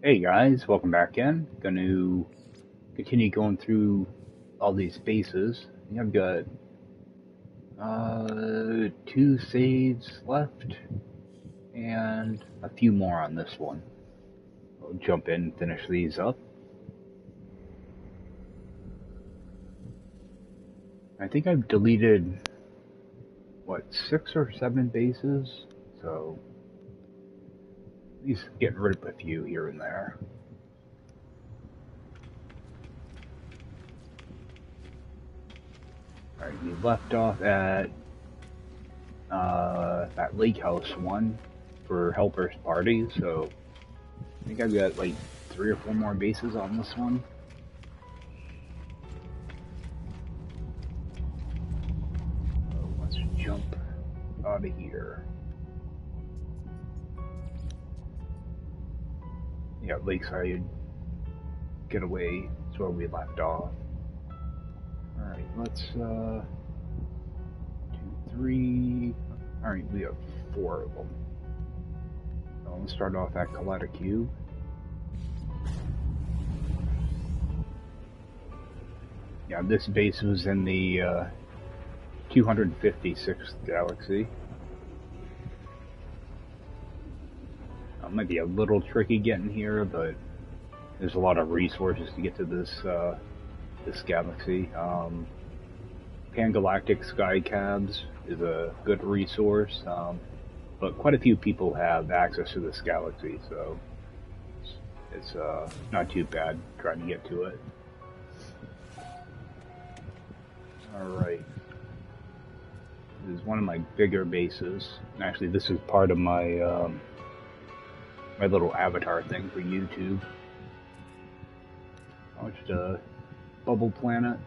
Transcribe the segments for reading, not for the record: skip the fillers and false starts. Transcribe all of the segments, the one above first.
Hey guys, welcome back in. Going to continue going through all these bases. I think I've got two saves left and a few more on this one. I'll jump in and finish these up. I think I've deleted, what, 6 or 7 bases? So, at least getting rid of a few here and there. Alright, we left off at that lake house one for helpers party, so I think I've got like 3 or 4 more bases on this one. So let's jump out of here. Yeah, Lakeside Getaway is where we left off. Alright, let's 2, 3. Alright, we have 4 of them. So let's start off at Coletta Cube. Yeah, this base was in the 256th galaxy. It might be a little tricky getting here, but there's a lot of resources to get to this galaxy. Pangalactic Sky Cabs is a good resource, but quite a few people have access to this galaxy, so it's not too bad trying to get to it. Alright. This is one of my bigger bases. Actually, this is part of my my little avatar thing for YouTube. Just a bubble planet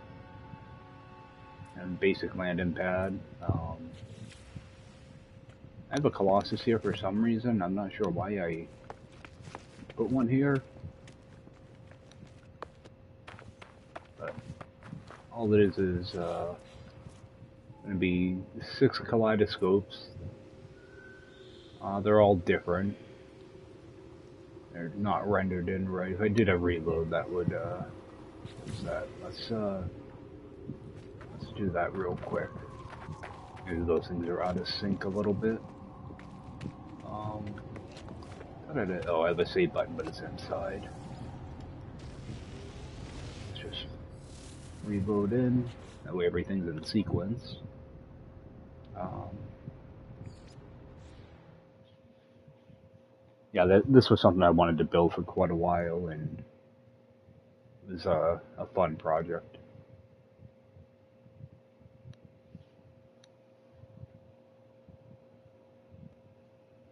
and basic landing pad. I have a Colossus here for some reason. I'm not sure why I put one here, but all it is going to be 6 kaleidoscopes. They're all different. They're not rendered in right. If I did a reload, that would what's that? Let's do that real quick. Maybe those things are out of sync a little bit. Oh, I have a save button, but it's inside. Let's just reload in. That way everything's in sequence. Yeah, this was something I wanted to build for quite a while, and it was a fun project.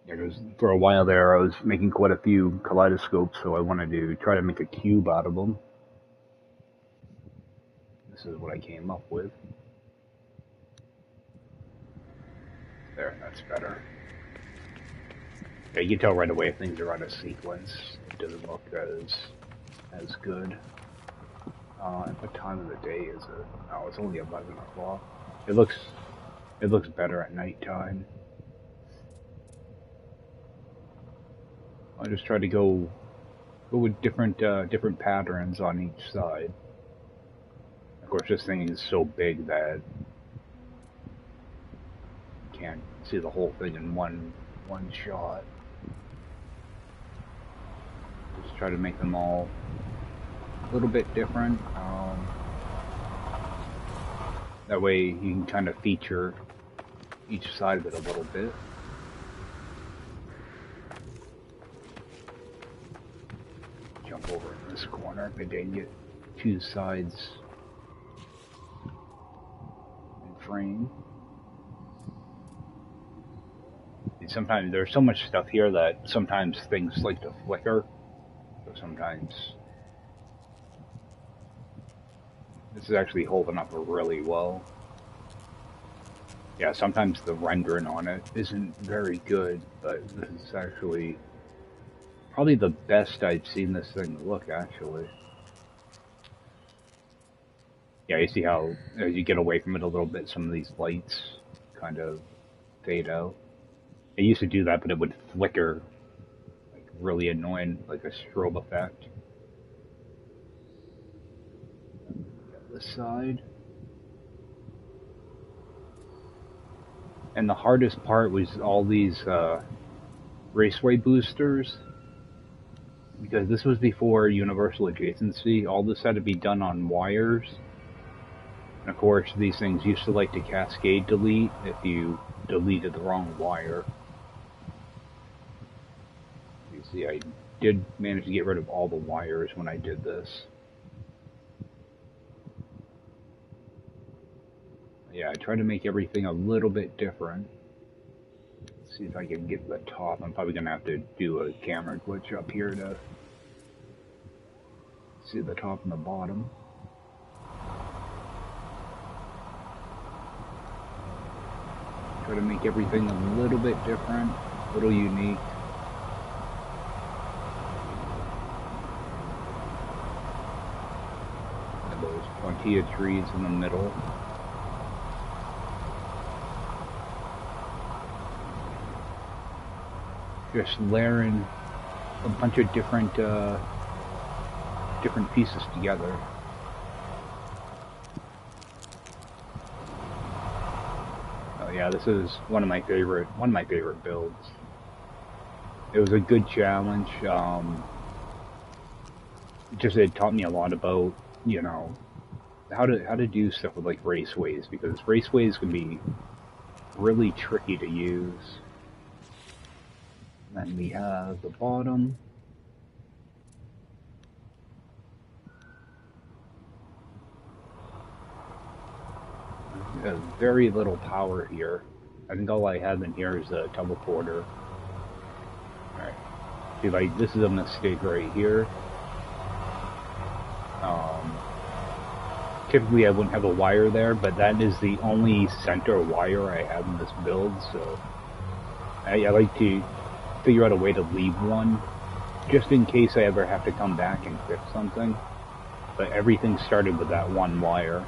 Yeah, because for a while there, I was making quite a few kaleidoscopes, so I wanted to try to make a cube out of them. This is what I came up with. There, that's better. Yeah, you can tell right away if things are out of sequence. It doesn't look as good. What time of the day is it? Oh, it's only 11 o'clock. It looks better at nighttime. I'll just try to go with different patterns on each side. Of course, this thing is so big that you can't see the whole thing in one shot. Just try to make them all a little bit different. That way you can kind of feature each side of it a little bit. Jump over in this corner. Maybe I can get 2 sides in frame. And sometimes there's so much stuff here that sometimes things like to flicker. So sometimes this is actually holding up really well. Yeah, sometimes the rendering on it isn't very good, but this is actually probably the best I've seen this thing look, actually. Yeah, you see how as you get away from it a little bit, some of these lights kind of fade out. It used to do that, but it would flicker like really annoying, like a strobe effect. This side. And the hardest part was all these raceway boosters, because this was before universal adjacency. All this had to be done on wires. And of course, these things used to like to cascade delete if you deleted the wrong wire. You see, I did manage to get rid of all the wires when I did this. Yeah, I tried to make everything a little bit different. Let's see if I can get the top. I'm probably going to have to do a camera glitch up here to see the top and the bottom. Try to make everything a little bit different, a little unique. And those tortilla trees in the middle. Just layering a bunch of different pieces together. Oh yeah, this is one of my favorite builds. It was a good challenge. It taught me a lot about, you know, how to do stuff with like raceways, because raceways can be really tricky to use. Then we have the bottom. There's very little power here. I think all I have in here is a teleporter. Alright. See, like, this is a mistake right here. Typically I wouldn't have a wire there, but that is the only center wire I have in this build, so I like to figure out a way to leave one, just in case I ever have to come back and fix something. But everything started with that one wire.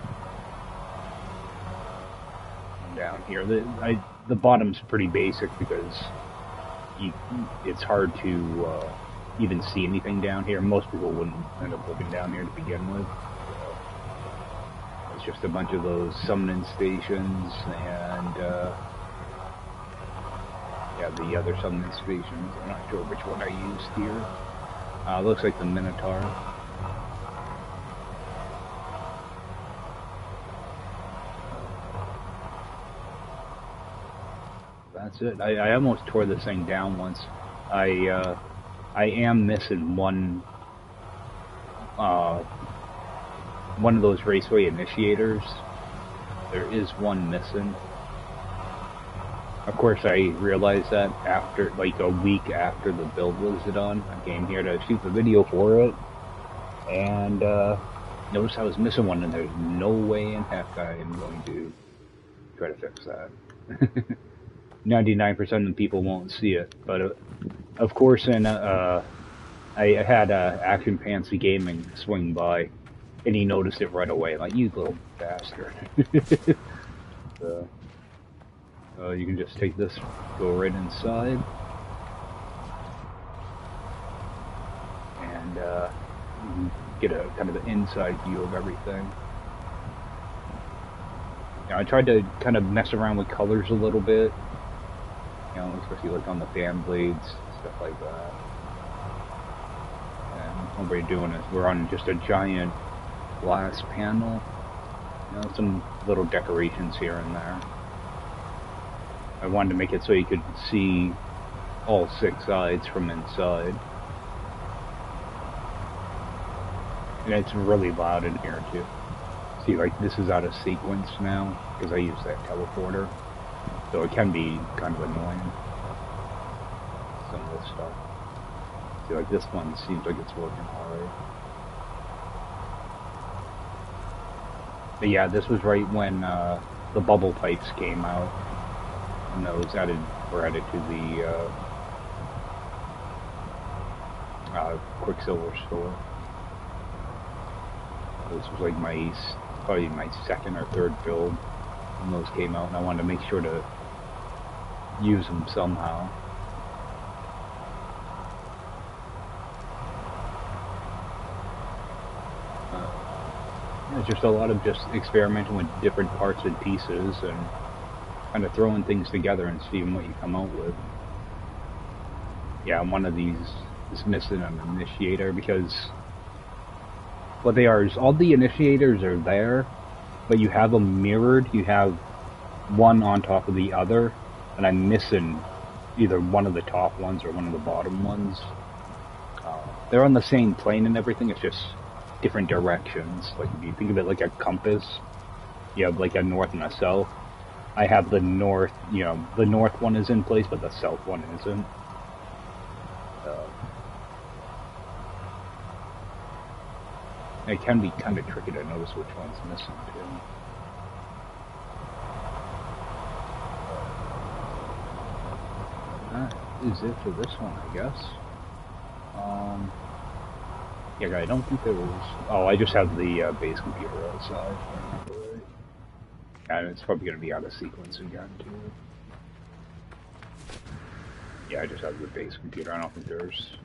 Down here, the bottom's pretty basic because it's hard to even see anything down here. Most people wouldn't end up looking down here to begin with. So it's just a bunch of those summoning stations and yeah, the other summoning stations. I'm not sure which one I used here. Looks like the Minotaur. That's it. I almost tore this thing down once. I am missing one of those raceway initiators. There is one missing. Of course, I realized that after, like, a week after the build was done. I came here to shoot the video for it, and noticed I was missing one, and there's no way in heck I am going to try to fix that. 99% of the people won't see it, but of course, I had Action Fancy Gaming swing by, and he noticed it right away, like, you little bastard. So, you can just take this, go right inside, and get a kind of an inside view of everything. Now, I tried to kind of mess around with colors a little bit, you know, especially like on the fan blades, stuff like that. And what we're doing is we're on just a giant glass panel, you know, some little decorations here and there. I wanted to make it so you could see all 6 sides from inside. And it's really loud in here too. See, like, this is out of sequence now, because I use that teleporter. So it can be kind of annoying, some of this stuff. See, like, this one seems like it's working alright. But yeah, this was right when the bubble pipes came out. And those were added to the Quicksilver store. This was like probably my second or third build when those came out, and I wanted to make sure to use them somehow. it's just a lot of just experimenting with different parts and pieces and kind of throwing things together and seeing what you come out with. Yeah, one of these is missing an initiator because what they are is all the initiators are there, but you have them mirrored. You have one on top of the other, and I'm missing either one of the top ones or one of the bottom ones. They're on the same plane and everything, it's just different directions. Like if you think of it like a compass, you have like a north and a south. I have the north, the north one is in place, but the south one isn't. It can be kind of tricky to notice which one's missing too. That is it for this one, I guess. Yeah, I don't think there was... Oh, I just have the base computer outside, if I remember right. And it's probably going to be out of sequence again, too. Yeah, I just have the base computer. I don't think there's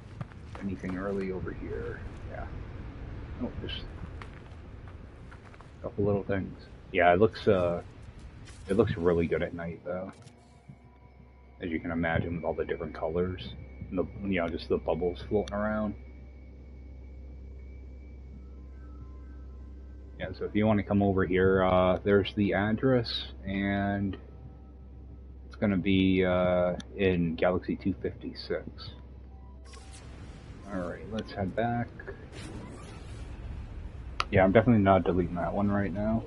anything early over here. Yeah. Oh, just a couple little things. Yeah, it looks really good at night, though. As you can imagine, with all the different colors. And the, just the bubbles floating around. Yeah, so if you want to come over here, there's the address, and it's going to be in Galaxy 256. Alright, let's head back. Yeah, I'm definitely not deleting that one right now.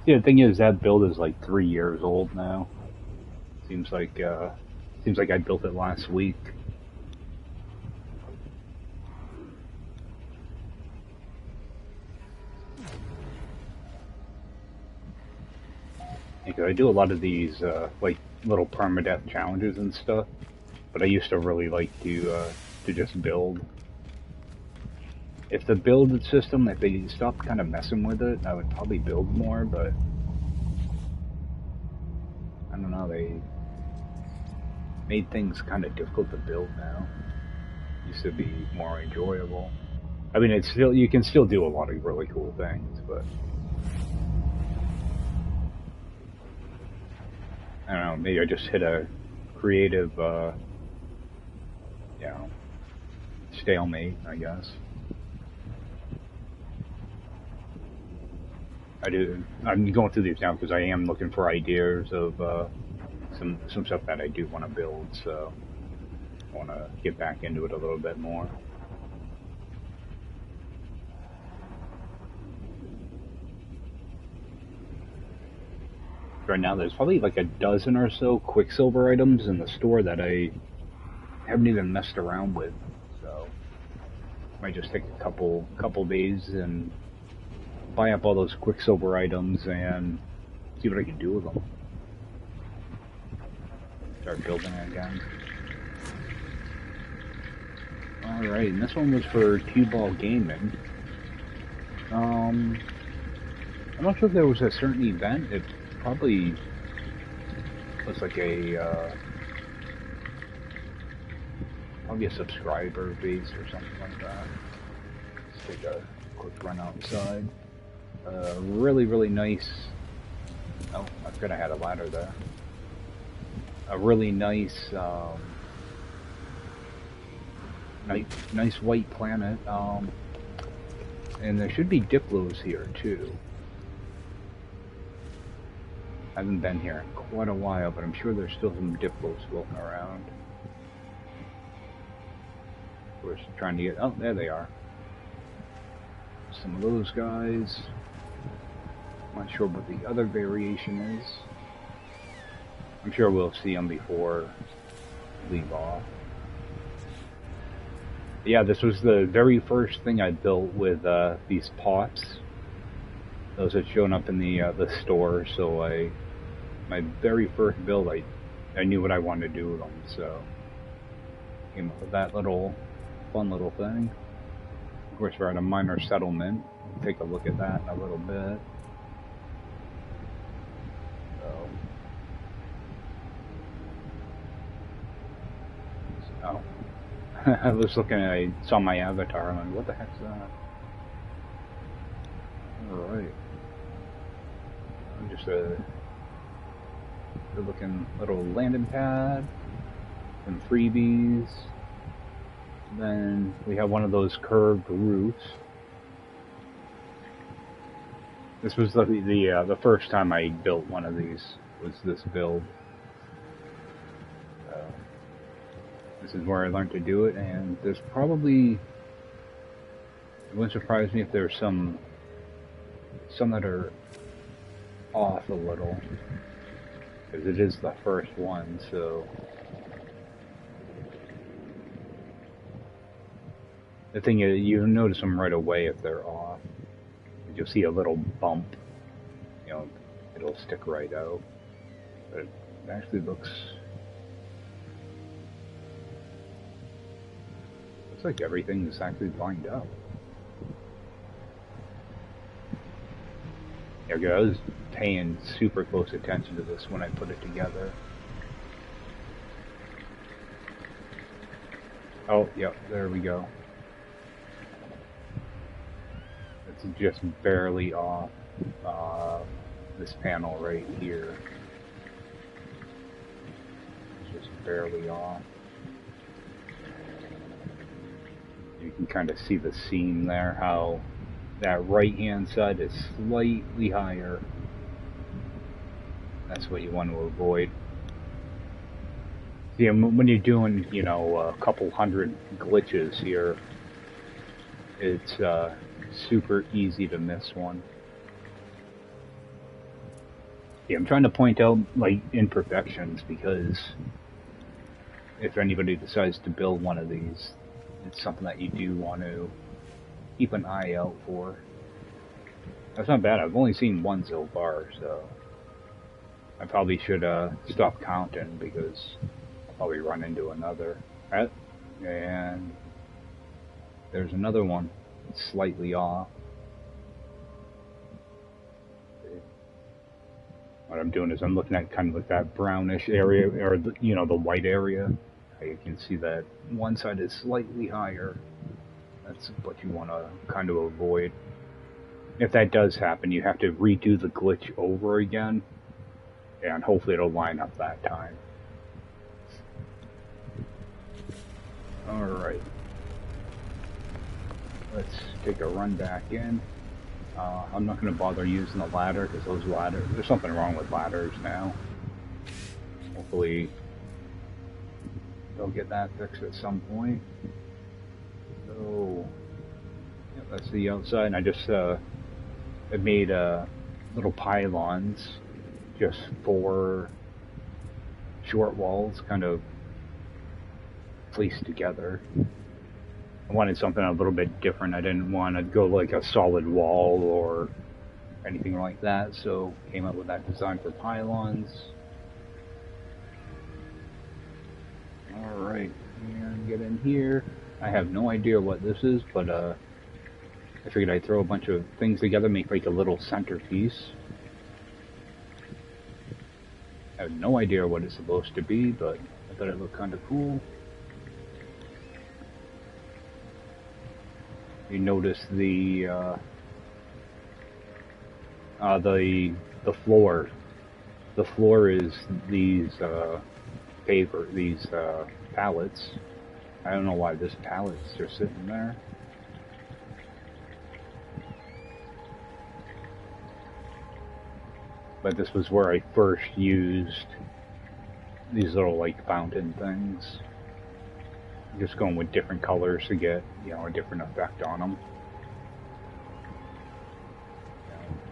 Yeah, the thing is, that build is like 3 years old now. Seems like I built it last week. Because I do a lot of these like little permadeath challenges and stuff, but I used to really like to just build. If the build system, if they stopped kind of messing with it, I would probably build more, but I don't know, they made things kind of difficult to build now. Used to be more enjoyable. I mean, it's still, you can still do a lot of really cool things, but I don't know, maybe I just hit a creative, stalemate, I guess. I'm going through these now because I am looking for ideas of some stuff that I do want to build, so I want to get back into it a little bit more. Right now there's probably like a dozen or so Quicksilver items in the store that I haven't even messed around with, so might just take a couple days and buy up all those Quicksilver items and see what I can do with them. Start building it again. Alright, and this one was for Q-Ball Gaming. I'm not sure if there was a certain event. It probably looks like probably a subscriber base or something like that. Let's take a quick run outside. Really, really nice. Oh, I forgot I had a ladder there. A really nice, nice white planet. And there should be Diplos here too. I haven't been here in quite a while, but I'm sure there's still some Diplos floating around. We're just trying to get... Oh, there they are. Some of those guys. Not sure what the other variation is. I'm sure we'll see them before we leave off. Yeah, this was the very first thing I built with these pots. Those had shown up in the store, so my very first build, I knew what I wanted to do with them, so came up with that fun little thing. Of course, we're at a minor settlement. We'll take a look at that in a little bit. Oh. I was looking at, I saw my avatar, I'm like, what the heck's that? just a good looking little landing pad, some freebies. Then we have one of those curved roofs. This was the first time I built one of these, was this build. This is where I learned to do it, and there's probably, it wouldn't surprise me if there's some that are off a little, because it is the first one, so. The thing is, you notice them right away if they're off. You'll see a little bump, you know, it'll stick right out. But it actually looks like everything is actually lined up. Yeah, I was paying super close attention to this when I put it together. Oh, yep, there we go. It's just barely off this panel right here. It's just barely off. You can kind of see the seam there, how that right hand side is slightly higher. That's what you want to avoid. See, when you're doing, you know, a couple hundred glitches here, it's super easy to miss one. Yeah, I'm trying to point out like imperfections, because if anybody decides to build one of these, it's something that you do want to keep an eye out for. That's not bad. I've only seen one so far, so I probably should stop counting, because I'll probably run into another. And there's another one. It's slightly off. What I'm doing is I'm looking at kind of like that brownish area, or the, you know, the white area. You can see that one side is slightly higher. That's what you want to kind of avoid. If that does happen, you have to redo the glitch over again, and hopefully it'll line up that time. Alright. Let's take a run back in. I'm not going to bother using the ladder, because those ladders, there's something wrong with ladders now. Hopefully they'll get that fixed at some point. So, yeah, that's the outside. And I just I made little pylons, just 4 short walls, kind of placed together. I wanted something a little bit different. I didn't want to go like a solid wall or anything like that, so came up with that design for pylons. Alright, and get in here. I have no idea what this is, but I figured I'd throw a bunch of things together, make like a little centerpiece. I have no idea what it's supposed to be, but I thought it looked kind of cool. You notice the floor. The floor is these pallets. I don't know why this pallet's just sitting there. But this was where I first used these little like fountain things. Just going with different colors to get, you know, a different effect on them.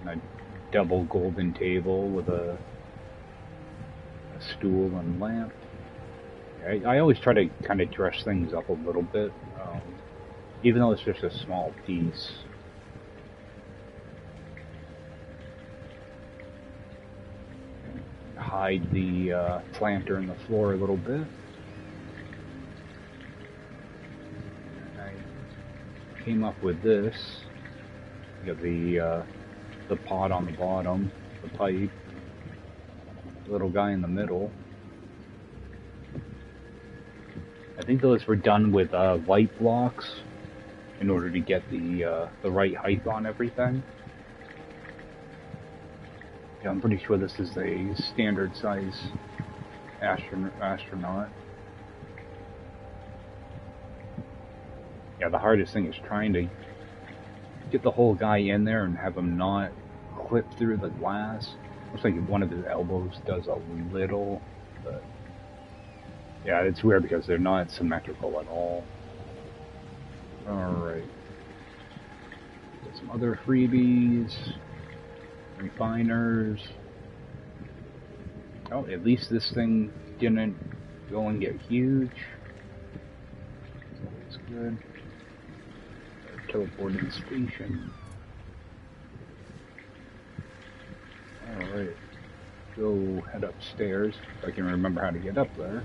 And a double golden table with a stool and lamp. I always try to kind of dress things up a little bit, even though it's just a small piece. Hide the planter in the floor a little bit. Came up with this. You got the pot on the bottom, the pipe, the little guy in the middle. I think those were done with light blocks in order to get the right height on everything. Yeah, I'm pretty sure this is a standard size astronaut. Yeah, the hardest thing is trying to get the whole guy in there and have him not clip through the glass. Looks like one of his elbows does a little, but yeah, it's weird because they're not symmetrical at all. Alright. Got some other freebies. Refiners. Oh, at least this thing didn't go and get huge. That's good. Teleporting station. Alright. Go head upstairs if I can remember how to get up there.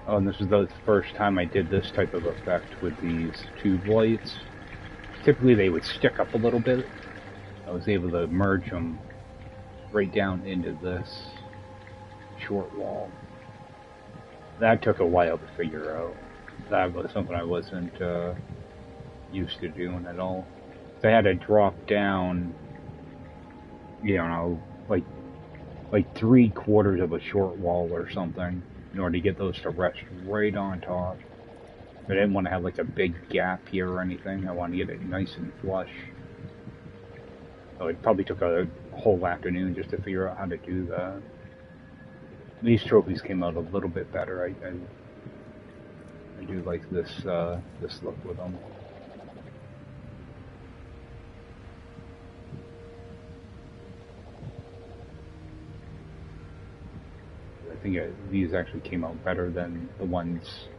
Oh, and this is the first time I did this type of effect with these tube lights. Typically they would stick up a little bit. I was able to merge them right down into this short wall. That took a while to figure out. That was something I wasn't used to doing at all. So I had to drop down, you know, like 3/4 of a short wall or something in order to get those to rest right on top. I didn't want to have like a big gap here or anything. I wanted to get it nice and flush. So it probably took a whole afternoon just to figure out how to do that. These trophies came out a little bit better. I do like this this look with them. I think these actually came out better than the ones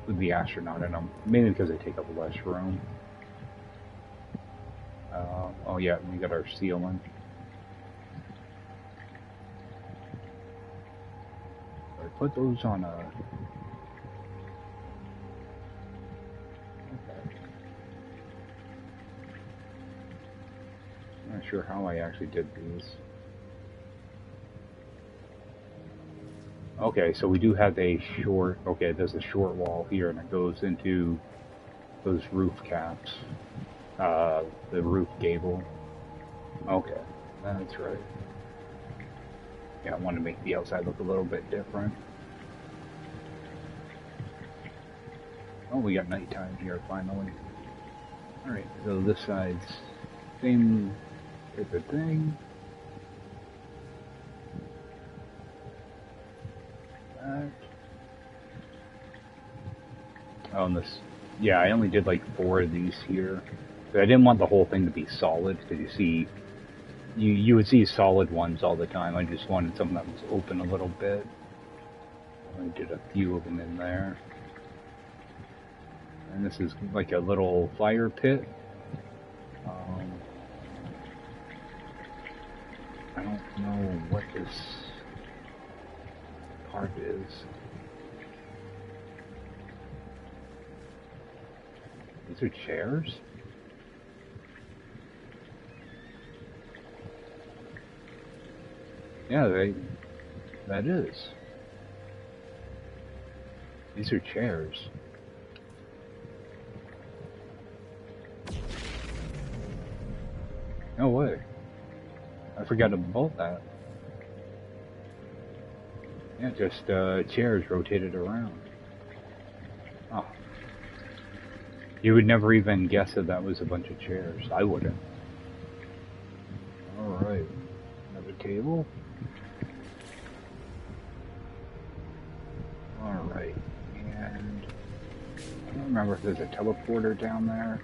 with the astronaut in them, mainly because they take up less room. Oh yeah, we got our ceiling. I put those on a... Okay. I'm not sure how I actually did these. Okay, so we do have a short... Okay, there's a short wall here, and it goes into those roof caps. The roof gable. Okay, that's right. Yeah, I want to make the outside look a little bit different. Oh, we got nighttime here finally. Alright, so this side's same type of thing. That. Oh, and this... Yeah, I only did like 4 of these here. But I didn't want the whole thing to be solid, because you see... You would see solid ones all the time. I just wanted something that was open a little bit. I did a few of them in there. And this is like a little fire pit. I don't know what this part is. These are chairs? Yeah, that is. These are chairs. No way. I forgot about that. Yeah, just chairs rotated around. Oh. You would never even guess that that was a bunch of chairs. I wouldn't. Alright. Another table. Alright. And I don't remember if there's a teleporter down there.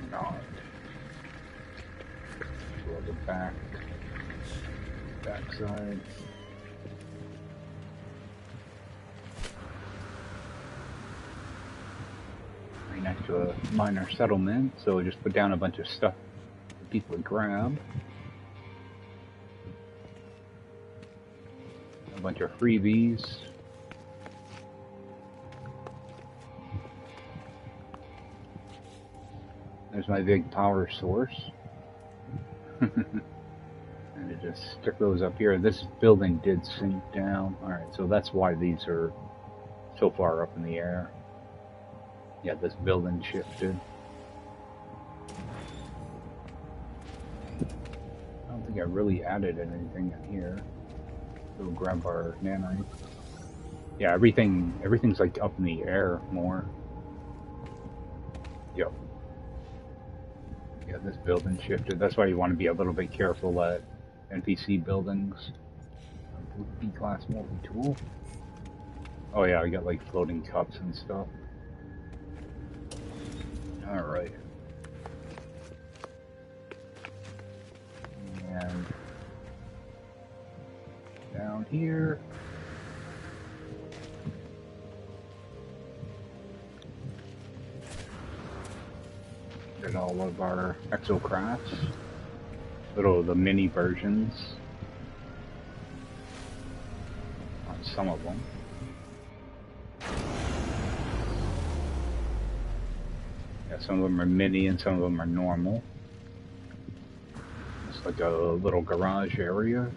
Or not. Go to the back side. Right next to a minor settlement, so just put down a bunch of stuff for people to grab. A bunch of freebies. There's my big power source. And to just stick those up here. This building did sink down. Alright, so that's why these are so far up in the air. Yeah, this building shifted. I don't think I really added anything in here. We'll grab our nanite. Yeah, everything's like up in the air more. Yep. Yeah, this building shifted. That's why you want to be a little bit careful at NPC buildings. B-class multi-tool. Oh yeah, I got like floating cups and stuff. Alright. And down here. Get all of our exocrafts. The mini versions. On some of them. Yeah, some of them are mini and some of them are normal. It's like a little garage area.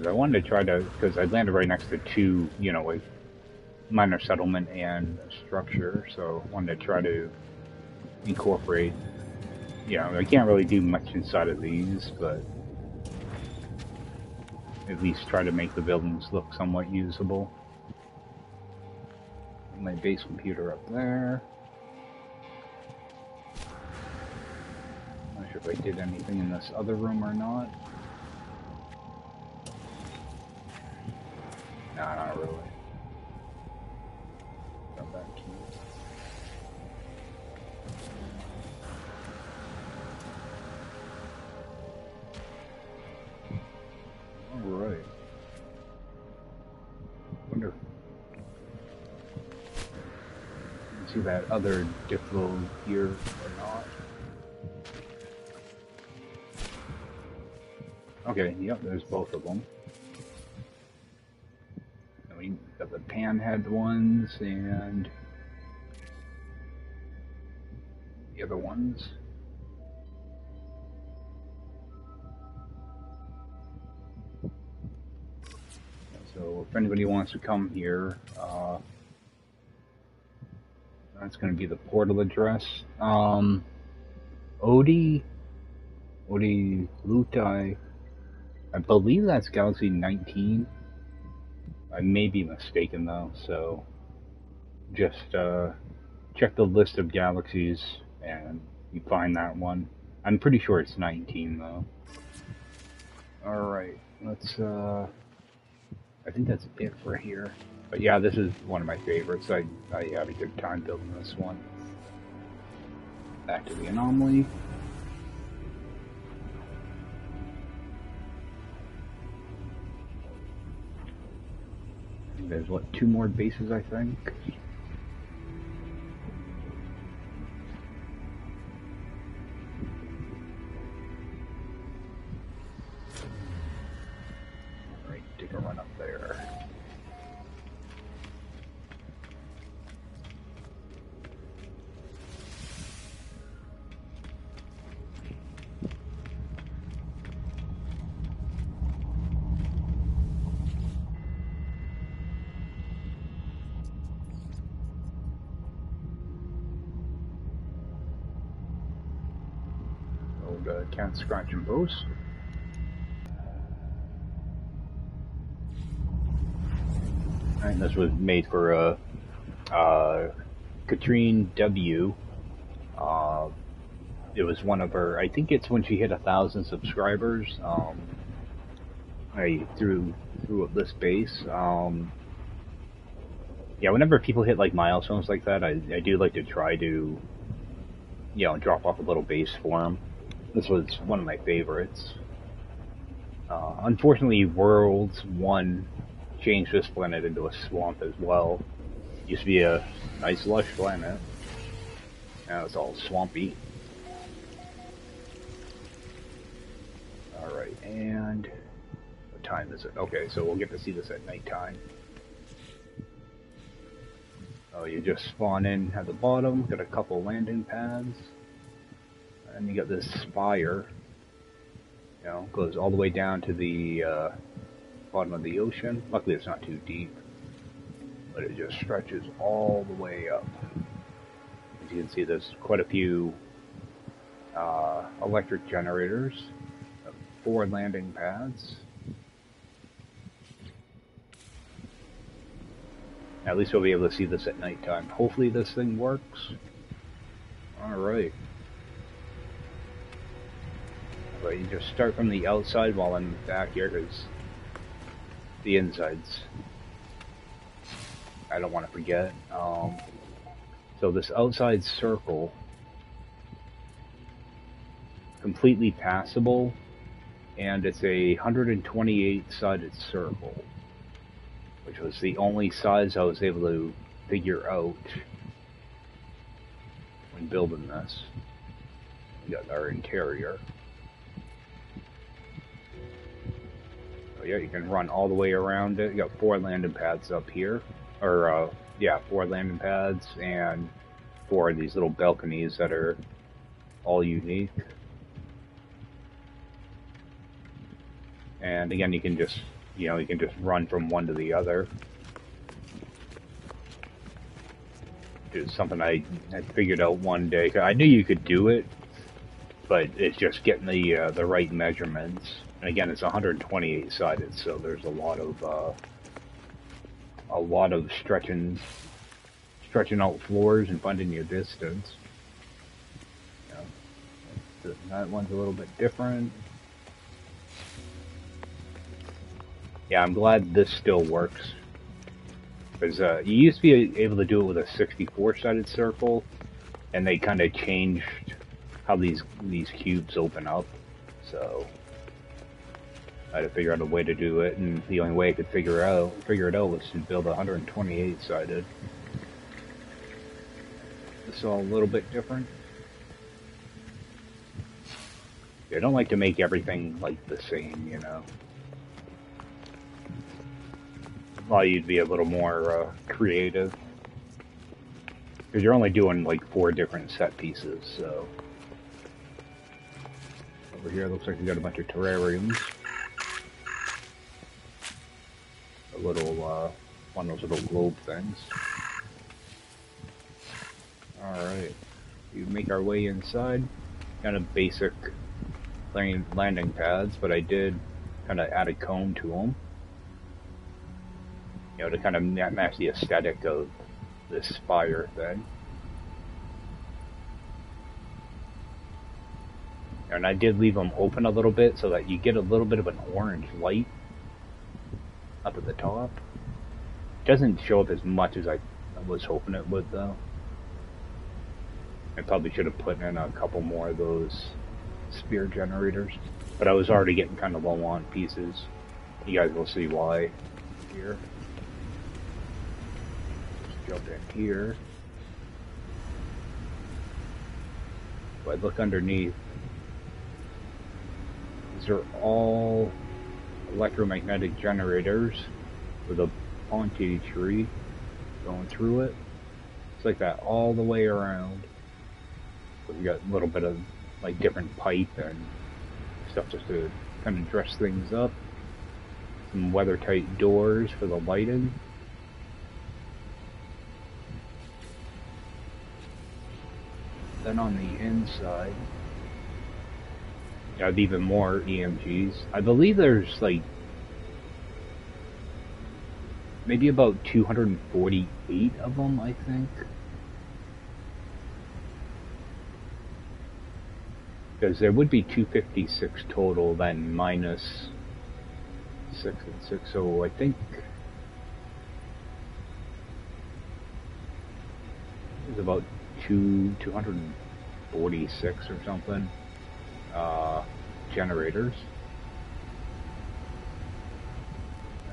I wanted to try to, because I landed right next to two, you know, like minor settlement and structure, so I wanted to try to incorporate, you know, I can't really do much inside of these, but at least try to make the buildings look somewhat usable. My base computer up there. Not sure if I did anything in this other room or not. No, not really. Got that key. Alright. Wonder. See that other Diplo here or not? Okay, yep, there's both of them. And we got the panhead ones and the other ones. So if anybody wants to come here, that's going to be the portal address. Odi Lutai, I believe that's Galaxy 19. I may be mistaken though, so just check the list of galaxies and you find that one. I'm pretty sure it's 19 though. Alright, let's I think that's it for here. But yeah, this is one of my favorites. I had a good time building this one. Back to the anomaly. There's what, 2 more bases I think? Alright, take a run up there. Cat scratch and boast. And this was made for Katrine W. It was one of her. I think it's when she hit 1,000 subscribers. I threw this base. Yeah, whenever people hit like milestones like that, I do like to try to, you know, drop off a little base for them. This was one of my favorites. Unfortunately, Worlds 1 changed this planet into a swamp as well. Used to be a nice lush planet. Now it's all swampy. Alright, and what time is it? Okay, so we'll get to see this at nighttime. Oh, you just spawn in at the bottom, got a couple landing pads. And you got this spire. goes all the way down to the bottom of the ocean. Luckily, it's not too deep, but it just stretches all the way up. As you can see, there's quite a few electric generators, 4 landing pads. At least we'll be able to see this at nighttime. Hopefully this thing works. Alright. But you just start from the outside while I'm back here, because the insides I don't want to forget. So this outside circle, completely passable, and it's a 128-sided circle, which was the only size I was able to figure out when building this. We got our interior. So yeah, you can run all the way around it. You got 4 landing pads up here, or yeah, 4 landing pads and 4 of these little balconies that are all unique. And again, you can just, you can just run from one to the other. It's something I figured out one day. I knew you could do it, but it's just getting the right measurements. And again, it's 128 sided, so there's a lot of stretching out floors and finding your distance. That one's a little bit different. Yeah, I'm glad this still works, because you used to be able to do it with a 64-sided circle, and they kind of changed how these cubes open up. So I had to figure out a way to do it, and the only way I could figure it out was to build a 128-sided. This is all a little bit different. I don't like to make everything like the same, Well, you'd be a little more creative, because you're only doing like 4 different set pieces. So over here, looks like we got a bunch of terrariums. A little one of those little globe things. All right, we make our way inside. Kind of basic landing pads, but I did kind of add a cone to them. To kind of match the aesthetic of this spire thing. And I did leave them open a little bit so that you get a little bit of an orange light up at the top. It doesn't show up as much as I was hoping it would, though. I probably should have put in a couple more of those spear generators, but I was already getting kind of low on pieces. You guys will see why here. Jump in here. If I look underneath, these are all electromagnetic generators with a ponte tree going through it. It's like that all the way around. So we got a little bit of like different pipe and stuff just to kind of dress things up. Some weather-tight doors for the lighting. Then on the inside, you have even more EMGs. I believe there's like maybe about 248 of them, I think. Because there would be 256 total, then minus 6 and 6, so I think it's about 246 or something generators.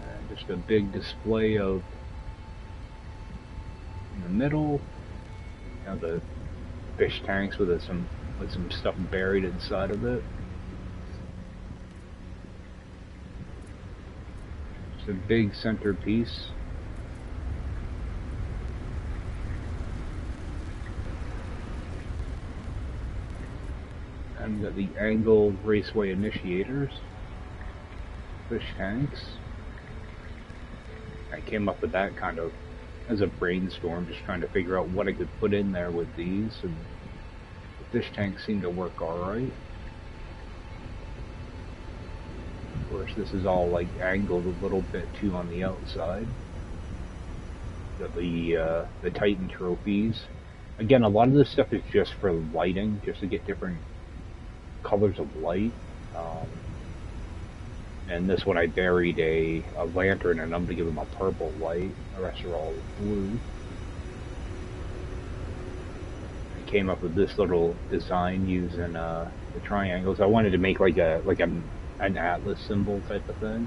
And just a big display of in the middle, the fish tanks with some stuff buried inside of it. It's a big centerpiece. And got the angled raceway initiators, fish tanks. I came up with that kind of as a brainstorm, just trying to figure out what I could put in there with these, and the fish tanks seem to work alright. Of course, this is all like angled a little bit too on the outside. Got the Titan trophies. Again, a lot of this stuff is just for lighting, just to get different colors of light. And this one I buried a lantern in them to give them a purple light. The rest are all blue. I came up with this little design using the triangles. I wanted to make like an atlas symbol type of thing.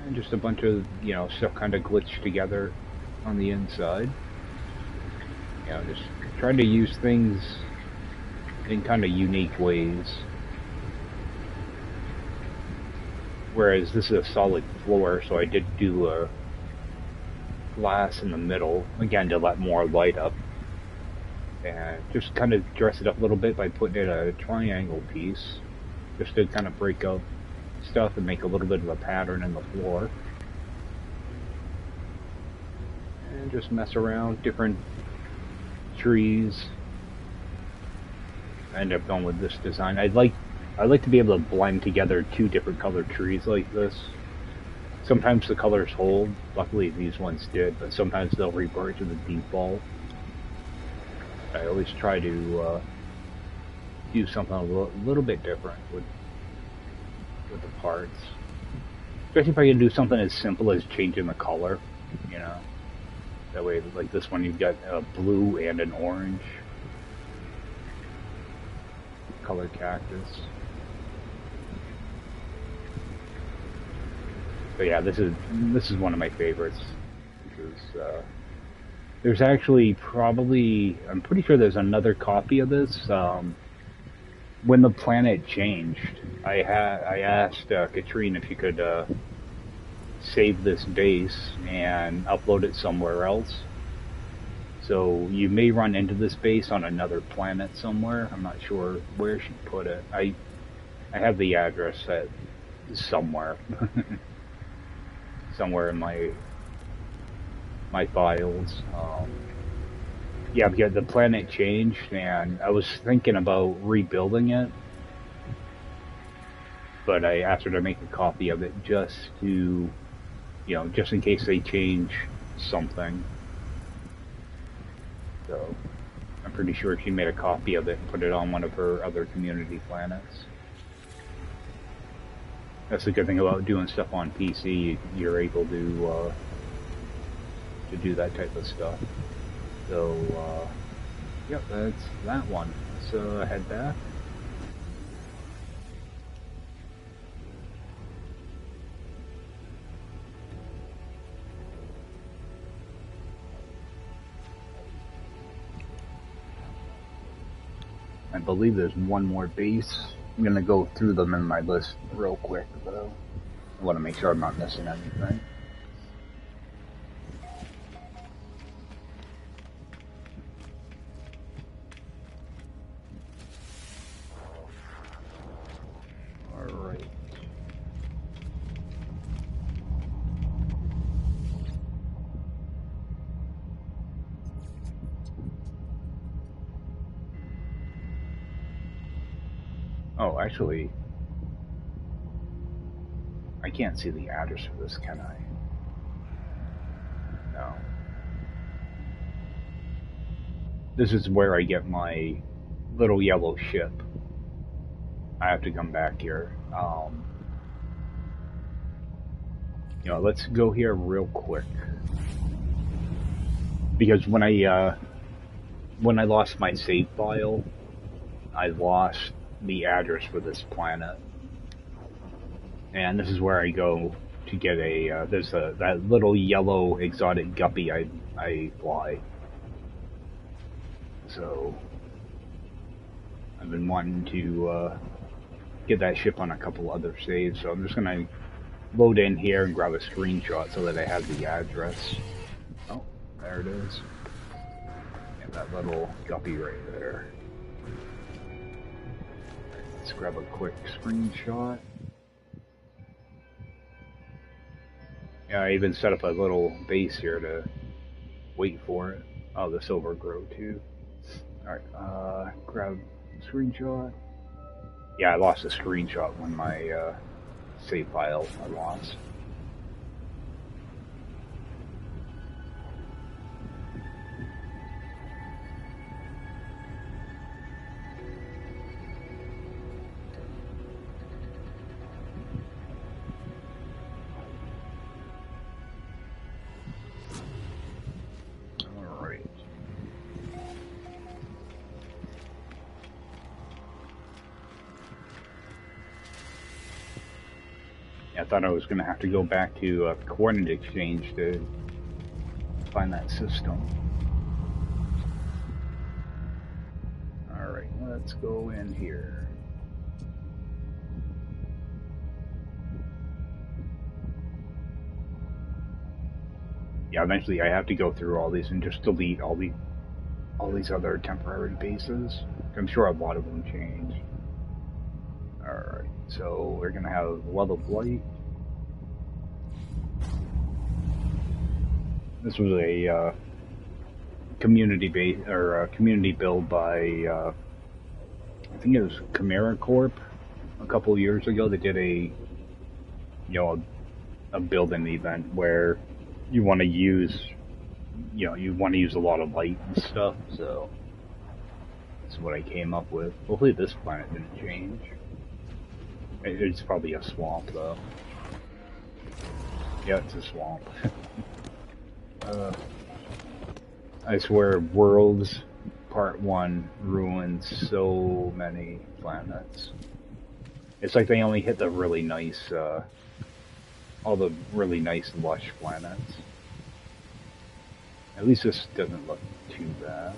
And just a bunch of, you know, stuff kind of glitched together on the inside. You know, just trying to use things in kind of unique ways. Whereas this is a solid floor, so I did do a glass in the middle, again to let more light up. And just kind of dress it up a little bit by putting in a triangle piece, just to kind of break up stuff and make a little bit of a pattern in the floor. And just mess around, different trees. I ended up going with this design. I'd like to be able to blend together two different colored trees like this. Sometimes the colors hold, luckily these ones did, but sometimes they'll revert to the default. I always try to do something a little bit different with the parts. Especially if I can do something as simple as changing the color, you know. That way, like this one, you've got a blue and an orange colored cactus. But yeah, this is one of my favorites. Because, there's actually probably, I'm pretty sure there's another copy of this. When the planet changed, I asked Katrine if she could save this base and upload it somewhere else. So you may run into this base on another planet somewhere. I'm not sure where she put it. I have the address set somewhere. Somewhere in my files. Yeah, because the planet changed, and I was thinking about rebuilding it, but I asked her to make a copy of it just to, you know, just in case they change something. So I'm pretty sure she made a copy of it and put it on one of her other community planets. That's the good thing about doing stuff on PC. You're able to do that type of stuff. So, yep, that's that one. So head back. I believe there's one more base. I'm gonna go through them in my list real quick, though. I want to make sure I'm not missing anything. Alright. Oh, actually, I can't see the address for this, can I? No. This is where I get my little yellow ship. I have to come back here. You know, let's go here real quick. Because when I lost my save file, I lost the address for this planet. And this is where I go to get there's that little yellow exotic guppy I fly. So I've been wanting to get that ship on a couple other saves, so I'm just gonna load in here and grab a screenshot so that I have the address. Oh, there it is. that little guppy right there. Let's grab a quick screenshot. Yeah, I even set up a little base here to wait for it. Oh, the silver grow too. Alright, grab screenshot. Yeah, I lost a screenshot when my save file I lost. I thought I was going to have to go back to coordinate exchange to find that system. Alright, let's go in here. Yeah, eventually I have to go through all these and just delete all these other temporary bases. I'm sure a lot of them change. Alright, so we're going to have Well of Light. This was a community base or a community build by I think it was Chimera Corp. A couple years ago, they did a building event where you want to use a lot of light and stuff. So that's what I came up with. Hopefully, this planet didn't change. It's probably a swamp though. Yeah, it's a swamp. I swear, Worlds Part 1 ruins so many planets. It's like they only hit the really nice, all the really nice lush planets. At least this doesn't look too bad.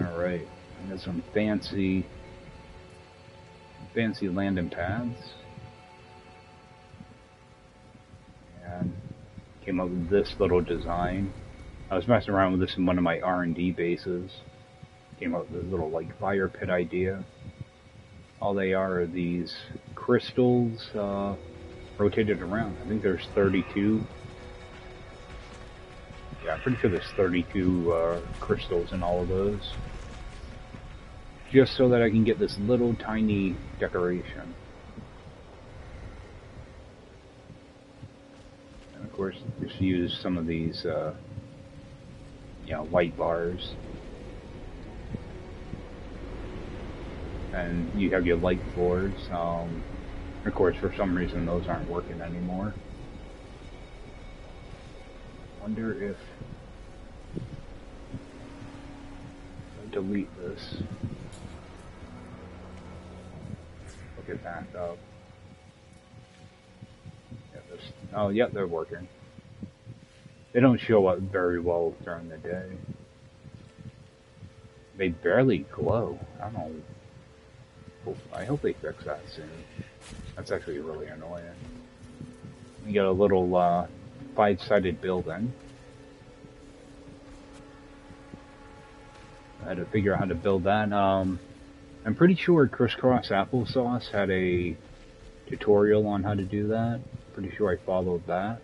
Alright, I got some fancy landing pads. And came up with this little design. I was messing around with this in one of my R&D bases. Came up with this little like fire pit idea. All they are these crystals rotated around. I think there's 32. Yeah, I'm pretty sure there's 32 crystals in all of those. Just so that I can get this little tiny decoration. Of course, just use some of these, light bars. And you have your light floors. Of course, for some reason, those aren't working anymore. Wonder if I delete this. Look it back up. Oh, yeah, they're working. They don't show up very well during the day. They barely glow. I don't know. I hope they fix that soon. That's actually really annoying. We got a little 5-sided building. I had to figure out how to build that. I'm pretty sure Crisscross Applesauce had a tutorial on how to do that. Pretty sure I followed that.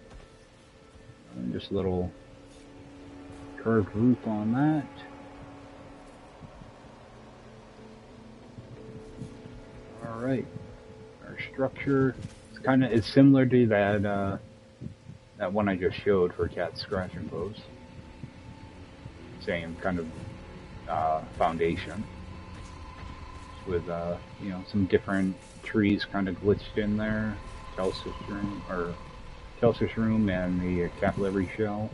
And just a little curved roof on that. Alright. Our structure it's similar to that that one I just showed for Cat Scratch and Post. Same kind of foundation. With some different trees kind of glitched in there. Telsus room and the capillary shell.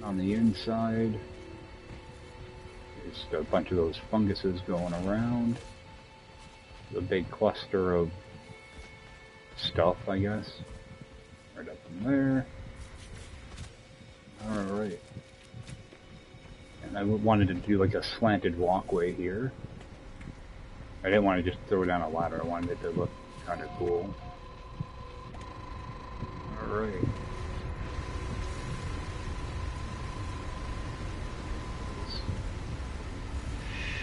On the inside, just a bunch of those funguses going around. A big cluster of stuff, I guess. Right up from there. Alright. And I wanted to do like a slanted walkway here. I didn't want to just throw down a ladder, I wanted it to look kind of cool. Alright.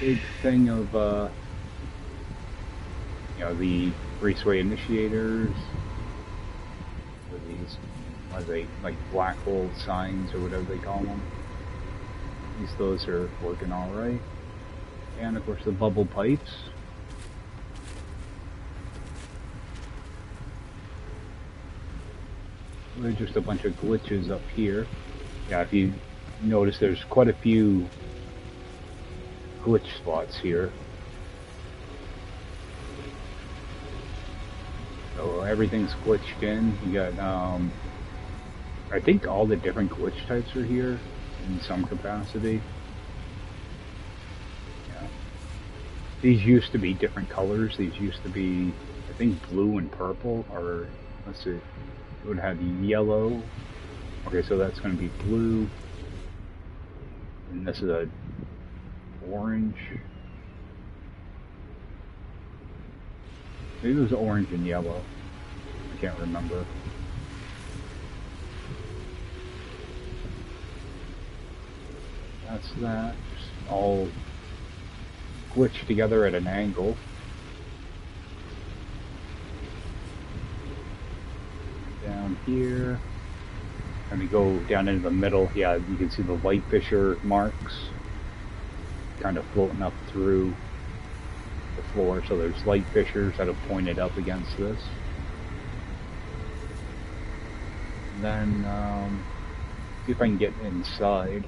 big thing of, you know, the raceway initiators, with these, what are they, like black hole signs or whatever they call them. At least those are working alright. And of course the bubble pipes. There's just a bunch of glitches up here. Yeah, if you notice, there's quite a few glitch spots here. So everything's glitched in. You got, I think all the different glitch types are here in some capacity. Yeah. These used to be different colors. These used to be, I think, blue and purple, or let's see, it would have yellow. Okay, so that's going to be blue. And this is a orange. Maybe it was orange and yellow. I can't remember. That's that. Just all glitched together at an angle. Down here. And we go down into the middle. Yeah, you can see the light fissure marks kind of floating up through the floor. So there's light fissures that have pointed up against this. And then see if I can get inside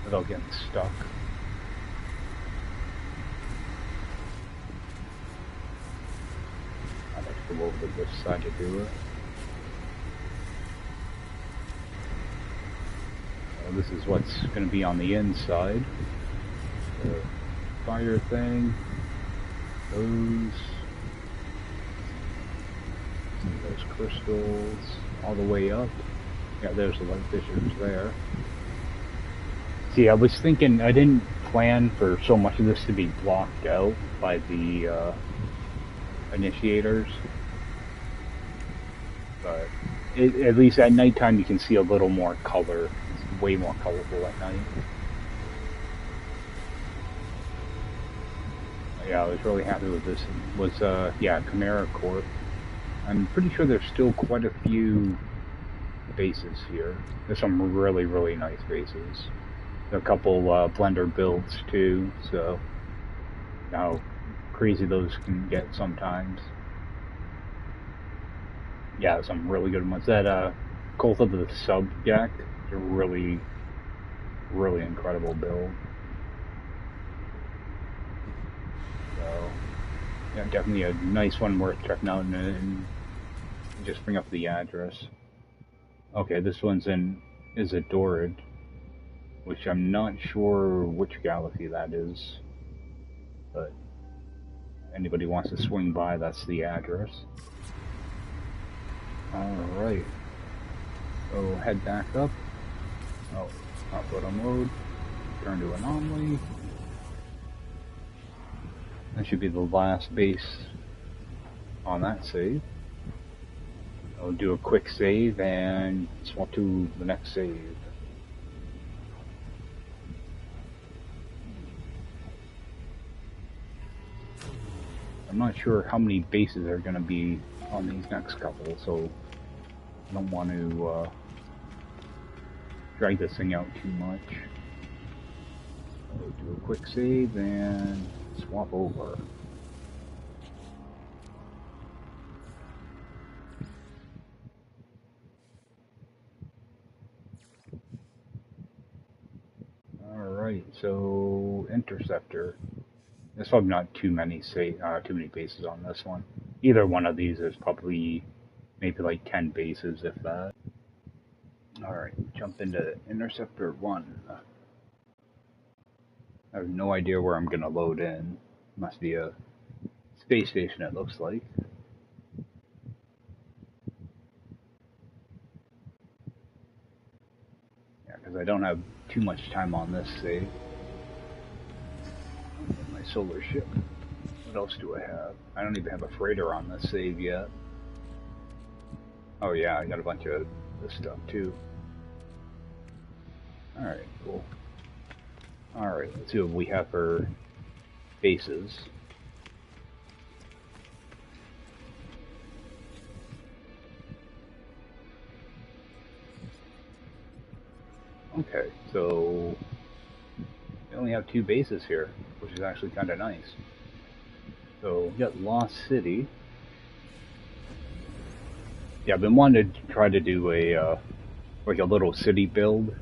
without getting stuck. I'd like to go over to this side to do it. This is what's going to be on the inside. The fire thing. Those crystals all the way up. Yeah, there's the light fissures there. See, I was thinking, I didn't plan for so much of this to be blocked out by the initiators. But at least at nighttime you can see a little more color. It's way more colorful at night. Yeah, I was really happy with this. It was, yeah, Chimera Corp. I'm pretty sure there's still quite a few bases here. There's some really, really nice bases. A couple Blender builds too, so how crazy those can get sometimes. Yeah, some really good ones. That Cult of the Subject is a really, really incredible build. So, yeah, definitely a nice one worth checking out, and just bring up the address. Okay, this one's in Isidorad, which I'm not sure which galaxy that is, but anybody wants to swing by, that's the address. Alright, so head back up. Oh, output mode, turn to anomaly. That should be the last base on that save. I'll do a quick save and swap to the next save. I'm not sure how many bases are going to be on these next couple, so I don't want to drag this thing out too much. So do a quick save and swap over. Alright, so Interceptor. There's probably not too many bases on this one. Either one of these is probably maybe like 10 bases, if that. Alright, jump into Interceptor 1. I have no idea where I'm gonna load in. Must be a space station, it looks like. Yeah, because I don't have too much time on this save. My solar ship. What else do I have? I don't even have a freighter on this save yet. Oh yeah, I got a bunch of this stuff too. Alright, cool. Alright, let's see what we have for bases. Okay, so we only have 2 bases here, which is actually kind of nice. So we got Lost City. Yeah, I've been wanting to try to do a like a little city build.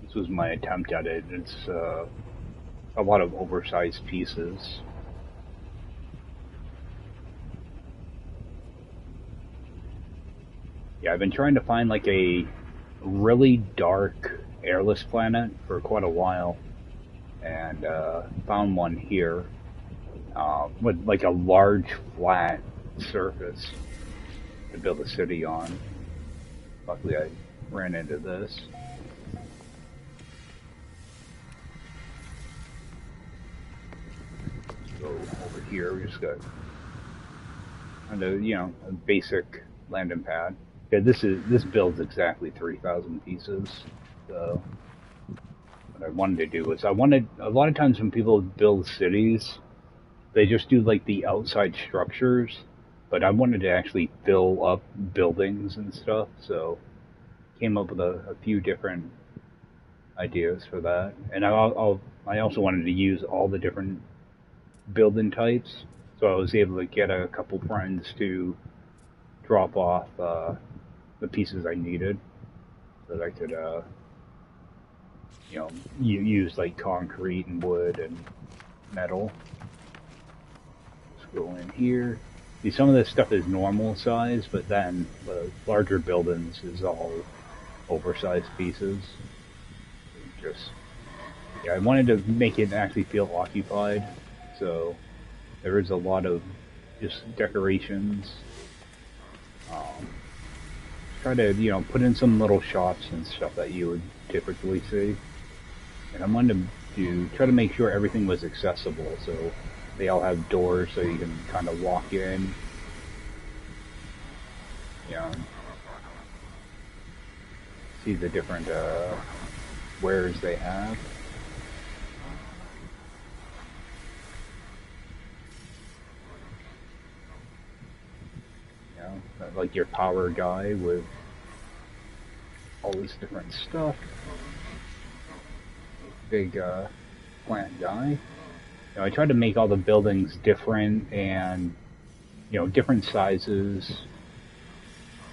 This was my attempt at it. It's a lot of oversized pieces. Yeah, I've been trying to find like a really dark airless planet for quite a while, and found one here with like a large flat surface to build a city on. Luckily, I ran into this. So over here, we just got kind of, you know, a basic landing pad. Yeah, this builds exactly 3,000 pieces. So what I wanted to do was a lot of times when people build cities, they just do like the outside structures, but I wanted to actually fill up buildings and stuff. So came up with a few different ideas for that, and I also wanted to use all the different building types. So I was able to get a couple friends to drop off the pieces I needed, so that I could, you know, use like concrete and wood and metal. Let's go in here. See, some of this stuff is normal size, but then the larger buildings is all oversized pieces. Just, yeah, I wanted to make it actually feel occupied, so there is a lot of just decorations. Try to, you know, put in some little shops and stuff that you would typically see. And I wanted to try to make sure everything was accessible, so they all have doors so you can kind of walk in. You know, see the different wares they have. You know, like your power guy with all this different stuff. Big plant guy. You know, I tried to make all the buildings different and, you know, different sizes,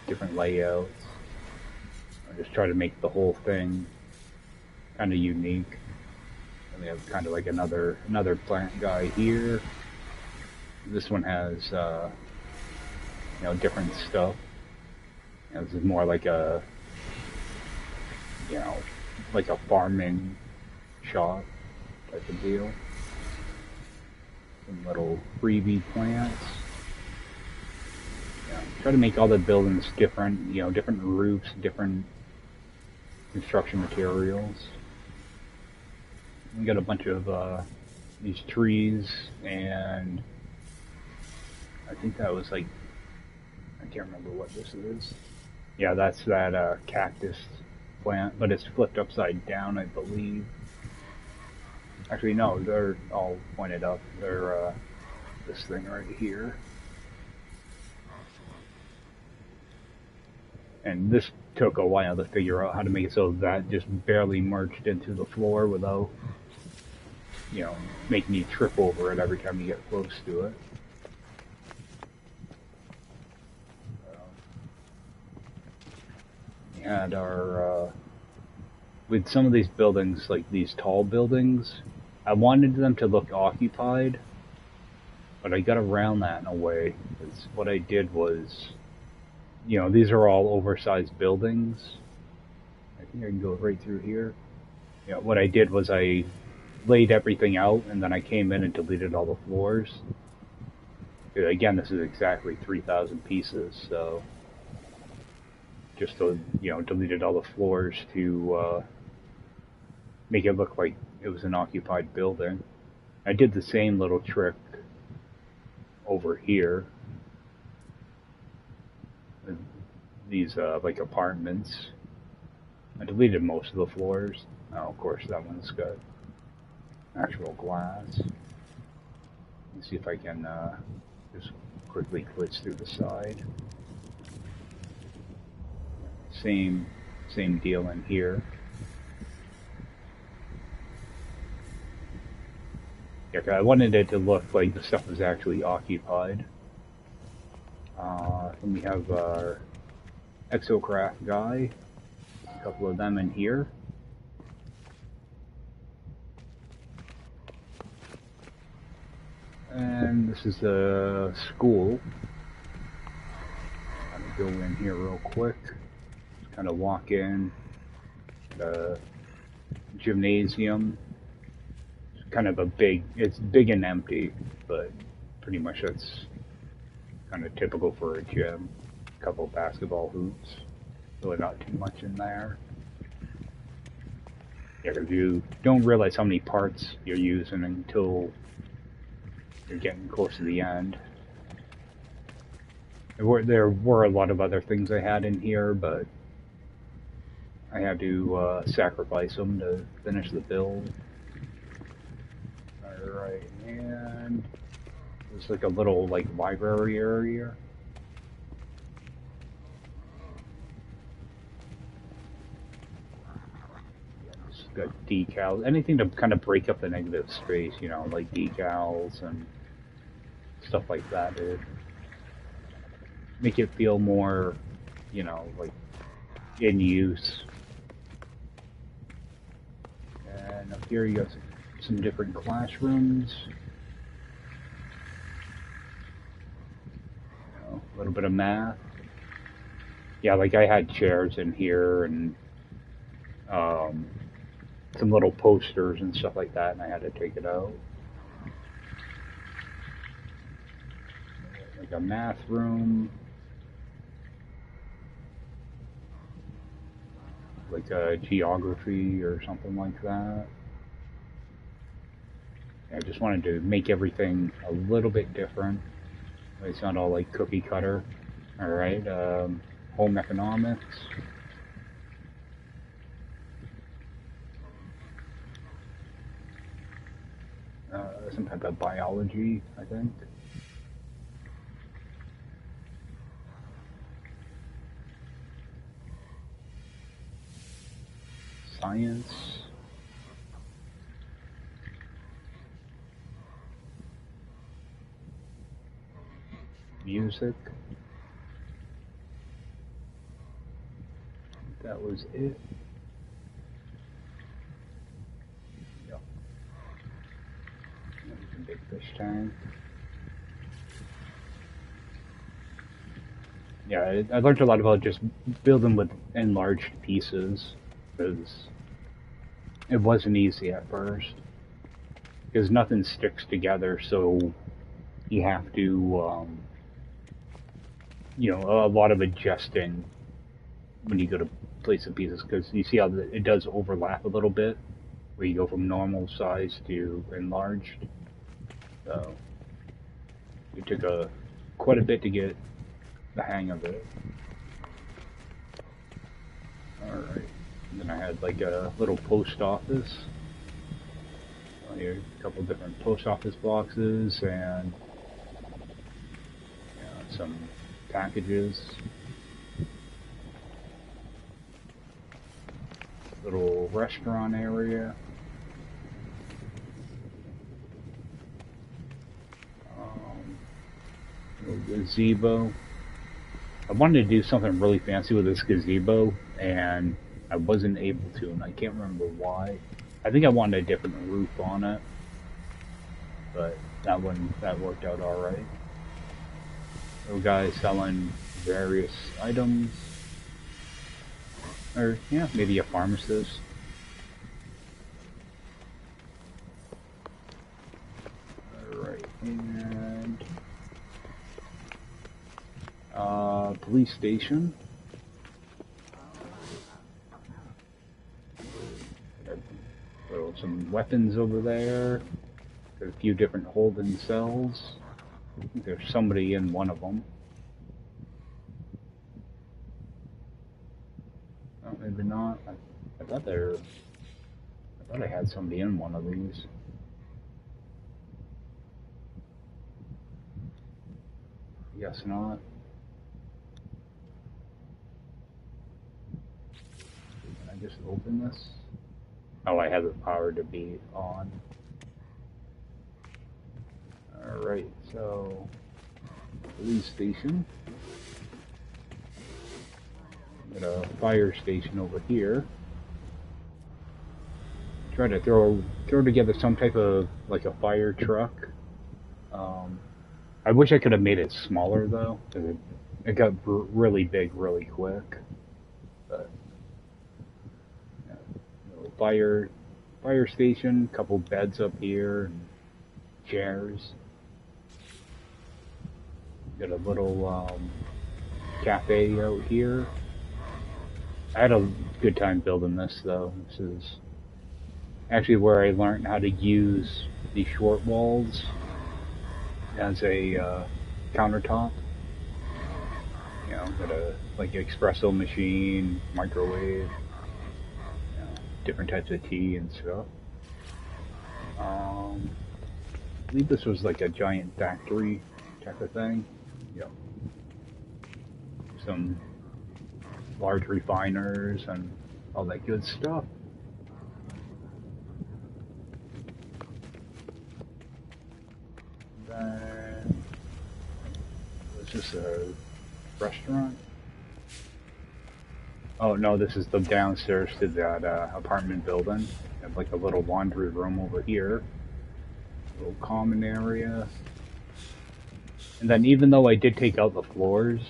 different layouts. I just try to make the whole thing kind of unique. And we have kind of like another plant guy here. This one has you know, different stuff. You know, this is more like a, you know, like a farming shop type of deal. Some little freebie plants. Yeah, try to make all the buildings different, you know, different roofs, different construction materials. We got a bunch of these trees, and I think that was like, I can't remember what this is. Yeah, that's that cactus plant, but it's flipped upside down, I believe. Actually, no, they're all pointed up. They're this thing right here. And this took a while to figure out how to make it so that just barely merged into the floor without, you know, making you trip over it every time you get close to it. We had our, with some of these buildings, like these tall buildings, I wanted them to look occupied, but I got around that in a way. Because what I did was, you know, these are all oversized buildings. I think I can go right through here. Yeah, what I did was I laid everything out, and then I came in and deleted all the floors. Again, this is exactly 3,000 pieces, so just to, you know, deleted all the floors to make it look like it was an occupied building. I did the same little trick over here. These like apartments. I deleted most of the floors. Oh, of course, that one's got actual glass. Let me see if I can just quickly glitch through the side. Same deal in here. Yeah, I wanted it to look like the stuff was actually occupied. Then we have our exocraft guy, a couple of them in here. And this is the school. I'm gonna go in here real quick. Just kind of walk in. The gymnasium. It's kind of it's big and empty, but pretty much that's kind of typical for a gym. A couple basketball hoops. Really not too much in there. Yeah, because you don't realize how many parts you're using until you're getting close to the end. There were a lot of other things I had in here, but I had to sacrifice them to finish the build. Alright, and there's like a little library area. It's got decals, anything to kind of break up the negative space, you know, like decals and stuff like that. To make it feel more, you know, like in use. And up here you got some different classrooms. You know, a little bit of math. Yeah, like I had chairs in here and some little posters and stuff like that, and I had to take it out. Like a math room. Like a geography or something like that. I just wanted to make everything a little bit different. It's not all like cookie cutter. Alright, home economics. Some type of biology, I think. Science. Music. That was it. Yep. Big fish tank. Yeah, I learned a lot about just building with enlarged pieces, because it wasn't easy at first. Because nothing sticks together, so you have to, you know, a lot of adjusting when you go to place the pieces, because you see how it does overlap a little bit, where you go from normal size to enlarged. So it took quite a bit to get the hang of it. Alright. Then I had like a little post office. Here, a couple different post office boxes and some packages. Little restaurant area. Little gazebo. I wanted to do something really fancy with this gazebo, and I wasn't able to, and I can't remember why. I think I wanted a different roof on it, but that worked out alright. Little guy selling various items. Or, yeah, maybe a pharmacist. Alright, and police station. Some weapons over there. There's a few different holding cells. I think there's somebody in one of them. Oh, maybe not. I thought I had somebody in one of these. Guess not. Can I just open this? Oh, I have the power to be on. Alright, so police station. Got a fire station over here. Try to throw together some type of like a fire truck. I wish I could have made it smaller though, because it got really big really quick. But yeah, fire station, couple beds up here, and chairs. Got a little cafe out here. I had a good time building this though. This is actually where I learned how to use these short walls as a countertop. You know, got a like espresso machine, microwave, you know, different types of tea and stuff. I believe this was like a giant factory type of thing. Yep. Some large refiners and all that good stuff. Then was this a restaurant? Oh no, this is the downstairs to that apartment building. I have like a little laundry room over here, a little common area. And then even though I did take out the floors,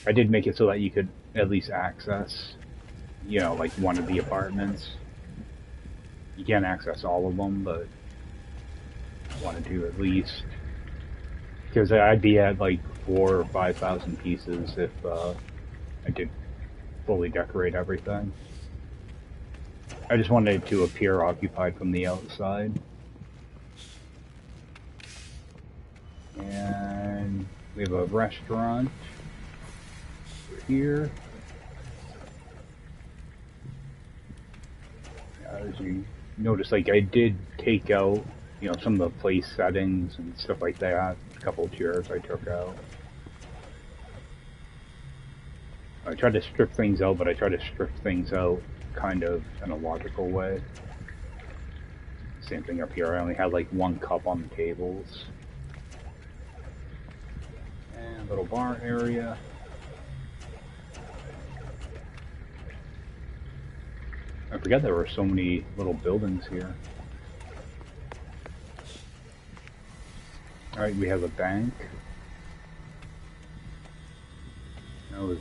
I did make it so that you could at least access, you know, like one of the apartments. You can't access all of them, but I wanted to at least, because I'd be at like 4,000 or 5,000 pieces if I did fully decorate everything. I just wanted it to appear occupied from the outside. And we have a restaurant here. As you notice, like I did take out, you know, some of the place settings and stuff like that. A couple of chairs I took out. I tried to strip things out, but I tried to strip things out kind of in a logical way. Same thing up here. I only had like one cup on the tables. And a little bar area. I forgot there were so many little buildings here. Alright, we have a bank. With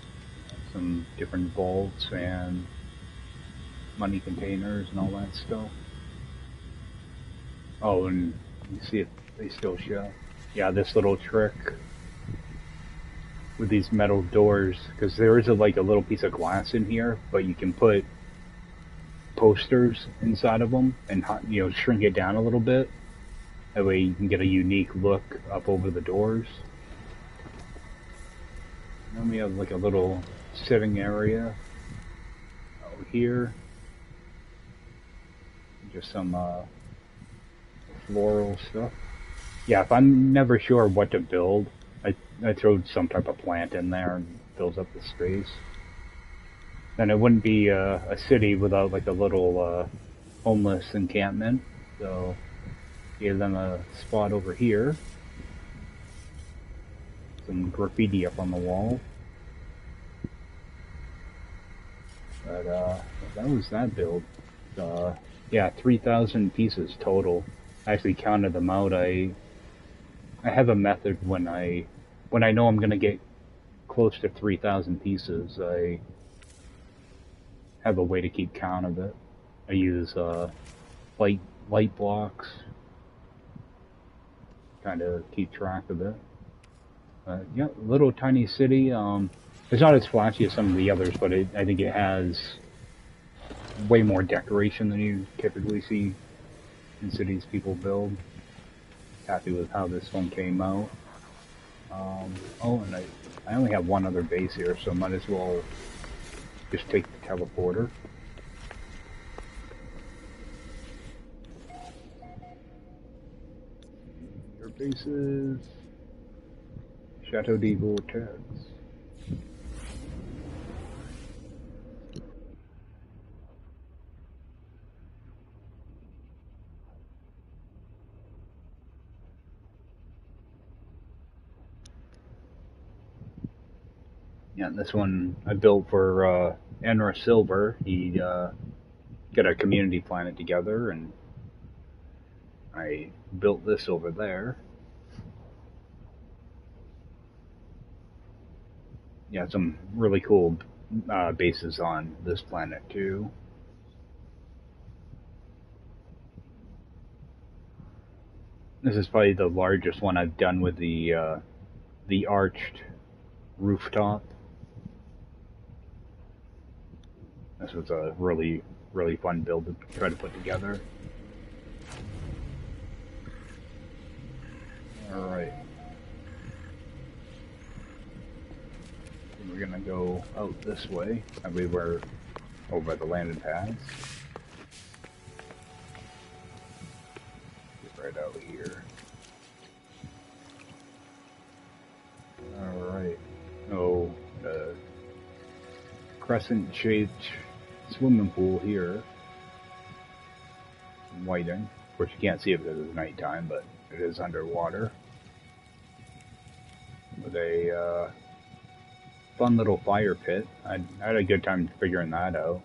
some different vaults and money containers and all that stuff. Oh, and you see it, they still show. Yeah, this little trick with these metal doors, because there is like a little piece of glass in here, but you can put posters inside of them and, you know, shrink it down a little bit. That way you can get a unique look up over the doors. And then we have like a little sitting area out here. Just some floral stuff. Yeah, if I'm never sure what to build, I throw some type of plant in there and fills up the space. Then it wouldn't be a city without like a little homeless encampment. So give them a spot over here. Some graffiti up on the wall. But that was that build. Yeah, 3,000 pieces total. I actually counted them out. I have a method when I know I'm gonna get close to 3,000 pieces. I have a way to keep count of it. I use light blocks, kind of keep track of it. Yeah, little tiny city. It's not as flashy as some of the others, but I think it has way more decoration than you typically see in cities people build. Happy with how this one came out. Oh, and I only have one other base here, so might as well just take the teleporter. Your bases. Chateau de Vortex. Yeah, and this one I built for Enra Silver. He got a community planet together, and I built this over there. Yeah, some really cool bases on this planet too. This is probably the largest one I've done with the arched rooftop. This was a really fun build to try to put together. All right. We're gonna go out this way. I believe we're over the landing pads. Get right out here. Alright. Oh, the crescent-shaped swimming pool here. Whiting. Of course, you can't see it because it's nighttime, but it is underwater. With a fun little fire pit. I had a good time figuring that out.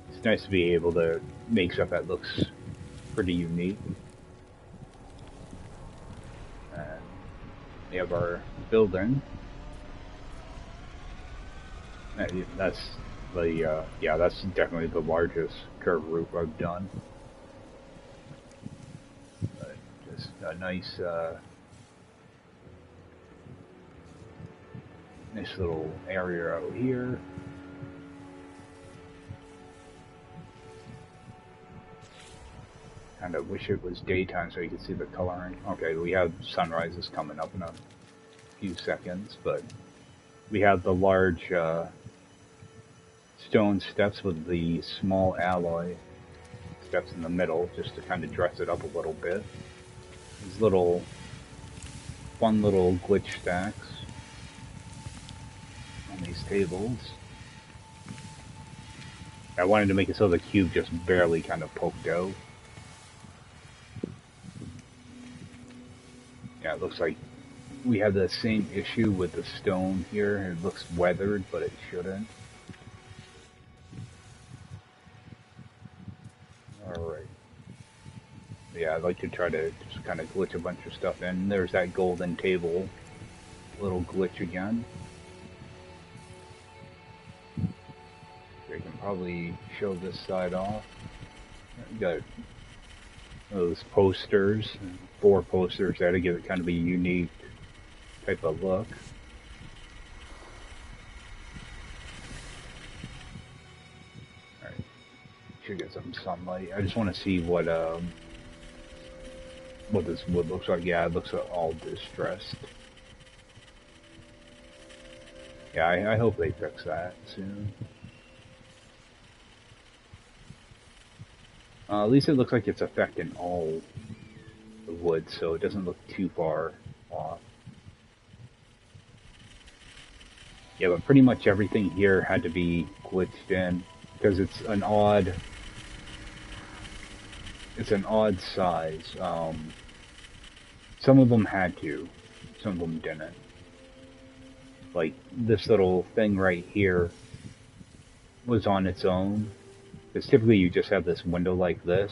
It's nice to be able to make stuff that looks pretty unique. And we have our building. That's the yeah, that's definitely the largest curved roof I've done. But just a nice nice little area out here. Kind of wish it was daytime so you could see the coloring. Okay, we have sunrises coming up in a few seconds, but we have the large stone steps with the small alloy steps in the middle, just to kind of dress it up a little bit. These little fun little glitch stacks on these tables. I wanted to make it so the cube just barely kind of poked out. Yeah, it looks like we have the same issue with the stone here. It looks weathered, but it shouldn't. Alright. Yeah, I'd like to try to just kind of glitch a bunch of stuff in. There's that golden table little glitch again. We can probably show this side off. We got those posters, 4 posters there to give it kind of a unique type of look. Alright, should get some sunlight. I just want to see what this wood looks like. Yeah, it looks all distressed. Yeah, I hope they fix that soon. At least it looks like it's affecting all the wood, so it doesn't look too far off. Yeah, but pretty much everything here had to be glitched in because it's an odd size. Some of them had to, some of them didn't. Like this little thing right here was on its own. Because typically you just have this window like this,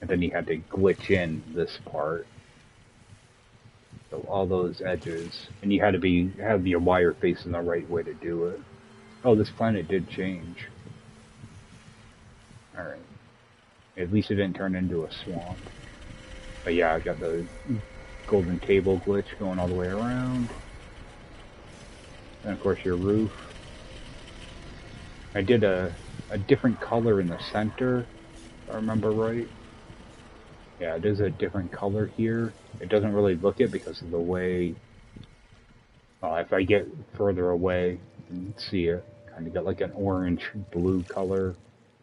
and then you had to glitch in this part. So all those edges, and you had to have your wire facing the right way to do it. Oh, this planet did change. Alright. At least it didn't turn into a swamp. But yeah, I got the golden table glitch going all the way around. And of course your roof. I did a different color in the center, if I remember right. Yeah, it is a different color here. It doesn't really look it because of the way... if I get further away, you can see it. Kind of got like an orange-blue color,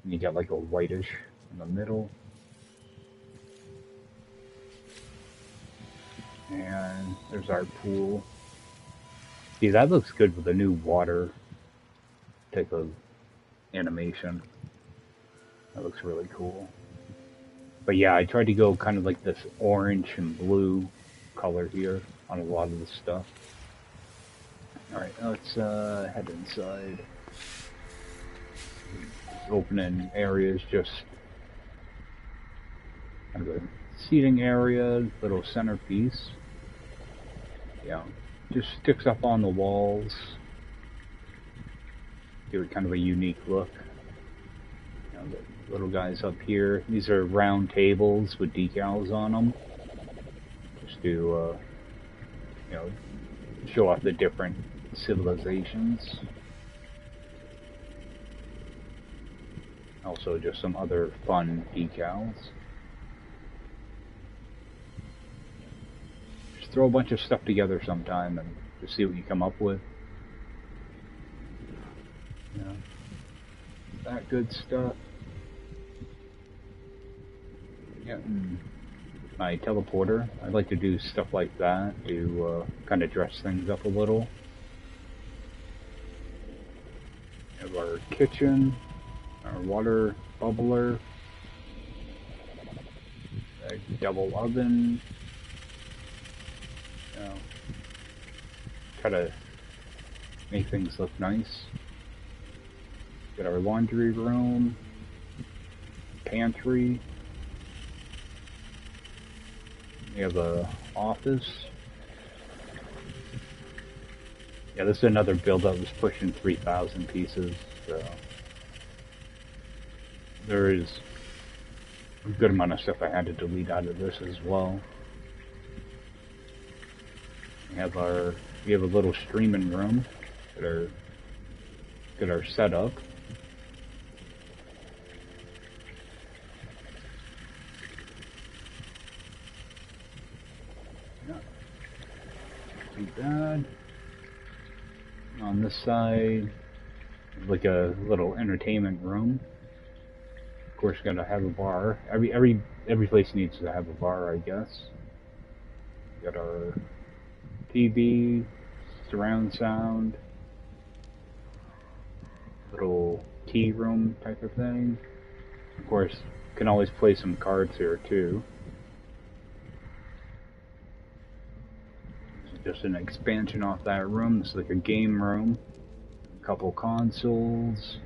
and you got like a whitish in the middle. And there's our pool. See, that looks good with the new water type of animation. That looks really cool. But yeah, I tried to go kind of like this orange and blue color here on a lot of the stuff. Alright, let's head inside. Opening areas, just kind of a seating area, little centerpiece. Yeah, just sticks up on the walls. Give it kind of a unique look. You know, the little guys up here. These are round tables with decals on them. Just to, you know, show off the different civilizations. Also, just some other fun decals. Just throw a bunch of stuff together sometime and just see what you come up with. You know, that good stuff. Yeah, my teleporter. I like to do stuff like that to kind of dress things up a little. We have our kitchen, our water bubbler, a double oven. You know, try to make things look nice. Got our laundry room, pantry. We have a office. Yeah, this is another build that was pushing 3,000 pieces, so there is a good amount of stuff I had to delete out of this as well. We have a little streaming room that got our setup. Yeah, too bad. On this side, like a little entertainment room. Of course, gotta have a bar. Every place needs to have a bar, I guess. Got our TV, surround sound, little tea room type of thing. Of course, can always play some cards here too. This is just an expansion off that room. It's like a game room. A couple consoles,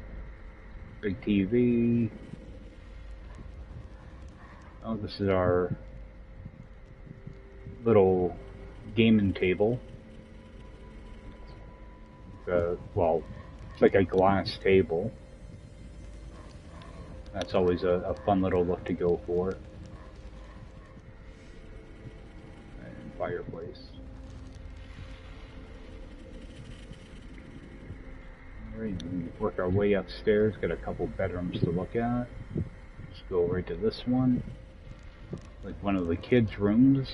big TV. Oh, this is our little gaming table. Well, it's like a glass table. That's always a fun little look to go for. And fireplace. Alright, we work our way upstairs. Got a couple bedrooms to look at. Let's go right to this one. Like one of the kids' rooms.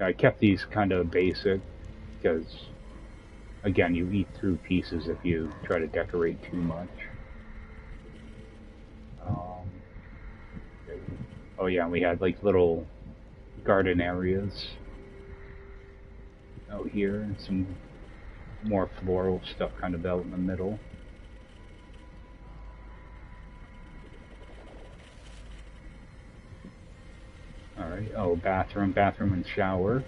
I kept these kind of basic because, again, you eat through pieces if you try to decorate too much. Oh yeah, we had like little garden areas out here and some more floral stuff kind of out in the middle. Alright, oh, bathroom and shower.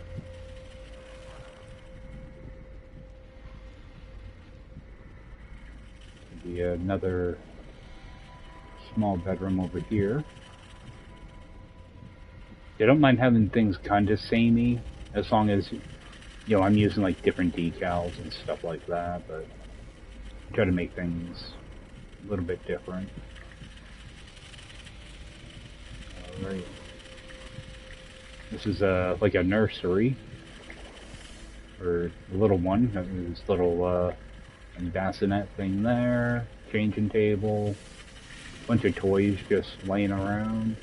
Be another small bedroom over here. I don't mind having things kind of samey, as long as, you know, I'm using like different decals and stuff like that, but I try to make things a little bit different. Alright. This is like a nursery for the little one. This little bassinet thing there, changing table, bunch of toys just laying around.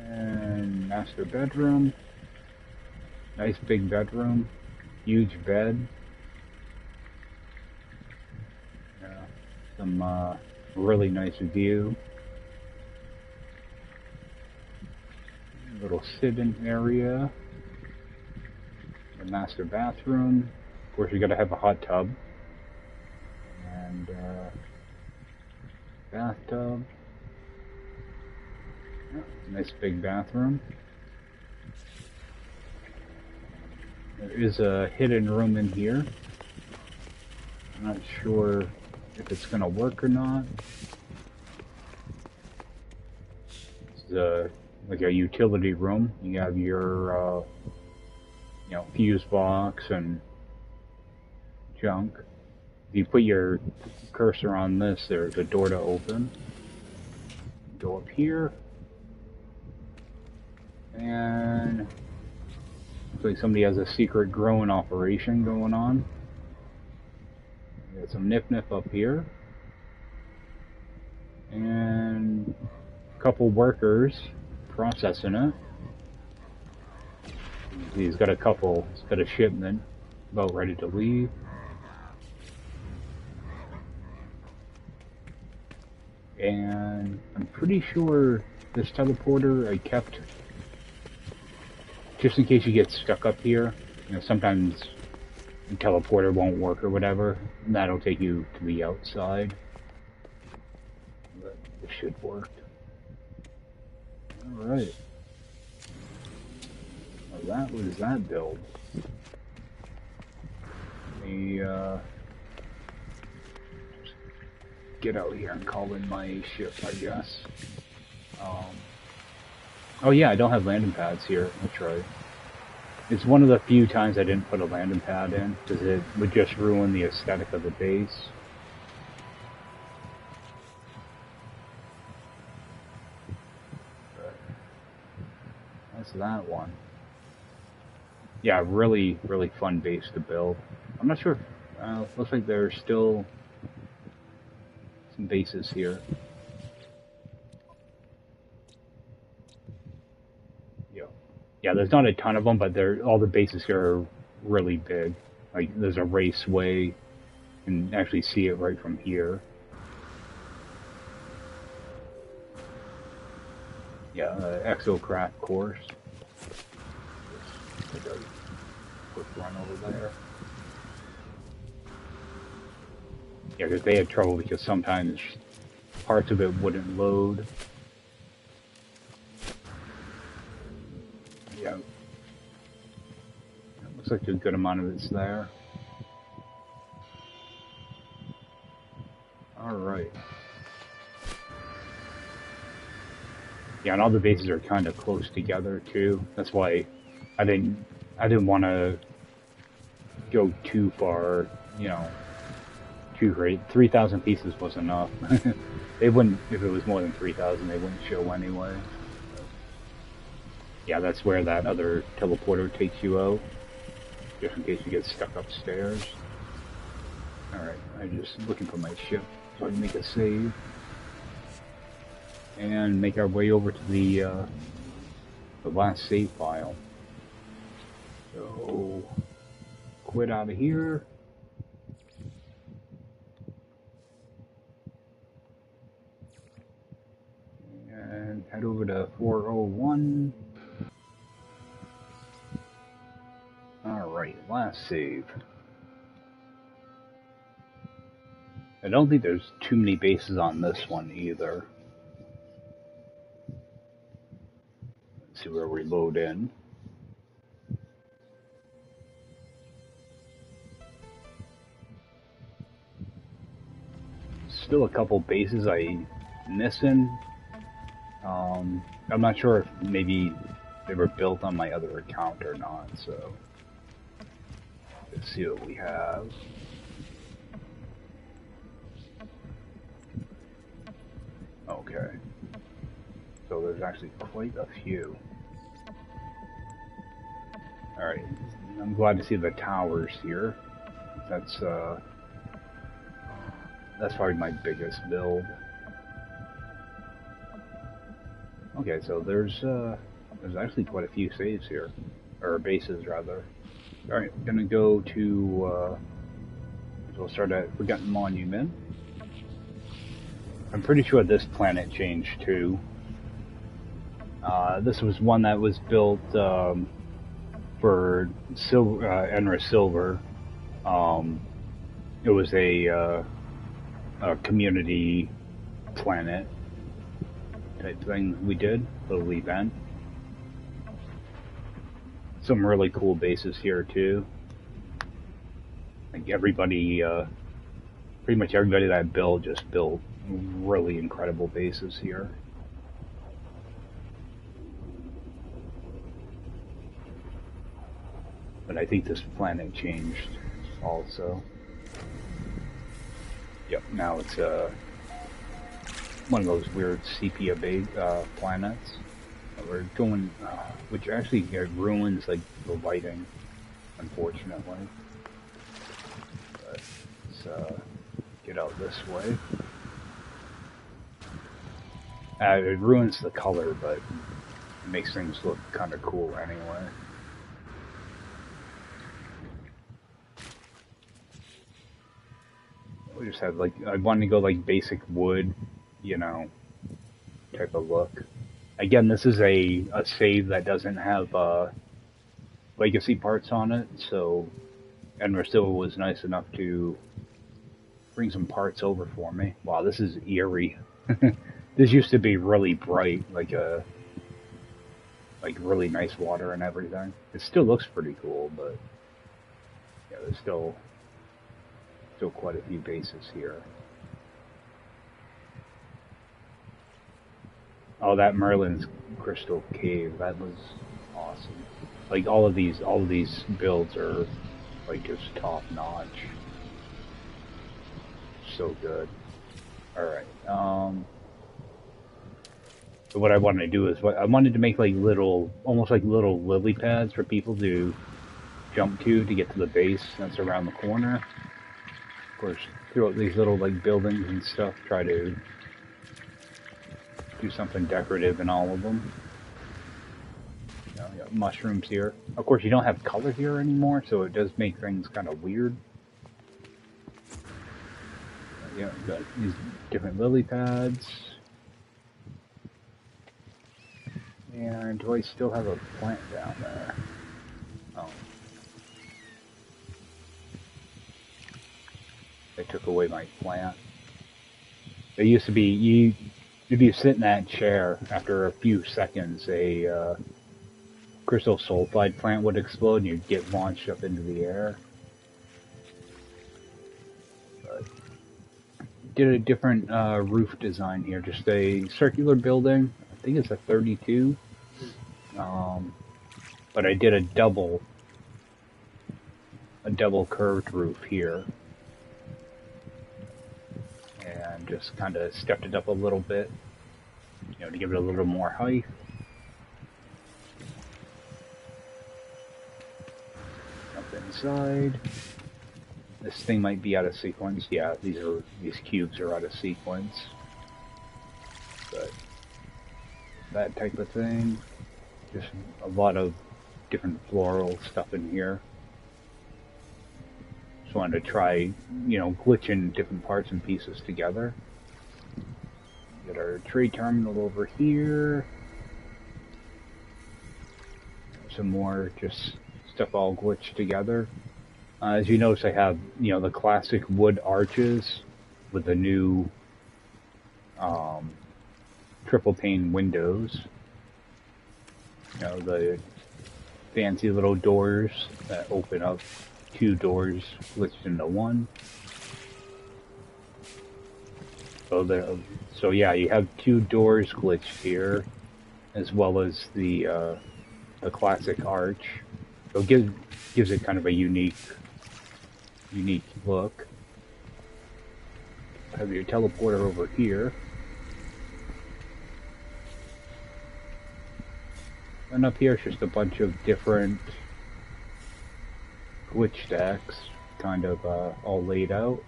And master bedroom. Nice big bedroom, huge bed. Yeah, some really nice view. little sit-in area. The master bathroom. Of course, you gotta have a hot tub. And bathtub. Yeah, nice big bathroom. There is a hidden room in here. I'm not sure if it's gonna work or not. It's like a utility room. You have your you know, fuse box and junk. If you put your cursor on this, there's a door to open. Go up here, and looks like somebody has a secret growing operation going on. Got some nip up here, and a couple workers processing it. He's got a shipment about ready to leave. And I'm pretty sure this teleporter I kept just in case you get stuck up here. You know, sometimes the teleporter won't work or whatever. And that'll take you to the outside. But it should work. Alright. Well, that was that build. Get out here and call in my ship, I guess. Oh yeah, I don't have landing pads here. That's right. It's one of the few times I didn't put a landing pad in, because it would just ruin the aesthetic of the base. But that's that one. Yeah, really, really fun base to build. I'm not sure. Looks like there's still some bases here. Yeah, there's not a ton of them, but all the bases here are really big. Like, there's a raceway. You can actually see it right from here. Yeah, exocraft course. Just take a quick run over there. Yeah, because they had trouble because sometimes parts of it wouldn't load. Yeah. It looks like a good amount of it's there. Alright. Yeah, and all the bases are kind of close together too. That's why I didn't want to go too far, you know, too great. 3,000 pieces was enough. They wouldn't, if it was more than 3,000, they wouldn't show anyway. Yeah, that's where that other teleporter takes you out, just in case you get stuck upstairs. Alright, I'm just looking for my ship so I can make a save. And make our way over to the last save file. So, quit out of here. And head over to 401. Alright, last save. I don't think there's too many bases on this one either. Let's see where we load in. Still a couple bases I'm missing. I'm not sure if maybe they were built on my other account or not, so let's see what we have. Okay. So there's actually quite a few. Alright, I'm glad to see the towers here. That's probably my biggest build. Okay, so there's actually quite a few saves here, or bases rather. All right, gonna go to. We'll start at Forgotten Monument. I'm pretty sure this planet changed too. This was one that was built for Enra Silver. It was a community planet type thing we did, little event. Some really cool bases here too. Like everybody, pretty much everybody that I built just built really incredible bases here. But I think this planet changed also. Yep, now it's one of those weird sepia planets. We're going, which actually ruins like the lighting, unfortunately. But let's get out this way. It ruins the color, but it makes things look kind of cool anyway. We just have like, I wanted to go like basic wood, you know, type of look. Again, this is a save that doesn't have legacy parts on it, so Enra Silver was nice enough to bring some parts over for me. Wow, this is eerie. This used to be really bright, like really nice water and everything. It still looks pretty cool, but yeah, there's still quite a few bases here. Oh, that Merlin's Crystal Cave, that was awesome. Like all of these builds are like just top notch. So good. Alright, so what I wanted to do is, I wanted to make like almost like little lily pads for people to jump to get to the base that's around the corner. Of course, throughout these little like buildings and stuff, try to do something decorative in all of them. You know, you got mushrooms here. Of course, you don't have color here anymore, so it does make things kind of weird. Yeah, you got these different lily pads. And do I still have a plant down there? Oh. They took away my plant. There used to be, if you sit in that chair, after a few seconds, a crystal sulfide plant would explode and you'd get launched up into the air. But did a different roof design here, just a circular building. I think it's a 32. But I did a double curved roof here. And just kind of stepped it up a little bit, you know, to give it a little more height. Jump inside. This thing might be out of sequence. Yeah, these cubes are out of sequence. But that type of thing. Just a lot of different floral stuff in here. Just wanted to try, you know, glitching different parts and pieces together. Got our trade terminal over here. Some more just stuff all glitched together. As you notice, I have, you know, the classic wood arches with the new triple pane windows. You know, the fancy little doors that open up, 2 doors glitched into one. So yeah, you have 2 doors glitched here, as well as the classic arch. So it gives it kind of a unique look. Have your teleporter over here. And up here is just a bunch of different glitch stacks, kind of all laid out.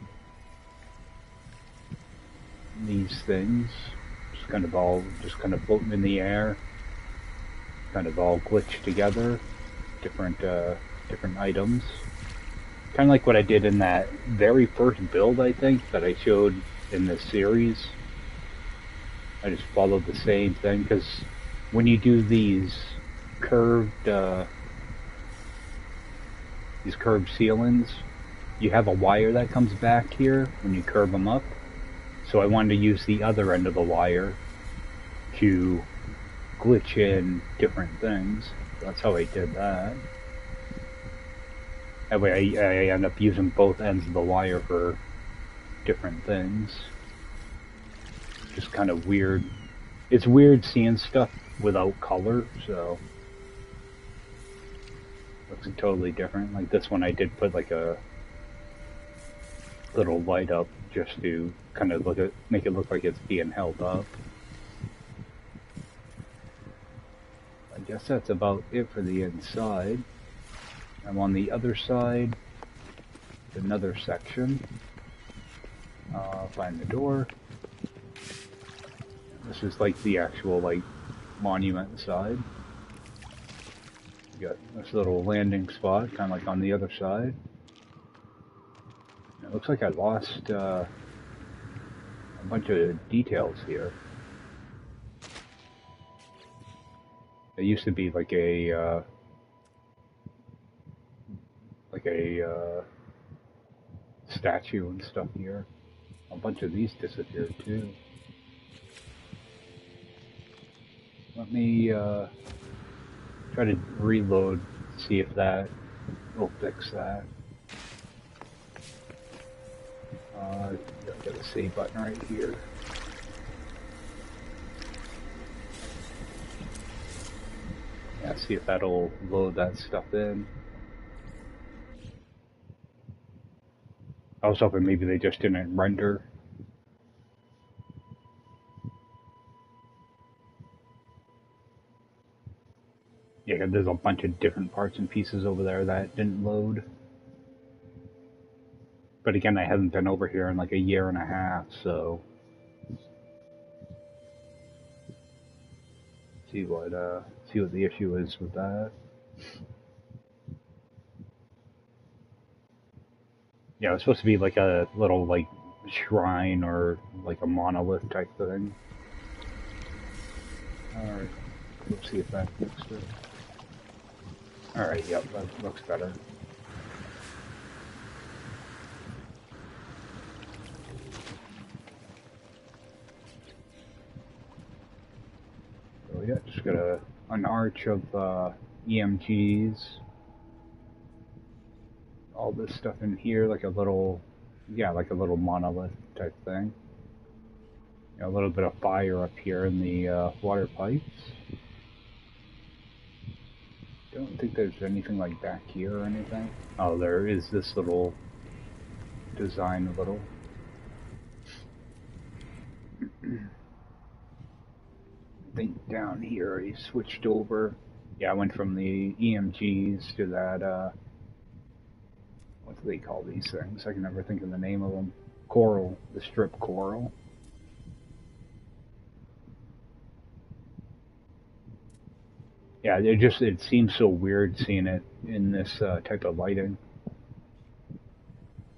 These things just kind of floating in the air, kind of all glitched together. Different items. Kind of like what I did in that very first build, I think, that I showed in this series. I just followed the same thing, because when you do these curved ceilings, you have a wire that comes back here when you curve them up. So I wanted to use the other end of the wire to glitch in different things. That's how I did that. That way I end up using both ends of the wire for different things. Just kind of weird. It's weird seeing stuff without color, so looks totally different. Like this one I did put like a little light up just to kind of make it look like it's being held up. I guess that's about it for the inside. I'm on the other side, another section. Find the door. This is like the actual like monument side. You got this little landing spot, kind of like on the other side. It looks like I lost a bunch of details here. It used to be like a statue and stuff here. A bunch of these disappeared too. Let me try to reload, see if that will fix that. I've got a save button right here. Yeah, see if that'll load that stuff in. I was hoping maybe they just didn't render. Yeah, there's a bunch of different parts and pieces over there that didn't load. But again, I haven't been over here in like a year and a half, so see what the issue is with that. Yeah, it's supposed to be like a little like shrine or like a monolith type thing. Alright, let's see if that fixed it. Alright, yep, that looks better. So yeah, just got an arch of EMGs. All this stuff in here, like a little monolith type thing. You know, a little bit of fire up here in the water pipes. Don't think there's anything like back here or anything. Oh, there is this little design a little. I think down here I switched over. Yeah, I went from the EMGs to that, what do they call these things? I can never think of the name of them. Coral, the strip coral. Yeah, it seems so weird seeing it in this type of lighting.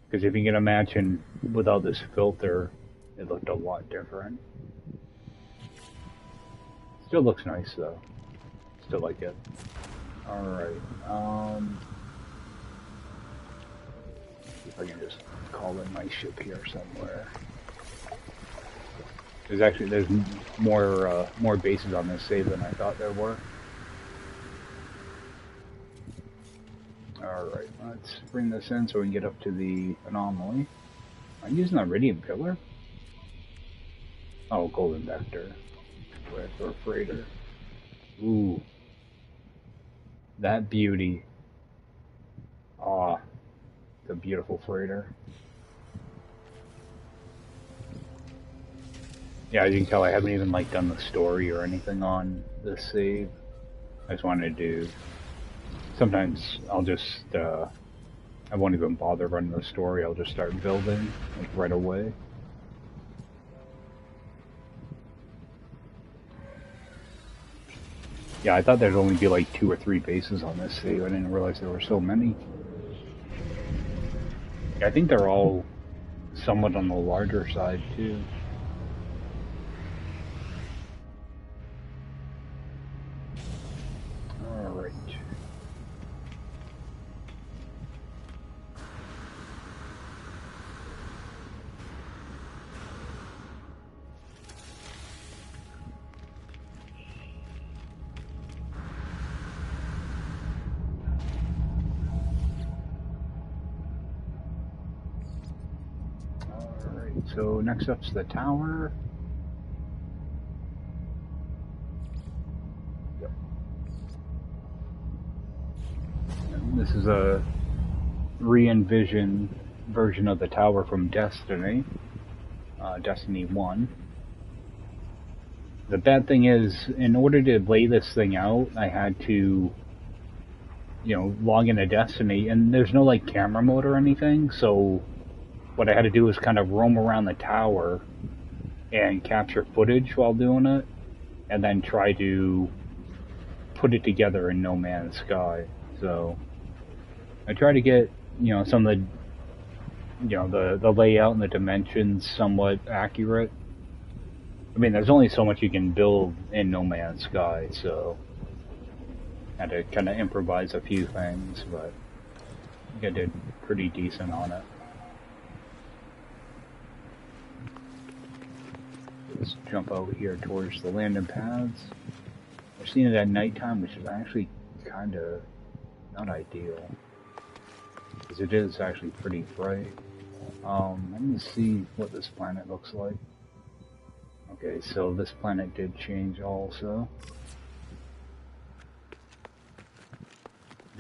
Because if you can imagine without this filter, it looked a lot different. Still looks nice though. Still like it. Alright, see if I can just call in my ship here somewhere. There's more bases on this save than I thought there were. Alright, let's bring this in so we can get up to the anomaly. I'm using a iridium pillar. Oh, golden vector. For a freighter. Ooh. That beauty. Ah, the beautiful freighter. Yeah, as you can tell, I haven't even like done the story or anything on this save. I just wanted to. Sometimes I'll just I won't even bother running the story. I'll just start building like right away. Yeah, I thought there'd only be like 2 or 3 bases on this save. I didn't realize there were so many. Yeah, I think they're all somewhat on the larger side too. so next up's the tower. Yep. And this is a re-envisioned version of the tower from Destiny. Destiny 1. The bad thing is, in order to lay this thing out, I had to, log into Destiny, and there's no, like, camera mode or anything, so what I had to do was kind of roam around the tower and capture footage while doing it, and then try to put it together in No Man's Sky. So I try to get, some of the layout and the dimensions somewhat accurate. I mean, there's only so much you can build in No Man's Sky, so I had to kind of improvise a few things, but I think I did pretty decent on it. Let's jump out here towards the landing pads. We're seeing it at nighttime, which is actually kind of not ideal, because it is actually pretty bright. I'm going to see what this planet looks like. Okay, so this planet did change also.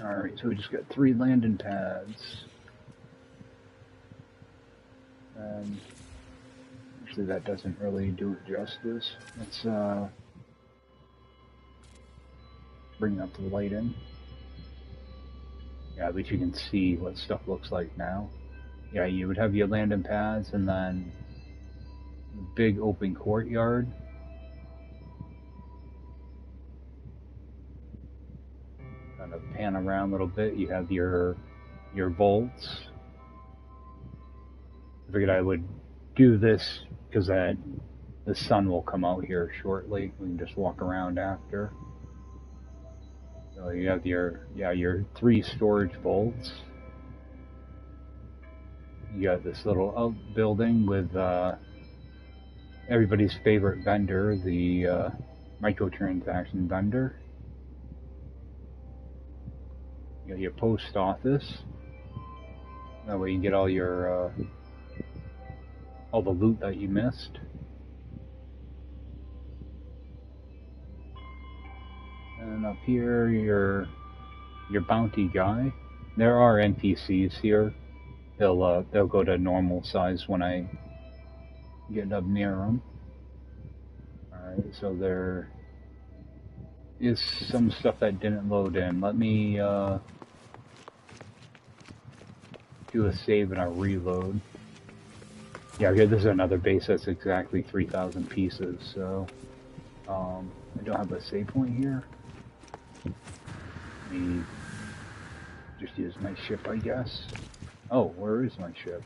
Alright, so we just got 3 landing pads. And actually that doesn't really do it justice. Let's bring up the lighting. Yeah, at least you can see what stuff looks like now. Yeah, you would have your landing pads and then big open courtyard. Kind of pan around a little bit. You have your vaults. I figured I would do this because the sun will come out here shortly. We can just walk around after. So you have your 3 storage vaults. You got this little outbuilding with everybody's favorite vendor, the microtransaction vendor. You got your post office. That way you get all your all the loot that you missed. And up here, your bounty guy. There are NPCs here. They'll go to normal size when I get up near them. Alright, so there is some stuff that didn't load in. Let me do a save and a reload. Yeah, here this is another base that's exactly 3,000 pieces, so I don't have a save point here. Let me just use my ship, I guess. Oh, where is my ship?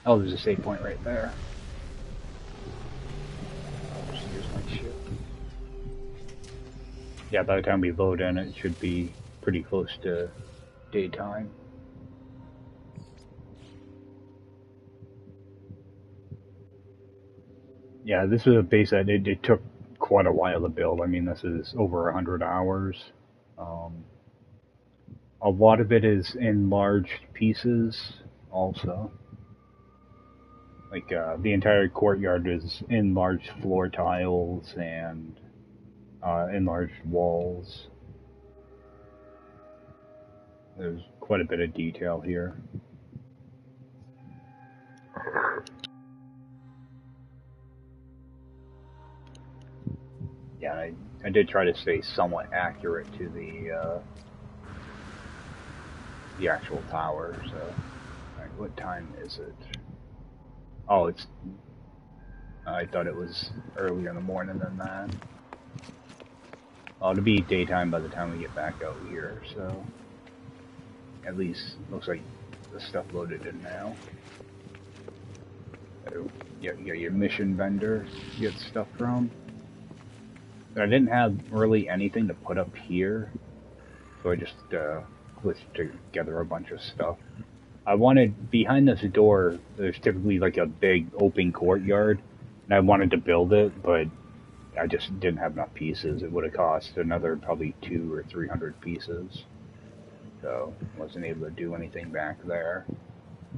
Oh, there's a save point right there. I'll just use my ship. Yeah, by the time we load in, it should be pretty close to daytime. Yeah, this is a base that it took quite a while to build. I mean, this is over 100 hours. A lot of it is enlarged pieces also. Like, the entire courtyard is enlarged floor tiles and enlarged walls. There's quite a bit of detail here. Yeah, I did try to stay somewhat accurate to the actual tower, so... Alright, what time is it? Oh, it's... I thought it was earlier in the morning than that. Well, it'll be daytime by the time we get back out here, so... At least, looks like the stuff loaded in now. You got your mission vendor you get stuff from. But I didn't have really anything to put up here, so I just glitched together a bunch of stuff. I wanted, behind this door, there's typically like a big open courtyard, and I wanted to build it, but I just didn't have enough pieces. It would have cost another probably 200 or 300 pieces. so wasn't able to do anything back there.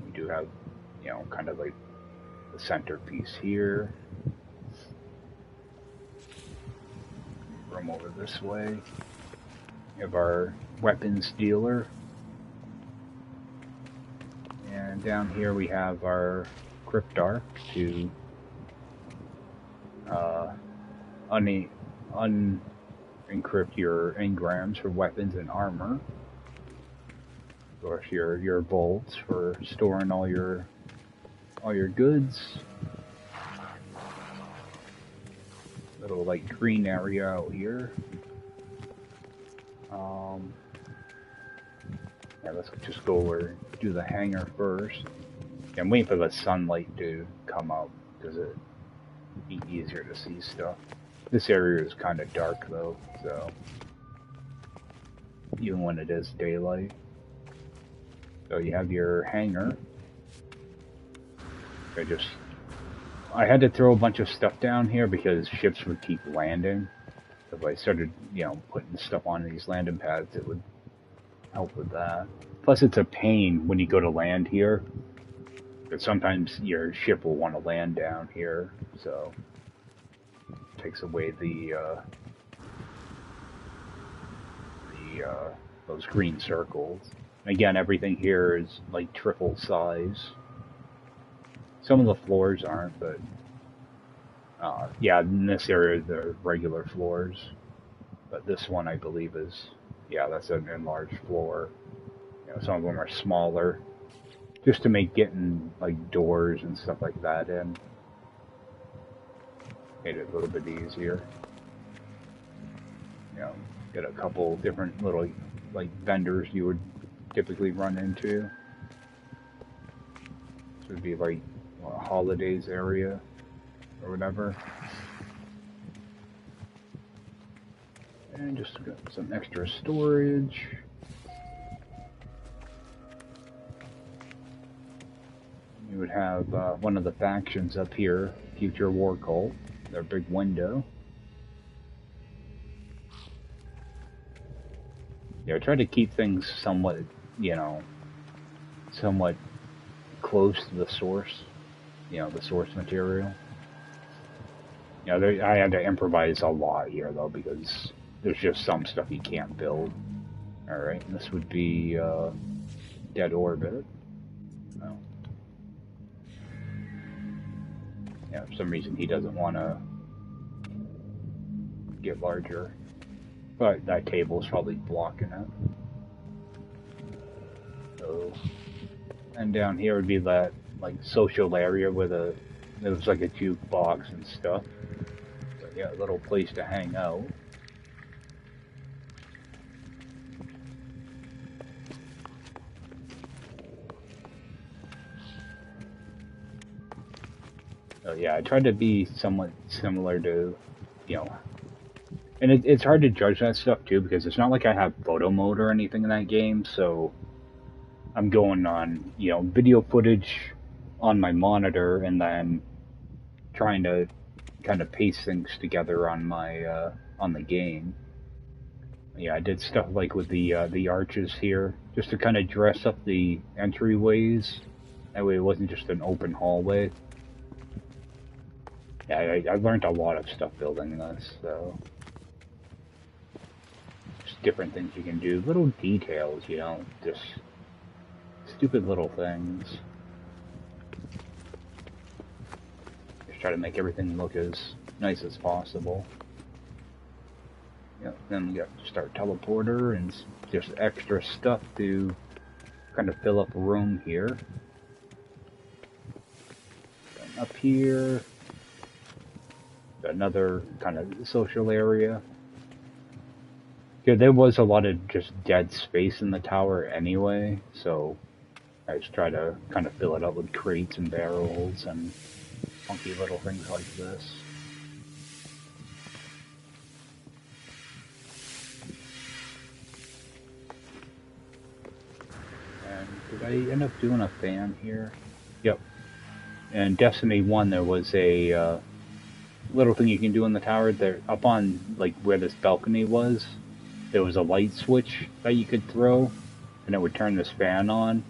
We do have, kind of like the centerpiece here. Room over this way. We have our weapons dealer. And down here we have our cryptarch to unencrypt your engrams for weapons and armor. Of course, your bolts for storing all your goods. Little like green area out here. Yeah, let's just go over do the hangar first. Yeah, I'm waiting for the sunlight to come out because it'd be easier to see stuff. This area is kind of dark though, so even when it is daylight. So you have your hangar. I had to throw a bunch of stuff down here because ships would keep landing. If I started, putting stuff on these landing pads, it would help with that. Plus, it's a pain when you go to land here, because sometimes your ship will want to land down here, so it takes away those green circles. Again, everything here is like triple size. Some of the floors aren't, but yeah, in this area they're regular floors. But this one, I believe, is, yeah, that's an enlarged floor. Some of them are smaller, just to make getting like doors and stuff like that in. Made it a little bit easier. Get a couple different little like vendors you would typically run into. This would be like holidays area or whatever. And just got some extra storage. You would have one of the factions up here, Future War Cult, their big window. Yeah, I try to keep things somewhat, somewhat close to the source, the source material. I had to improvise a lot here, though, because there's just some stuff you can't build. Alright, and this would be Dead Orbit. Oh. Yeah, for some reason he doesn't want to get larger. But that table's probably blocking it. So, and down here would be that like social area where there was like a jukebox and stuff. So yeah, a little place to hang out. So yeah, I tried to be somewhat similar to, and it's hard to judge that stuff too, because it's not like I have photo mode or anything in that game, so I'm going on, video footage on my monitor and then trying to kind of paste things together on my, on the game. Yeah, I did stuff like with the arches here, just to kind of dress up the entryways. That way it wasn't just an open hallway. Yeah, I learned a lot of stuff building this, so just different things you can do, little details, just stupid little things. Just try to make everything look as nice as possible. Then we got just our teleporter and just extra stuff to kind of fill up a room here. And up here, another kind of social area. Yeah, there was a lot of just dead space in the tower anyway, so I just try to kind of fill it up with crates and barrels and funky little things like this. And did I end up doing a fan here? Yep. In Destiny 1 there was a little thing you can do in the tower. There, up on like where this balcony was, there was a light switch that you could throw, and it would turn this fan on,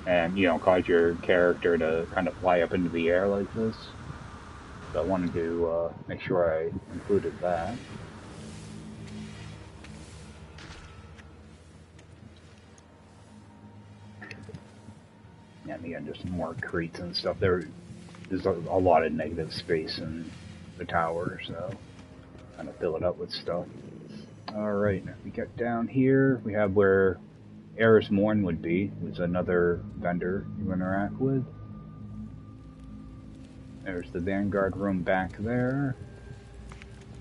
and cause your character to kind of fly up into the air like this. So I wanted to make sure I included that. And again, just more crates and stuff. There's a lot of negative space in the tower, so kind of fill it up with stuff. Alright, if we get down here, we have where Eris Morn would be. There's another vendor you interact with. There's the Vanguard room back there.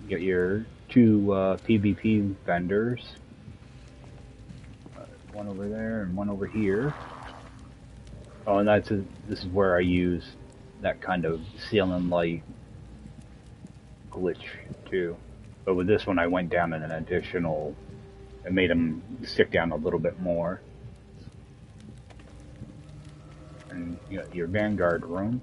You get your two PvP vendors. One over there and one over here. Oh, and this is where I use that kind of ceiling light glitch too. But with this one, I went down in an additional. It made them stick down a little bit more. And you got your Vanguard room,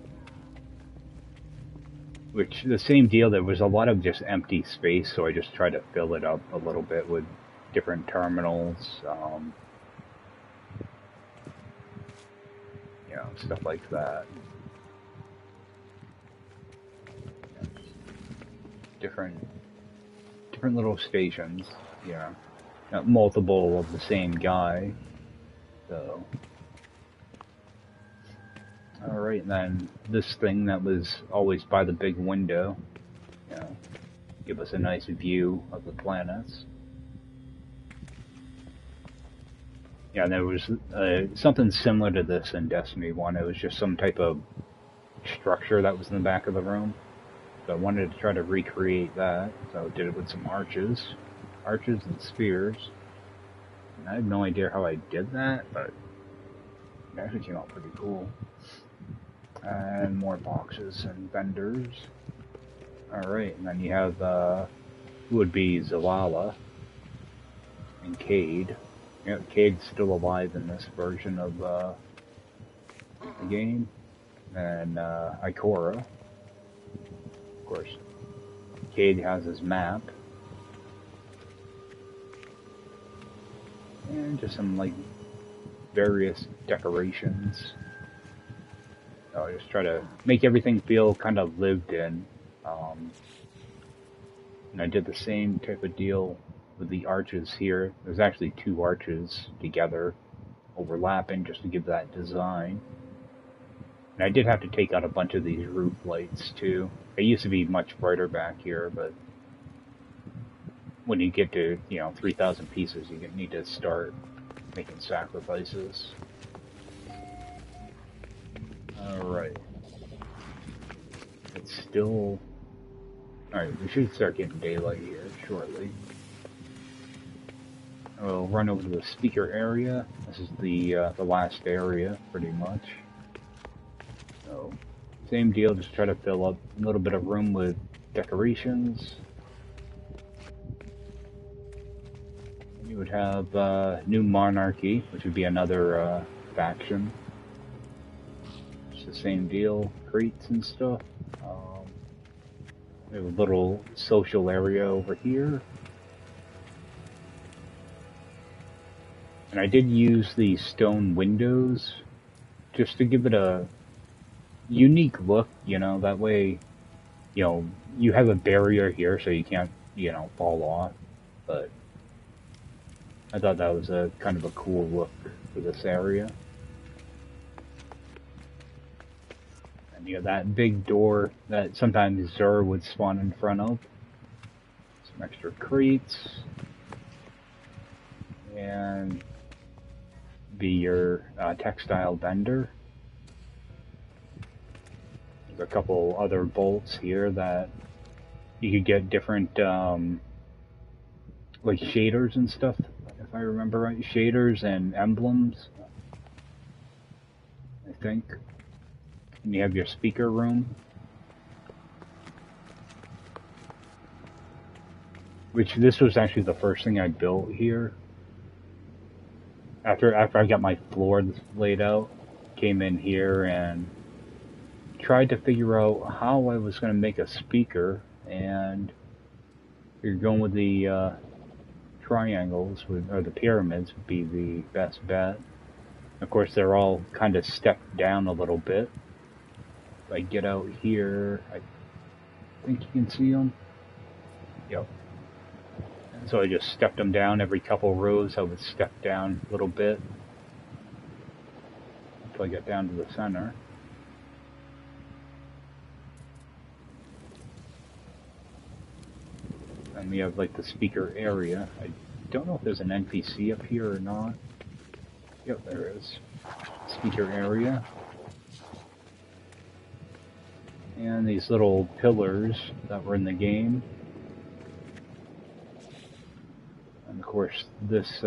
which the same deal. There was a lot of just empty space, so I just tried to fill it up a little bit with different terminals. Stuff like that. Different little stations, not multiple of the same guy. So, all right, and then this thing that was always by the big window, give us a nice view of the planets. Yeah, there was something similar to this in Destiny 1. It was just some type of structure that was in the back of the room. So I wanted to try to recreate that. So I did it with some arches and spheres. And I have no idea how I did that, but it actually came out pretty cool. And more boxes and vendors. Alright, and then you have who would be Zalala and Cade. Yeah, Cade's still alive in this version of the game. And Ikora. Of course, Cade has his map. And just some, various decorations. I just try to make everything feel kind of lived in. And I did the same type of deal with the arches here. There's actually two arches together, overlapping, just to give that design. And I did have to take out a bunch of these roof lights too. They used to be much brighter back here, but when you get to 3,000 pieces, you need to start making sacrifices. Alright. It's still... Alright, we should start getting daylight here shortly. We'll run over to the speaker area. This is the last area, pretty much. So, same deal, just try to fill up a little bit of room with decorations. You would have New Monarchy, which would be another faction. It's the same deal, crates and stuff. We have a little social area over here. And I did use the stone windows just to give it a unique look, that way, you have a barrier here so you can't, fall off. But I thought that was a kind of a cool look for this area. And you have that big door that sometimes Zur would spawn in front of. Some extra crates. And be your textile vendor. There's a couple other bolts here that you could get different like shaders and stuff, if I remember right. Shaders and emblems, I think. And you have your speaker room, which this was actually the first thing I built here. After I got my floor laid out, came in here and tried to figure out how I was going to make a speaker, and you're going with the triangles, or the pyramids, would be the best bet. Of course, they're all kind of stepped down a little bit. If I get out here, I think you can see them. Yep. And so I just stepped them down every couple rows. I would step down a little bit until I get down to the center. And we have like the speaker area. I don't know if there's an NPC up here or not. Yep, there is. Speaker area. And these little pillars that were in the game. And of course, this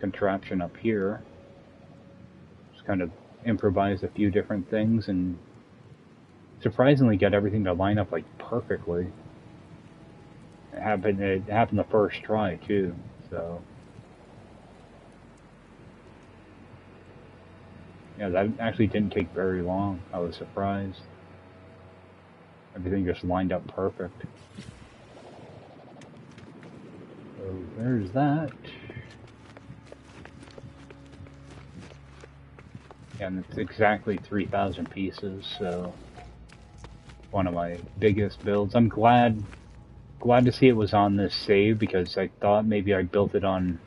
contraption up here. Just kind of improvised a few different things and surprisingly got everything to line up like perfectly. It happened the first try too, so yeah, that actually didn't take very long. I was surprised. Everything just lined up perfect. So there's that. And it's exactly 3,000 pieces, so one of my biggest builds. I'm glad to see it was on this save, because I thought maybe I built it on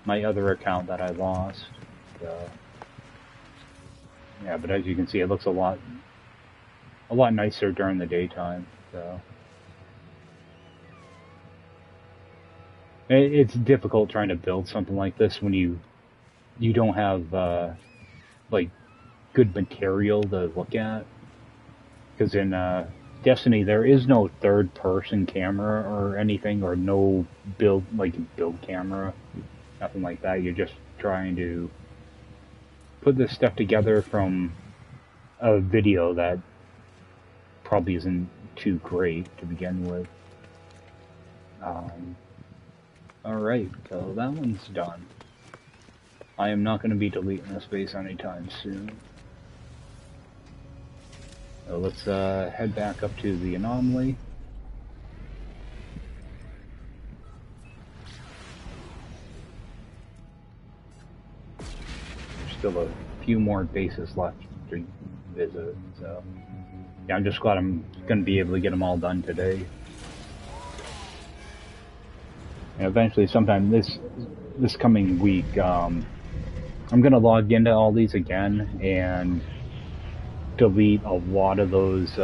my other account that I lost. So, yeah, but as you can see, it looks a lot nicer during the daytime. So it's difficult trying to build something like this when you don't have like good material to look at, because in Destiny, there is no third-person camera or anything, or no build camera, nothing like that. You're just trying to put this stuff together from a video that probably isn't too great to begin with. Alright, so that one's done. I am not going to be deleting this base anytime soon. So let's head back up to the anomaly. There's still a few more bases left to visit, so yeah, I'm just glad I'm going to be able to get them all done today. And eventually, sometime this coming week, I'm going to log into all these again and delete a lot of those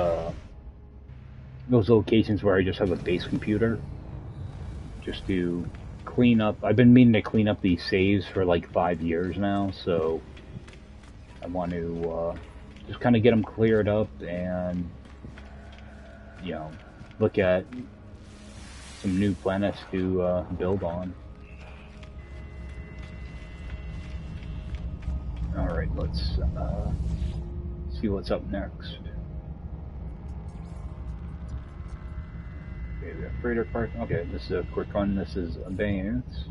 locations where I just have a base computer, just to clean up. I've been meaning to clean up these saves for like 5 years now, so I want to just kind of get them cleared up and, you know, look at some new planets to build on. Alright, let's see what's up next. Okay, we have freighter park. Okay, this is a quick one. This is Abeyance.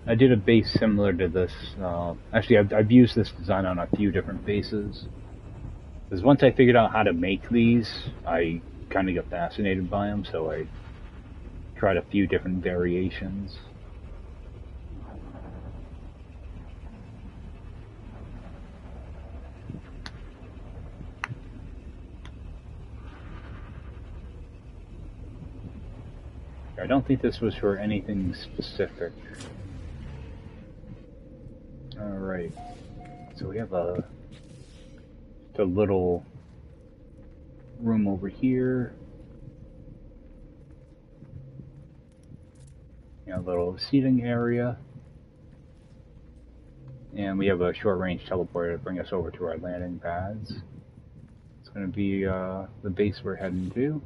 I did a base similar to this. Actually, I've used this design on a few different bases. Because once I figured out how to make these, I kind of got fascinated by them, so I tried a few different variations. I don't think this was for anything specific. Alright, so we have a little room over here. A little seating area. And we have a short-range teleporter to bring us over to our landing pads. It's going to be the base we're heading to.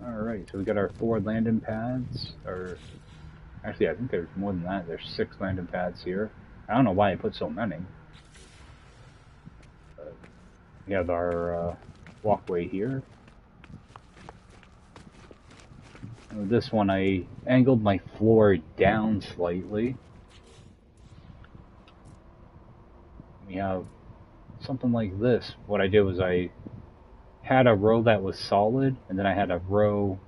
Alright, so we got our 4 landing pads, or actually I think there's more than that. There's 6 landing pads here. I don't know why I put so many. But we have our walkway here. And this one I angled my floor down slightly. have something like this. What I did was I had a row that was solid, and then I had a row,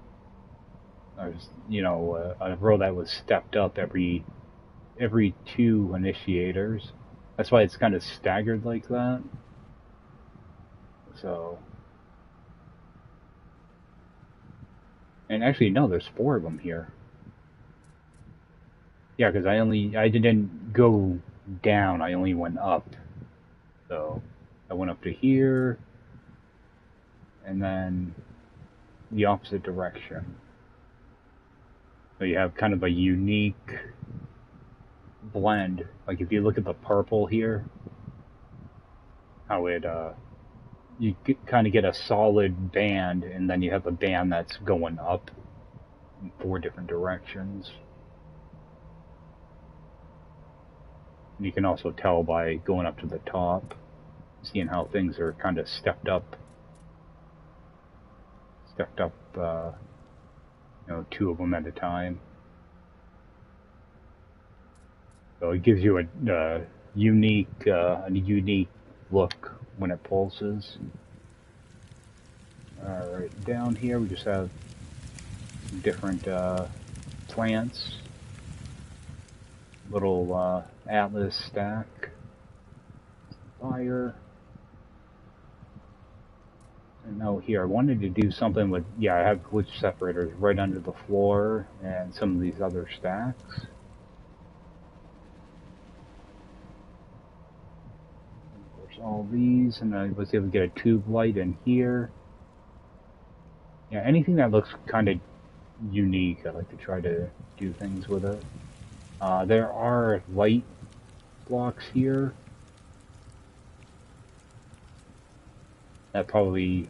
a row that was stepped up every 2 initiators. That's why it's kind of staggered like that. So, and actually, no, there's 4 of them here. Yeah, because I didn't go down, I only went up. So, I went up to here, and then the opposite direction. So you have kind of a unique blend. Like if you look at the purple here, how it, you kind of get a solid band, and then you have a band that's going up in 4 different directions. And you can also tell by going up to the top, seeing how things are kind of stepped up, 2 of them at a time. So it gives you a unique look when it pulses. Alright, down here we just have different plants. Little atlas stack. Fire. And now here, I wanted to do something with, I have glitch separators right under the floor and some of these other stacks. There's all these, and I was able to get a tube light in here. Yeah, anything that looks kind of unique, I like to try to do things with it. There are light blocks here. That probably,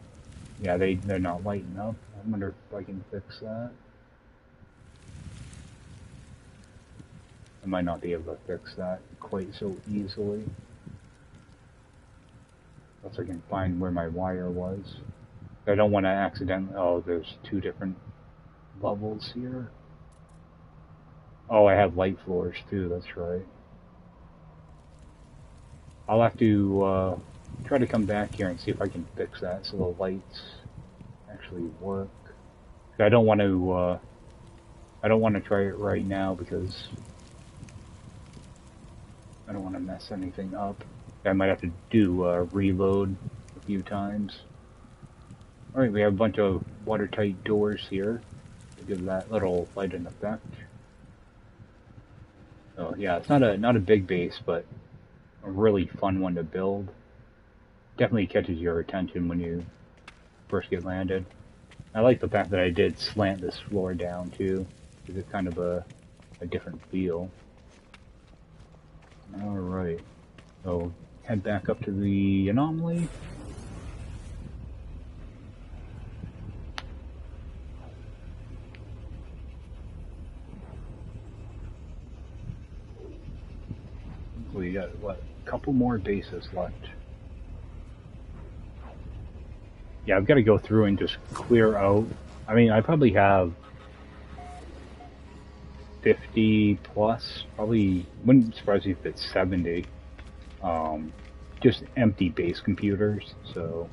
they're not lighting up. I wonder if I can fix that. I might not be able to fix that quite so easily. Unless I can find where my wire was. I don't want to accidentally, oh, there's 2 different levels here. Oh, I have light floors too, that's right. I'll have to try to come back here and see if I can fix that so the lights actually work. I don't want to try it right now because I don't want to mess anything up. I might have to do reload a few times. Alright, we have a bunch of watertight doors here to give that little light an effect. So yeah, it's not a big base, but a really fun one to build. Definitely catches your attention when you first get landed. I like the fact that I did slant this floor down too, because it's kind of a different feel. Alright, so head back up to the anomaly. We got, what, a couple more bases left. Yeah, I've got to go through and just clear out. I mean, I probably have 50 plus, probably, wouldn't surprise me if it's 70. Just empty base computers, so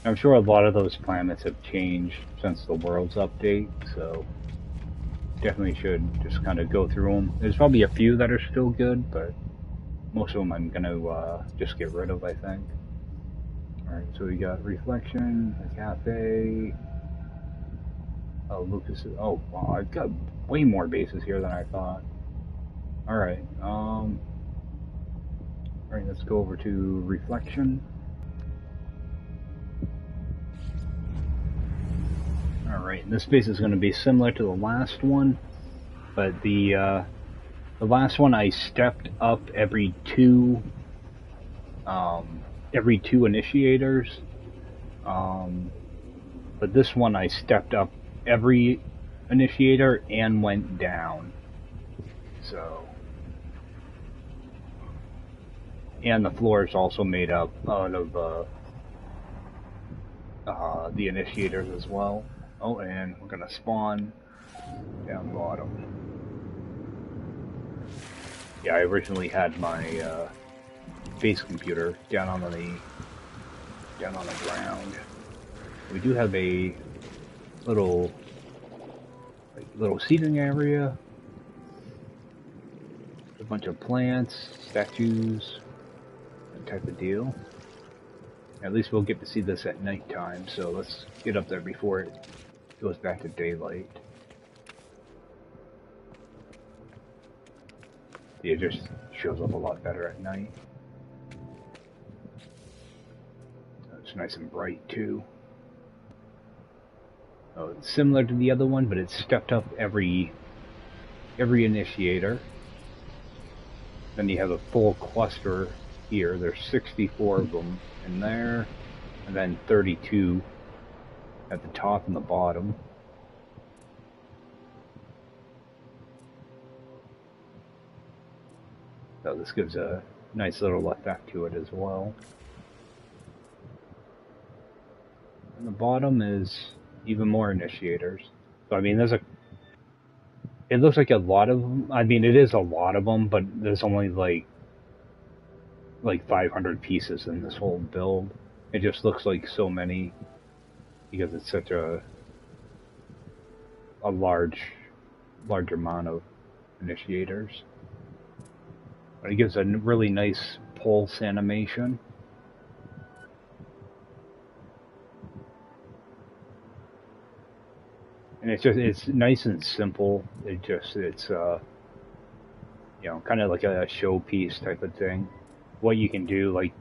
I'm sure a lot of those planets have changed since the world's update, so definitely should just kind of go through them. There's probably a few that are still good, but most of them I'm gonna just get rid of, I think. Alright, so we got Reflection, a cafe, Lucas. Oh, wow, I've got way more bases here than I thought. Alright, alright, let's go over to Reflection. Alright, this base is going to be similar to the last one, but the last one I stepped up every 2 initiators, but this one I stepped up every initiator and went down. So, and the floor is also made up out of the initiators as well. Oh, and we're gonna spawn down bottom. Yeah, I originally had my base computer down on the ground. We do have a little seating area, a bunch of plants, statues, that type of deal. At least we'll get to see this at nighttime, so let's get up there before it goes back to daylight. It just shows up a lot better at night. It's nice and bright too. Oh, it's similar to the other one, but it's stepped up every initiator. Then you have a full cluster here. There's 64 of them in there, and then 32 at the top and the bottom. So this gives a nice little effect to it as well. And the bottom is even more initiators. So I mean, it looks like a lot of them. I mean, it is a lot of them, but there's only like 500 pieces in this whole build. It just looks like so many because it's such a large amount of initiators. But it gives a really nice pulse animation. And it's nice and simple. It's you know, kind of like a showpiece type of thing. What you can do, like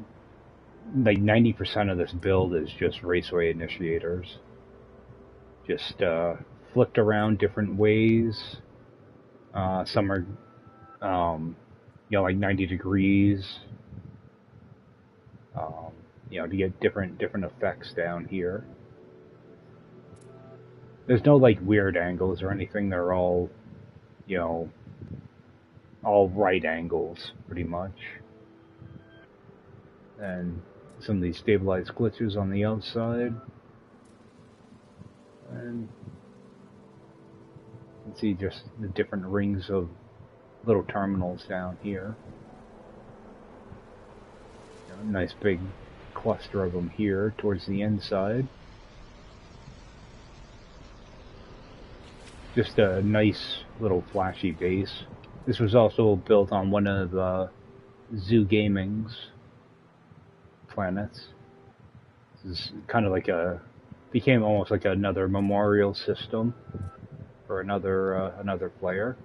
90% of this build is just raceway initiators. Just flipped around different ways. Some are, you know, like 90 degrees. You know, to get different effects down here. There's no like weird angles or anything. They're all, you know, all right angles pretty much. And some of these stabilized glitches on the outside. And you can see just the different rings of little terminals down here. You know, nice big cluster of them here towards the inside. Just a nice little flashy base. This was also built on one of Zoo Gaming's planets. This is kind of like became almost like another memorial system for another player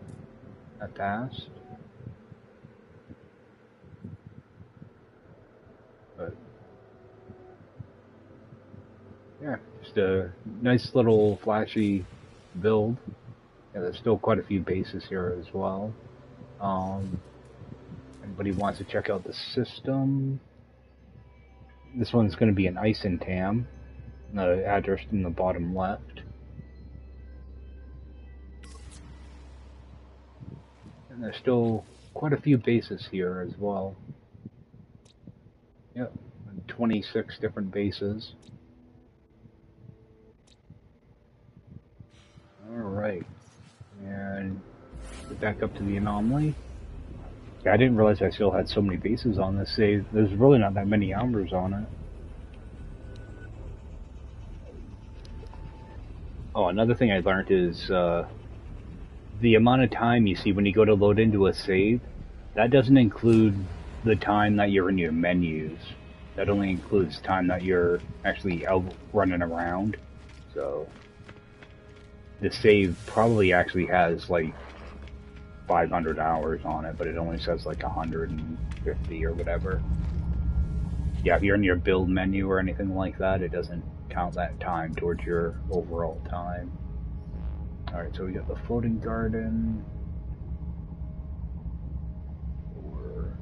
that passed. But yeah, just a nice little flashy build. Yeah, there's still quite a few bases here as well. Anybody wants to check out the system? This one's going to be an ice and tam. The address in the bottom left. And there's still quite a few bases here as well. Yep, 26 different bases. Alright. And back up to the anomaly. Yeah, I didn't realize I still had so many bases on this save. There's really not that many hours on it. Oh, another thing I learned is the amount of time you see when you go to load into a save, that doesn't include the time that you're in your menus. That only includes time that you're actually out running around. So the save probably actually has like 500 hours on it, but it only says like 150 or whatever. Yeah, if you're in your build menu or anything like that, it doesn't count that time towards your overall time. Alright, so we got the floating garden. 4,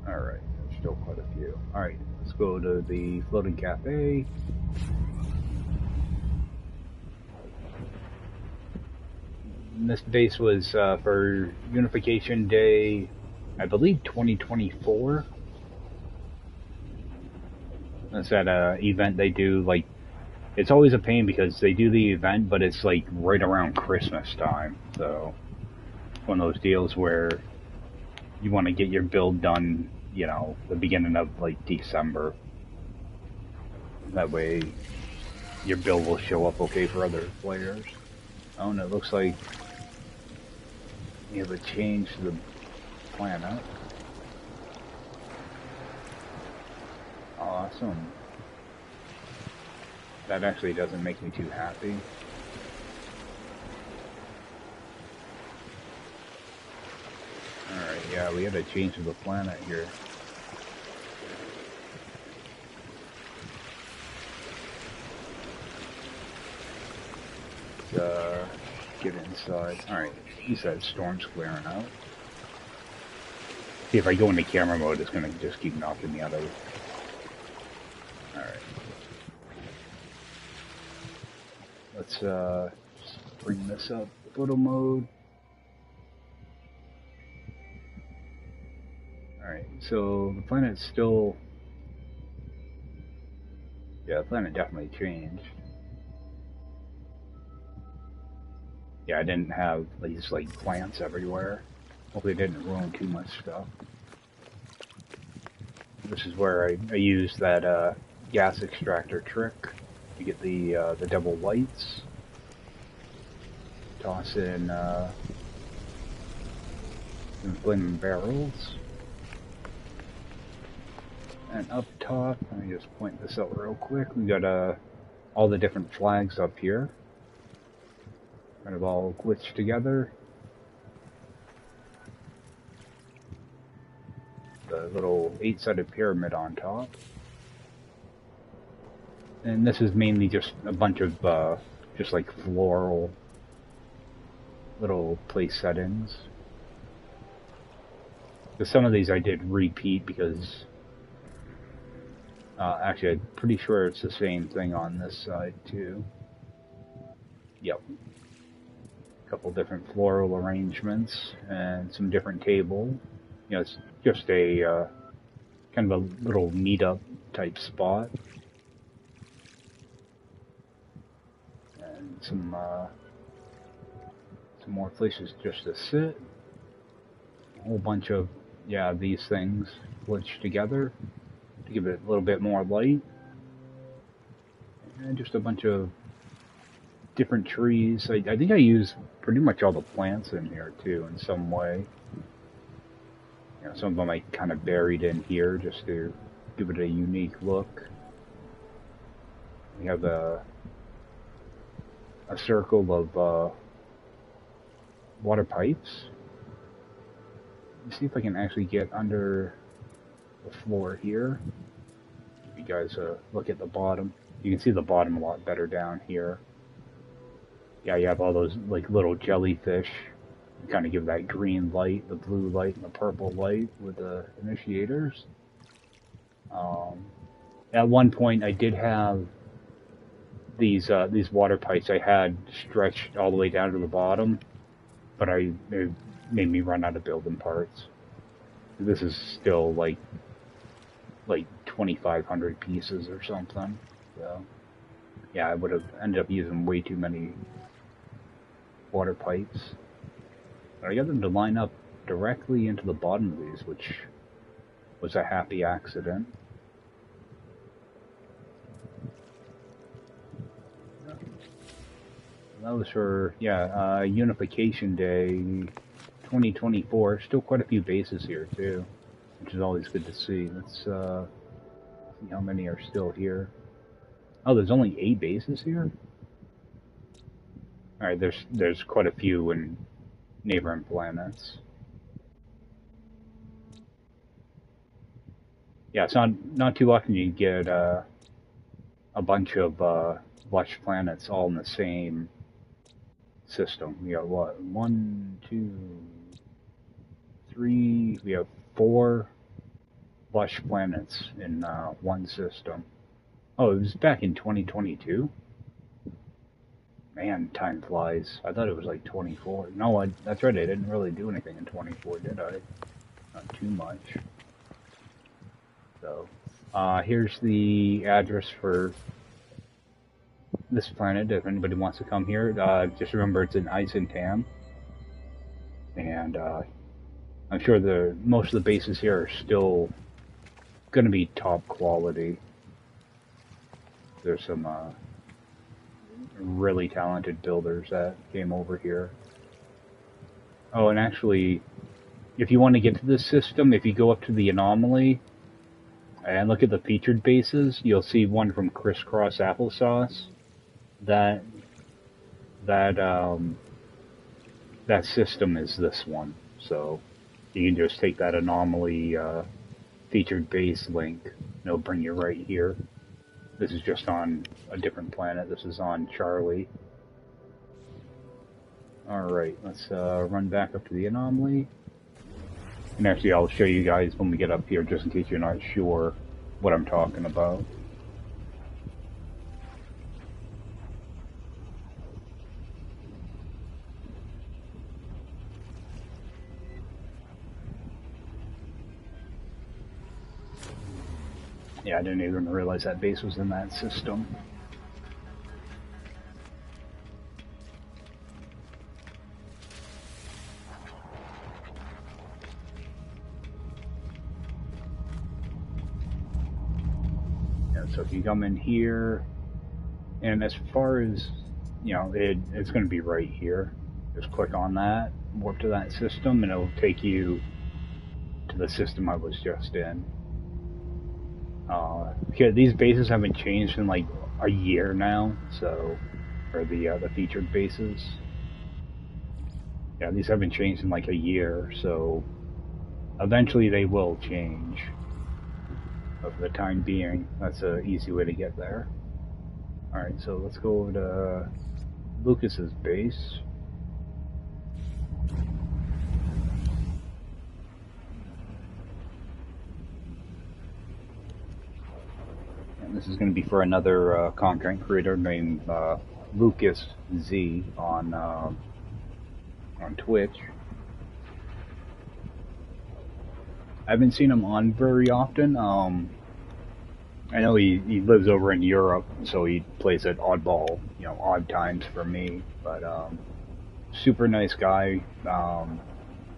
5. Alright, there's still quite a few. Alright, let's go to the floating cafe. This base was for Unification Day, I believe 2024. That's that event they do. Like, it's always a pain because they do the event, but it's like right around Christmas time. So, one of those deals where you want to get your build done, you know, the beginning of like December. That way your build will show up okay for other players. Oh, and it looks like you have a change to the planet. Awesome. That actually doesn't make me too happy. Alright, yeah, we had a change to the planet here. Let's get inside. Alright, he said storm's clearing out. See, if I go into camera mode, it's gonna just keep knocking me out of it. Alright. Let's just bring this up. Photo mode. Alright, so the planet's still... Yeah, the planet definitely changed. Yeah, I didn't have these like plants everywhere. Hopefully it didn't ruin too much stuff. This is where I used that gas extractor trick to get the double lights. Toss in some flaming barrels. And up top, let me just point this out real quick. We got all the different flags up here. Kind of all glitched together. The little 8-sided pyramid on top. And this is mainly just a bunch of just like floral little place settings. So some of these I did repeat because actually I'm pretty sure it's the same thing on this side too. Yep. A couple different floral arrangements and some different table. You know, it's just a kind of a little meetup type spot. And some more places just to sit. A whole bunch of, yeah, these things glitched together to give it a little bit more light. And just a bunch of different trees. I think I use pretty much all the plants in here too in some way. You know, some of them I kind of buried in here just to give it a unique look. We have a circle of water pipes. Let's see if I can actually get under the floor here. If you guys look at the bottom, you can see the bottom a lot better down here. Yeah, you have all those like little jellyfish. You kind of give that green light, the blue light, and the purple light with the initiators. At one point, I did have these water pipes I had stretched all the way down to the bottom, but it made me run out of building parts. This is still like 2,500 pieces or something. So yeah, I would have ended up using way too many water pipes. But I got them to line up directly into the bottom of these, which was a happy accident. That was for, yeah, Unification Day 2024. Still quite a few bases here, too, which is always good to see. Let's see how many are still here. Oh, there's only 8 bases here? Alright, there's quite a few in neighboring planets. Yeah, it's not too often you get a bunch of lush planets all in the same system. We got what? 1, 2, 3. We have 4 lush planets in one system. Oh, it was back in 2022. Man, time flies. I thought it was like 24. No, that's right. I didn't really do anything in 24, did I? Not too much. So, here's the address for this planet, if anybody wants to come here. Just remember it's in Isentam. And I'm sure most of the bases here are still going to be top quality. There's some really talented builders that came over here. Oh, and actually, if you want to get to this system, if you go up to the anomaly and look at the featured bases, you'll see one from Crisscross Applesauce. That system is this one. So you can just take that anomaly featured base link, and it'll bring you right here. This is just on a different planet. This is on Charlie. Alright, let's run back up to the anomaly. And actually, I'll show you guys when we get up here, just in case you're not sure what I'm talking about. Yeah, I didn't even realize that base was in that system. Yeah, so if you come in here, and as far as, you know, it's going to be right here. Just click on that, warp to that system, and it'll take you to the system I was just in. Yeah, these bases haven't changed in like a year now, so, or the featured bases. Yeah, these haven't changed in like a year, so eventually they will change. But for the time being, that's an easy way to get there. Alright, so let's go over to Lucas's base. And this is going to be for another content creator named Lucas Z on Twitch. I haven't seen him on very often. I know he lives over in Europe, so he plays at oddball, you know, odd times for me. But super nice guy,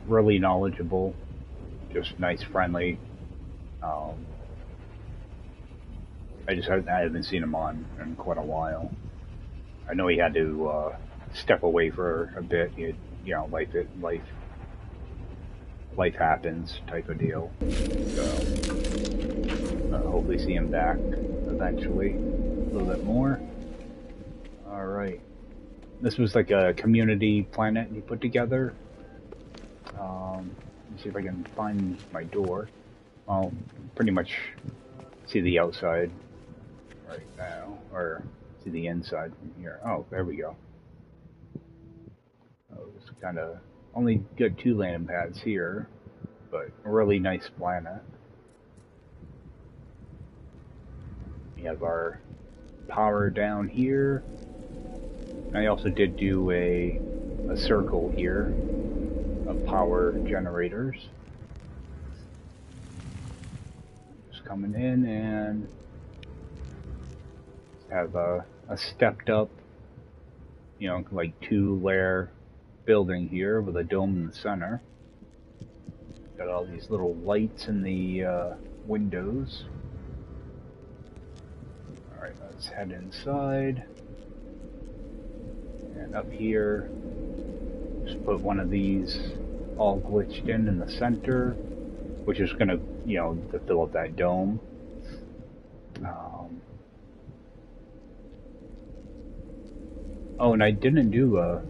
really knowledgeable, just nice, friendly. I haven't seen him on in quite a while. I know he had to step away for a bit. You know, life happens type of deal. So hopefully see him back eventually, a little bit more. All right, this was like a community planet he put together. Let's see if I can find my door. I'll pretty much see the outside right now, or see the inside from here. Oh, there we go. Oh, it's kind of only got 2 landing pads here, but a really nice planet. We have our power down here. I also did do a circle here of power generators. Just coming in and have a stepped up, you know, like 2-layer building here with a dome in the center. Got all these little lights in the windows. Alright, let's head inside. And up here, just put one of these all glitched in the center, which is going to, you know, to fill up that dome. Oh, and I didn't do a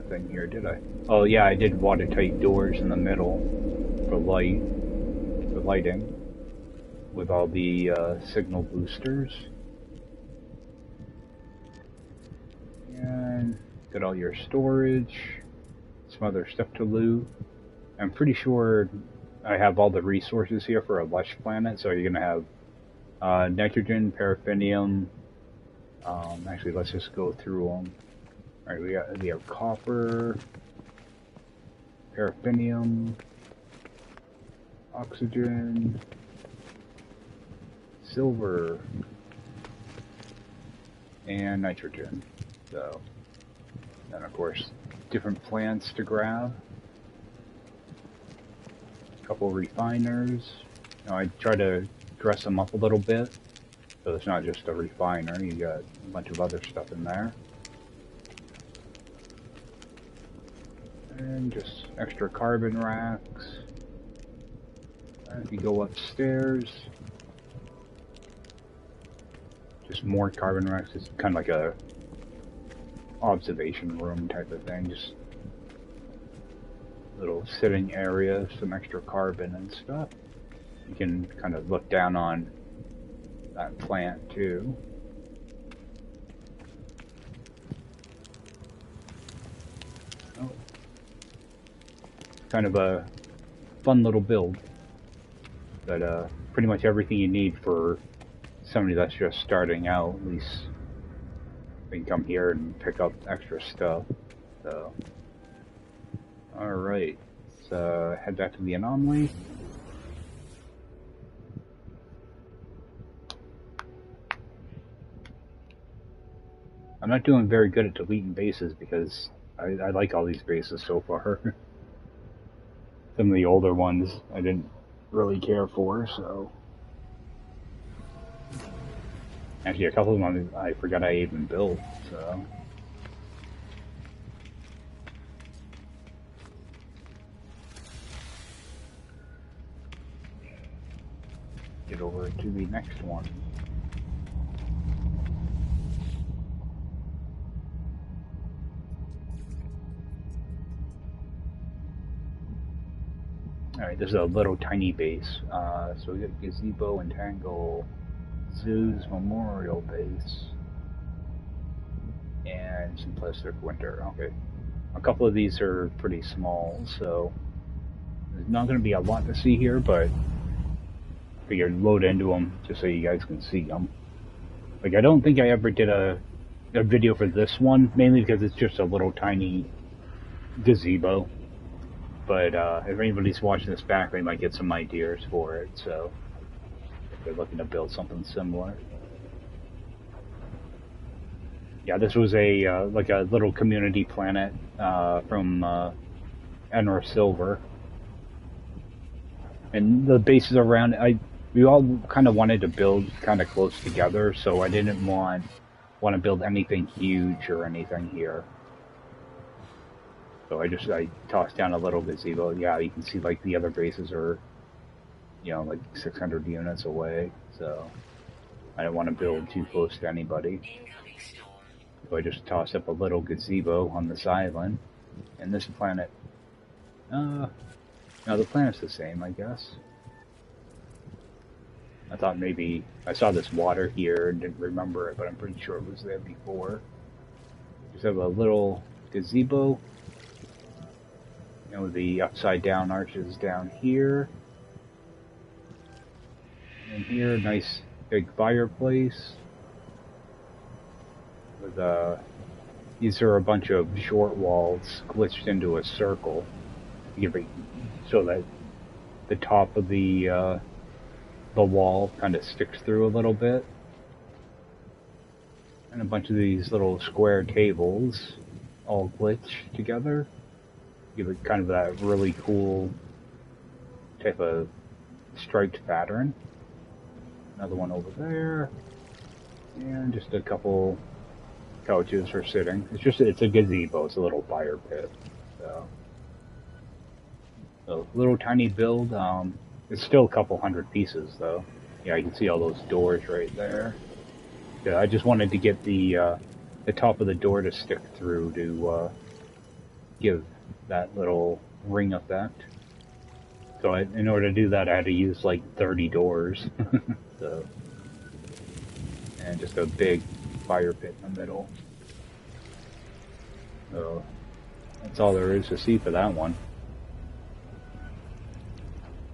thing here, did I? Oh yeah, I did watertight doors in the middle for lighting, with all the signal boosters. And got all your storage, some other stuff to loot. I'm pretty sure I have all the resources here for a lush planet, so you're gonna have nitrogen, paraffinium. Actually, let's just go through them. Alright, we have copper, paraffinium, oxygen, silver, and nitrogen. So, and of course, different plants to grab. couple refiners. You know, I try to dress them up a little bit, so it's not just a refiner. You got a bunch of other stuff in there. And just extra carbon racks. If you go upstairs, just more carbon racks. It's kind of like a observation room type of thing. Just little sitting area, some extra carbon and stuff. You can kind of look down on that plant too. Oh. Kind of a fun little build. But pretty much everything you need for somebody that's just starting out. At least they can come here and pick up extra stuff. So, alright, let's head back to the anomaly. I'm not doing very good at deleting bases because I like all these bases so far. Some of the older ones I didn't really care for, so. Actually, a couple of them I forgot I even built, so. Get over to the next one. Alright, this is a little tiny base. So we got Gazebo and Tangle, Zoo's Memorial Base, and Simplistic Winter. Okay. A couple of these are pretty small, so there's not going to be a lot to see here, but I figured load into them just so you guys can see them. Like, I don't think I ever did a video for this one, mainly because it's just a little tiny gazebo. But if anybody's watching this back, they might get some ideas for it, so if they're looking to build something similar. Yeah, this was a like a little community planet from Enra Silver. And the bases around it, we all kind of wanted to build kind of close together, so I didn't want to build anything huge or anything here. So I tossed down a little gazebo. Yeah, you can see like the other bases are, you know, like 600 units away. So I didn't want to build too close to anybody. So I just tossed up a little gazebo on this island. And this planet, no, the planet's the same, I guess. I thought maybe I saw this water here and didn't remember it, but I'm pretty sure it was there before. Just have a little gazebo. You know, the upside down arches down here. And here, nice big fireplace. With these are a bunch of short walls glitched into a circle. So that the top of the wall kind of sticks through a little bit. And a bunch of these little square tables all glitch together. Give it kind of that really cool type of striped pattern. Another one over there. And just a couple couches for sitting. It's a gazebo, it's a little fire pit. So little tiny build. It's still a couple hundred pieces though. Yeah, you can see all those doors right there. Yeah, I just wanted to get the top of the door to stick through to give that little ring effect. So in order to do that, I had to use like 30 doors. So, and just a big fire pit in the middle. So that's all there is to see for that one.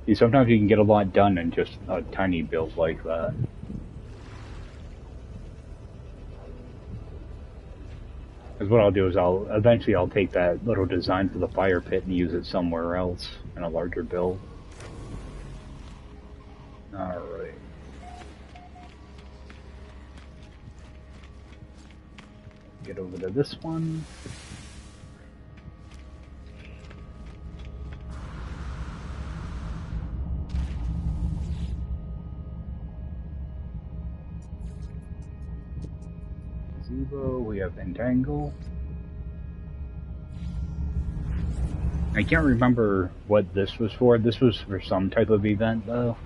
See, sometimes you can get a lot done in just a tiny build like that. Because what I'll do is eventually I'll take that little design for the fire pit and use it somewhere else in a larger build. Alright. Get over to this one. We have entangle. I can't remember what this was for. This was for some type of event, though.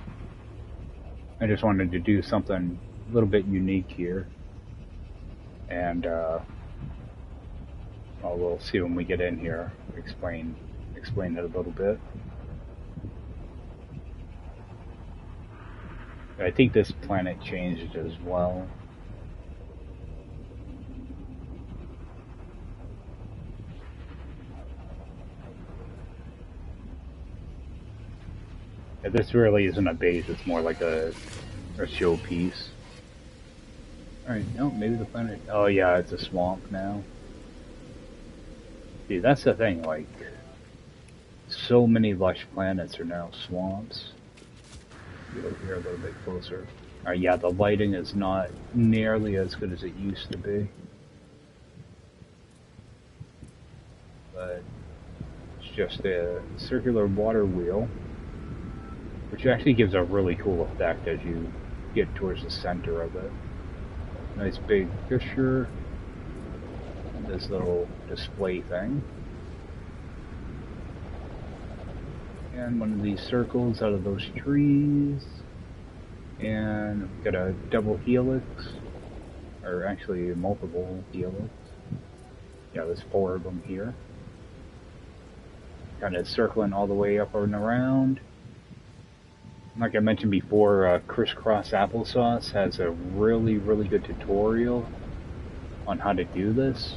I just wanted to do something a little bit unique here. And, well, we'll see when we get in here. Explain it a little bit. I think this planet changed as well. This really isn't a base, it's more like a showpiece. Alright, no, maybe the planet... Oh yeah, it's a swamp now. See, that's the thing, like... So many lush planets are now swamps. Get over here a little bit closer. Alright, yeah, the lighting is not nearly as good as it used to be. But... it's just a circular water wheel. Which actually gives a really cool effect as you get towards the center of it. Nice big fissure. This little display thing. And one of these circles out of those trees. And we've got a double helix. Or actually multiple helix. Yeah, there's 4 of them here. Kind of circling all the way up and around. Like I mentioned before, Crisscross Applesauce has a really, really good tutorial on how to do this.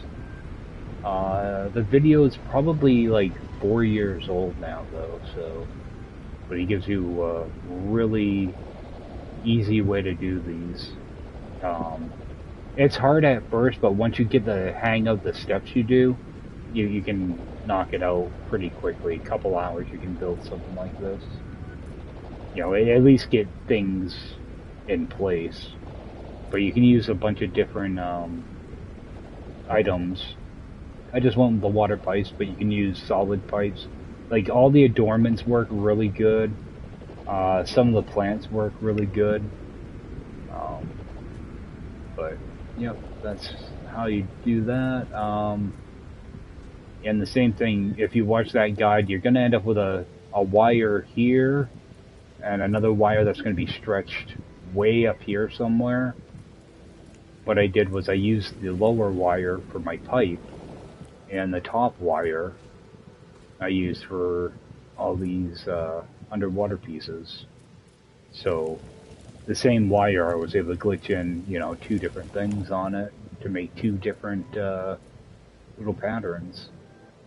The video is probably like 4 years old now, though, so... But he gives you a really easy way to do these. It's hard at first, but once you get the hang of the steps you do, you can knock it out pretty quickly. A couple hours you can build something like this. You know, at least get things in place. But you can use a bunch of different items. I just went with the water pipes, but you can use solid pipes. Like, all the adornments work really good. Some of the plants work really good. But, yep, that's how you do that. And the same thing, if you watch that guide, you're going to end up with a wire here. And another wire that's going to be stretched way up here somewhere. What I did was I used the lower wire for my pipe, and the top wire I used for all these underwater pieces. So the same wire, I was able to glitch in, you know, 2 different things on it to make 2 different little patterns.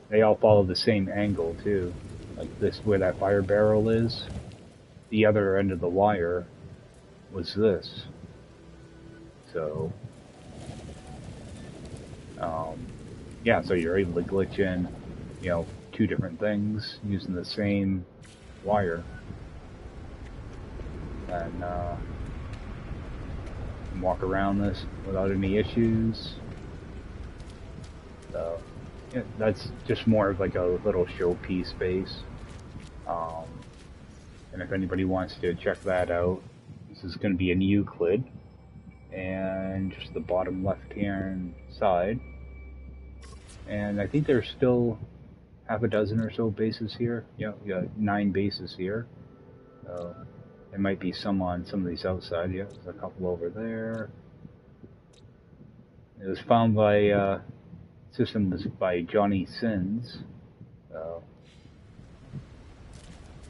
They all follow the same angle too, like this, where that fire barrel is. The other end of the wire was this. So, yeah, so you're able to glitch in, you know, 2 different things using the same wire. And walk around this without any issues. So, yeah, that's just more of like a little showpiece base. And if anybody wants to check that out, this is going to be in Euclid, and just the bottom left-hand side. And I think there's still half a dozen or so bases here. Yeah, we got 9 bases here. So there might be some on some of these outside. Yeah, there's a couple over there. It was found by systems by Johnny Sins. So.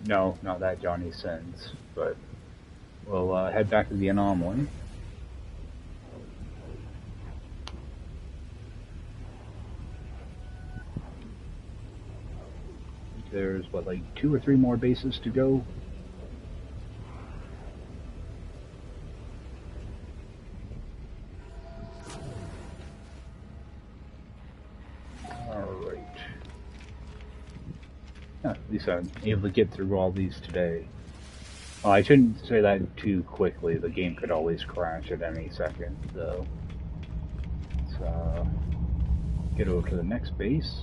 No, not that Johnny Sins, but we'll head back to the anomaly. There's, what, like 2 or 3 more bases to go? Alright. Yeah, at least I'm able to get through all these today. Well, I shouldn't say that too quickly. The game could always crash at any second, though. Let's get over to the next base.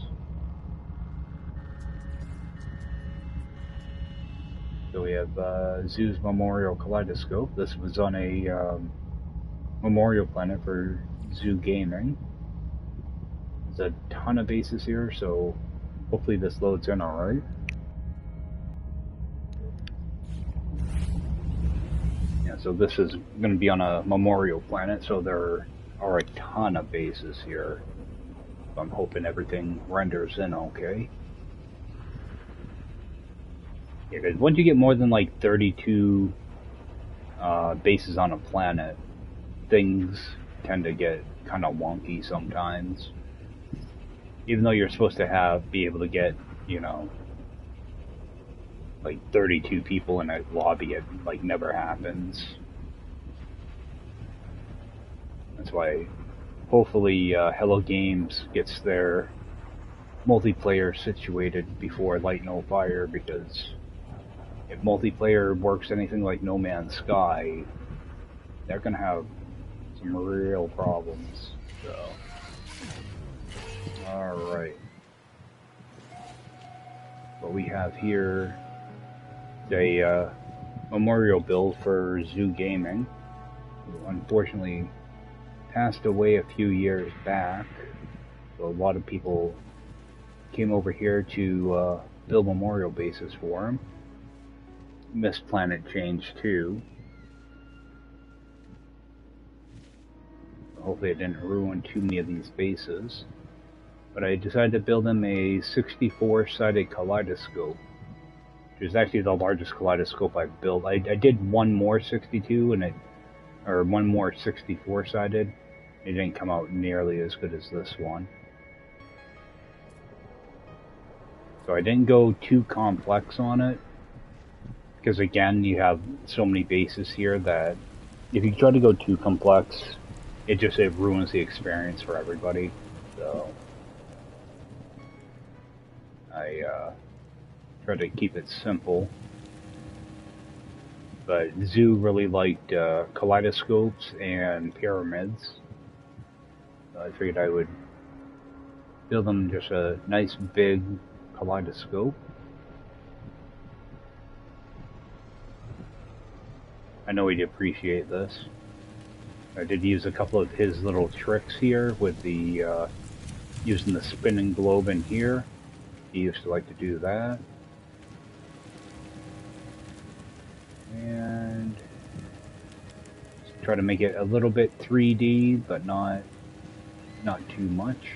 So we have Zoo's Memorial Kaleidoscope. This was on a memorial planet for Zoo Gaming. There's a ton of bases here, so hopefully this loads in alright. Yeah, so this is going to be on a memorial planet, so there are a ton of bases here. So I'm hoping everything renders in okay. Yeah, because once you get more than like 32 bases on a planet, things tend to get kind of wonky sometimes. Even though you're supposed to be able to get, you know, like 32 people in a lobby, it like never happens. That's why hopefully Hello Games gets their multiplayer situated before Light No Fire, because if multiplayer works anything like No Man's Sky, they're gonna have some real problems. So, alright. What we have here is a memorial build for Zoo Gaming, who unfortunately passed away a few years back. So a lot of people came over here to build memorial bases for him. Missed Planet Change too. Hopefully it didn't ruin too many of these bases. But I decided to build him a 64-sided kaleidoscope, which is actually the largest kaleidoscope I've built. I did one more 62 or one more 64-sided. It didn't come out nearly as good as this one. So I didn't go too complex on it, because again, you have so many bases here that if you try to go too complex, it ruins the experience for everybody. So I try to keep it simple. But Zoo really liked kaleidoscopes and pyramids. So I figured I would build them just a nice big kaleidoscope. I know he'd appreciate this. I did use a couple of his little tricks here with the using the spinning globe in here. He used to like to do that. And try to make it a little bit 3D, but not too much.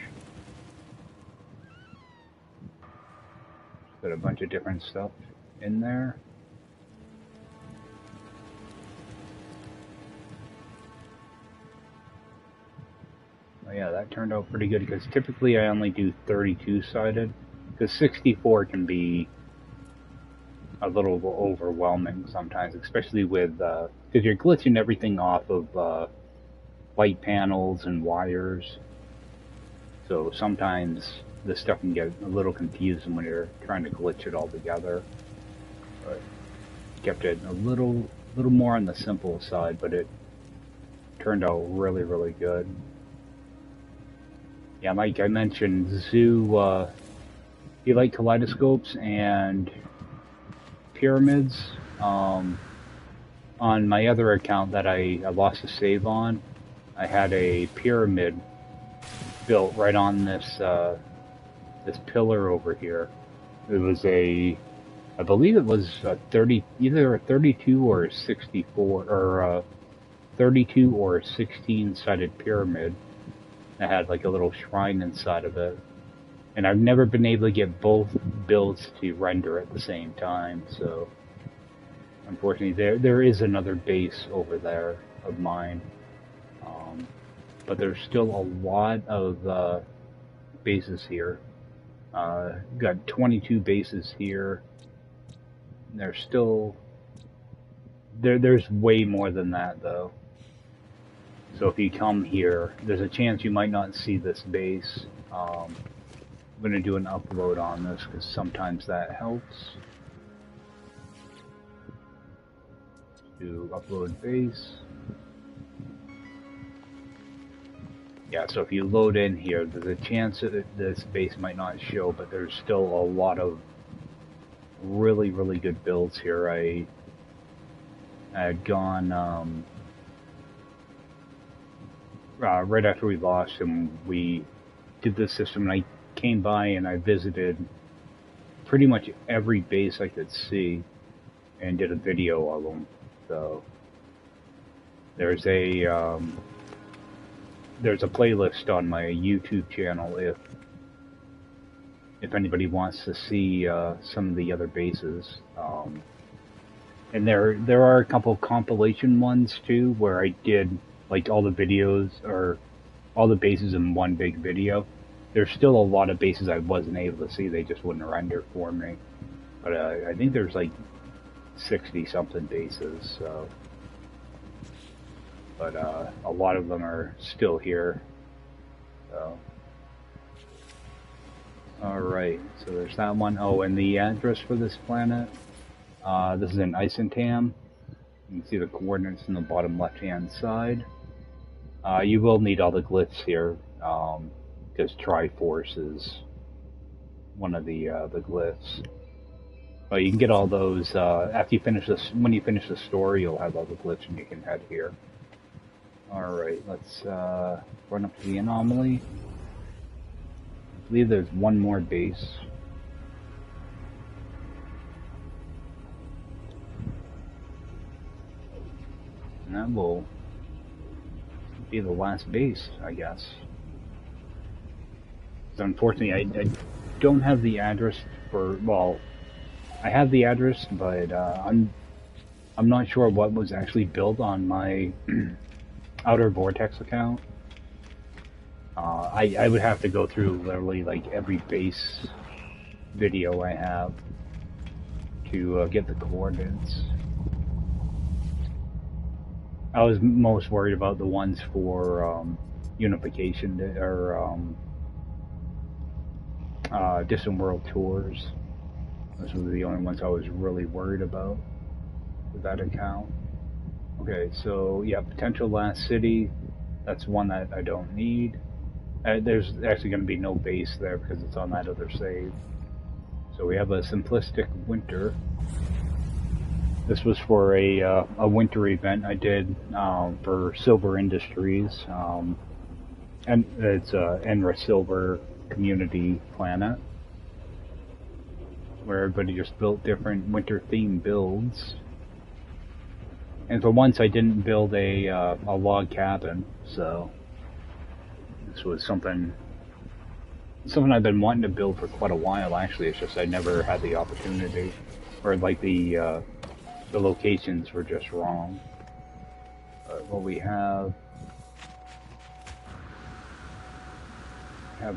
Got a bunch of different stuff in there. Yeah, that turned out pretty good, because typically I only do 32-sided, because 64 can be a little overwhelming sometimes, especially with because you're glitching everything off of light panels and wires, so sometimes this stuff can get a little confusing when you're trying to glitch it all together. But kept it a little more on the simple side, but it turned out really, really good. Yeah, like I mentioned, Zoo, he liked kaleidoscopes and pyramids. On my other account that I lost a save on, I had a pyramid built right on this this pillar over here. It was I believe it was either a 32 or a 64, or 32 or 16-sided pyramid. That had like a little shrine inside of it, and I've never been able to get both builds to render at the same time. So unfortunately, there is another base over there of mine, but there's still a lot of bases here. Got 22 bases here. There's still there's way more than that though. So if you come here, there's a chance you might not see this base. I'm going to do an upload on this because sometimes that helps. Do upload base. Yeah, so if you load in here, there's a chance that this base might not show, but there's still a lot of really, really good builds here. I had gone right after we lost him, we did this system, and I came by and I visited pretty much every base I could see and did a video of them. So there's a playlist on my YouTube channel if anybody wants to see some of the other bases. And there are a couple of compilation ones too where I did like all the videos or all the bases in one big video. There's still a lot of bases I wasn't able to see; they just wouldn't render for me. But I think there's like 60 something bases. So, but a lot of them are still here. So, all right. So there's that one. Oh, and the address for this planet. This is in Isentam. You can see the coordinates in the bottom left-hand side. You will need all the glyphs here, because Triforce is one of the glyphs. But you can get all those after you finish this. When you finish the story, you'll have all the glyphs, and you can head here. All right, let's run up to the anomaly. I believe there's one more base. And that will be the last base, I guess. So unfortunately, I don't have the address for, well, I have the address, but I'm not sure what was actually built on my Outer Vortex account. I would have to go through literally like every base video I have to get the coordinates. I was most worried about the ones for unification or distant world tours. Those were the only ones I was really worried about with that account. Okay, so yeah, potential last city. That's one that I don't need. There's actually going to be no base there because it's on that other save. So we have a simplistic winter. This was for a winter event I did for Silver Industries, and it's Enra Silver community planet, where everybody just built different winter-themed builds. And for once, I didn't build a log cabin, so this was something I've been wanting to build for quite a while. Actually, it's just I never had the opportunity, or like the locations were just wrong. What we have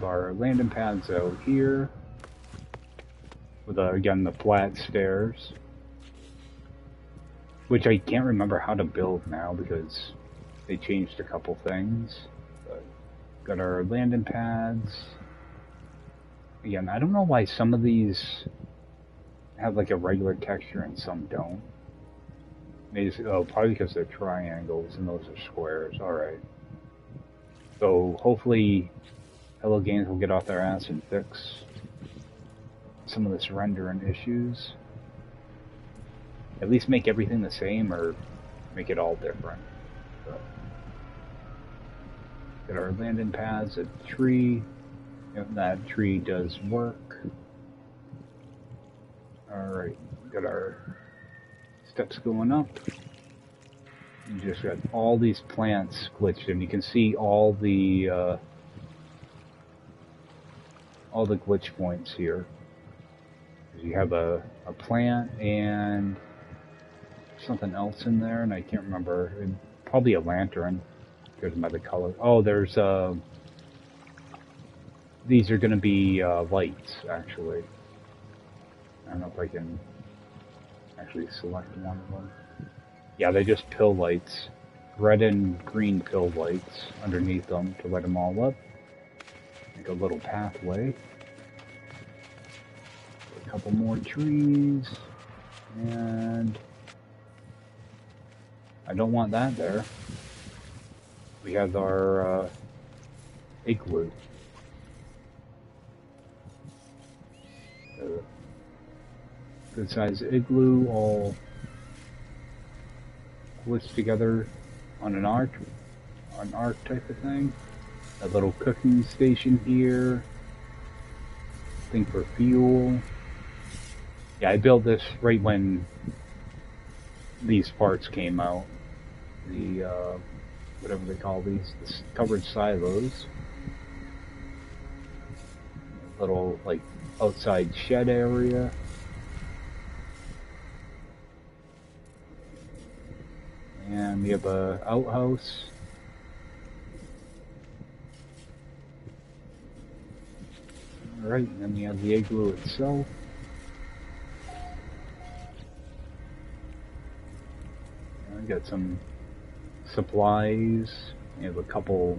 our landing pads out here with again the flat stairs, which I can't remember how to build now because they changed a couple things. But got our landing pads. Again, I don't know why some of these have like a regular texture and some don't. Probably because they're triangles and those are squares. Alright. So hopefully Hello Games will get off their ass and fix some of this rendering issues. At least make everything the same or make it all different. But get our landing pads, a tree. If that tree does work. Alright, got our steps going up. You just got all these plants glitched in. You can see all the glitch points here. You have a plant and something else in there, and I can't remember. Probably a lantern, judging by the color. Oh, there's these are going to be lights, actually. I don't know if I can actually select one of them. Yeah, they just pill lights. Red and green pill lights underneath them to light them all up. Make a little pathway. A couple more trees. And I don't want that there. We have our igloo. Good size igloo, all glitched together on an arch. an arc type of thing. A little cooking station here. Thing for fuel. Yeah, I built this right when these parts came out. The, whatever they call these, the covered silos. Little, like, outside shed area. And we have a outhouse. Alright, and then we have the igloo itself. I got some supplies. We have a couple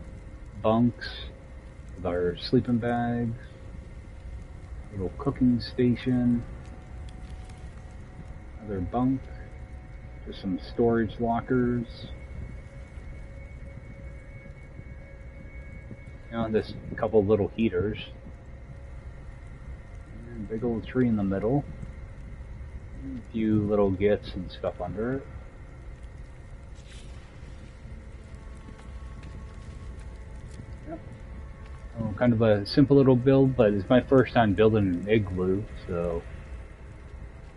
bunks with our sleeping bags. A little cooking station. Another bunk. Just some storage lockers. And this couple little heaters. And a big old tree in the middle. And a few little gifts and stuff under it. Yep. Oh, kind of a simple little build, but it's my first time building an igloo, so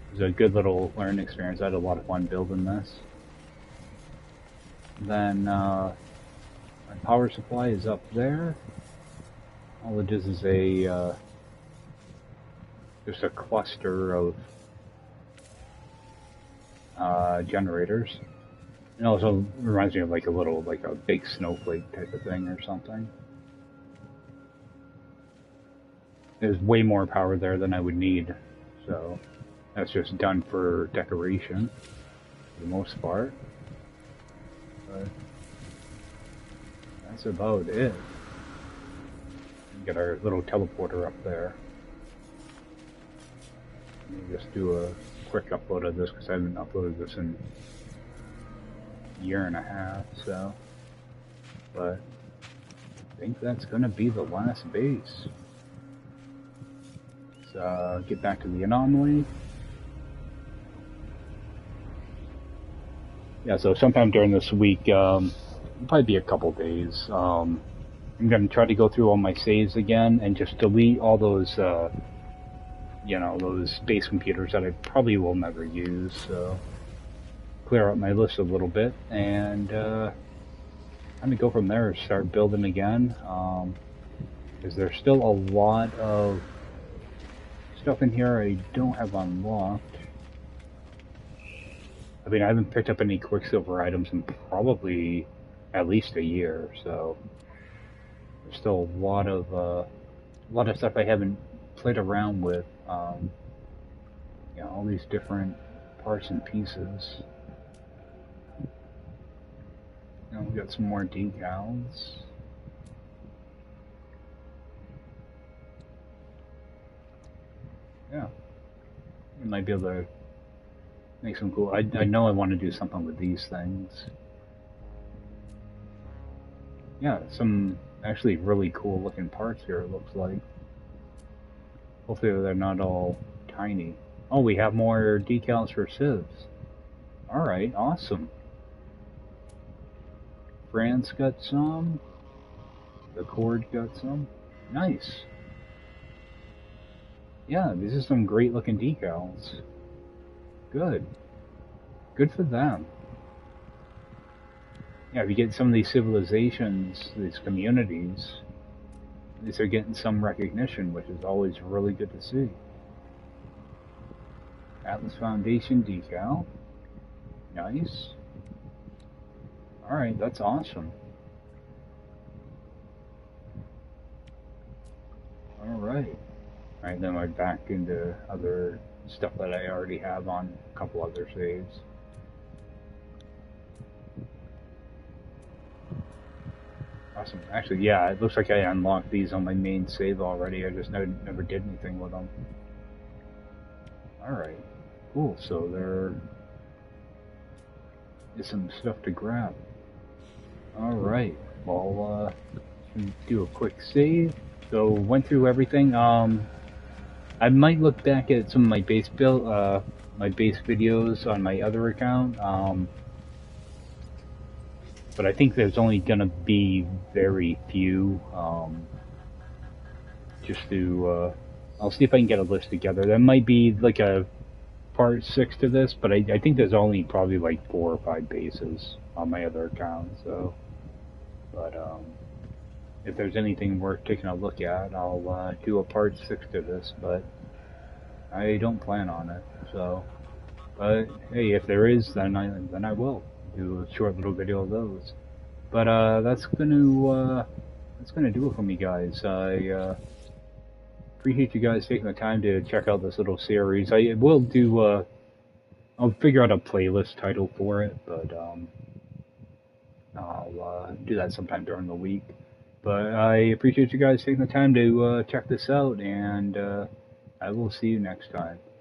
it was a good little learning experience. I had a lot of fun building this. Then my power supply is up there. All it is a just a cluster of generators. It also reminds me of like a big snowflake type of thing or something. There's way more power there than I would need, so that's just done for decoration, for the most part. But that's about it. Get our little teleporter up there. Let me just do a quick upload of this because I haven't uploaded this in a year and a half, so. But I think that's gonna be the last base. Let's get back to the anomaly. Yeah, so sometime during this week, it'll probably be a couple days. I'm gonna try to go through all my saves again and just delete all those, you know, those base computers that I probably will never use. So clear out my list a little bit, and I'm gonna go from there and start building again. Because there's still a lot of stuff in here I don't have unlocked. I mean, I haven't picked up any Quicksilver items in probably at least a year, so there's still a lot of stuff I haven't played around with. You know, all these different parts and pieces. You know, we got some more decals. Yeah, we might be able to make some cool. I know I want to do something with these things. Yeah, some actually really cool looking parts here, it looks like. Hopefully they're not all tiny. Oh, we have more decals for sieves. Alright, awesome. Fran's got some. The Cord got some. Nice. Yeah, these are some great looking decals. Good. Good for them. Yeah, if you get some of these civilizations, these communities, these are getting some recognition, which is always really good to see. Atlas Foundation decal. Nice. Alright, that's awesome. Alright. Alright, then we're back into other stuff that I already have on a couple other saves. Awesome. Actually, yeah, it looks like I unlocked these on my main save already. I just never did anything with them. Alright. Cool. So there is some stuff to grab. Alright. Well, do a quick save. So, went through everything. I might look back at some of my base build, my base videos on my other account. but I think there's only gonna be very few. Just to, I'll see if I can get a list together. There might be like a part 6 to this, but I think there's only probably like 4 or 5 bases on my other account. So, but if there's anything worth taking a look at, I'll do a part 6 to this. But I don't plan on it. So, but hey, if there is, then I will do a short little video of those. But that's gonna do it for me, guys. I appreciate you guys taking the time to check out this little series. I will do I'll figure out a playlist title for it, but I'll do that sometime during the week. But I appreciate you guys taking the time to check this out, and I will see you next time.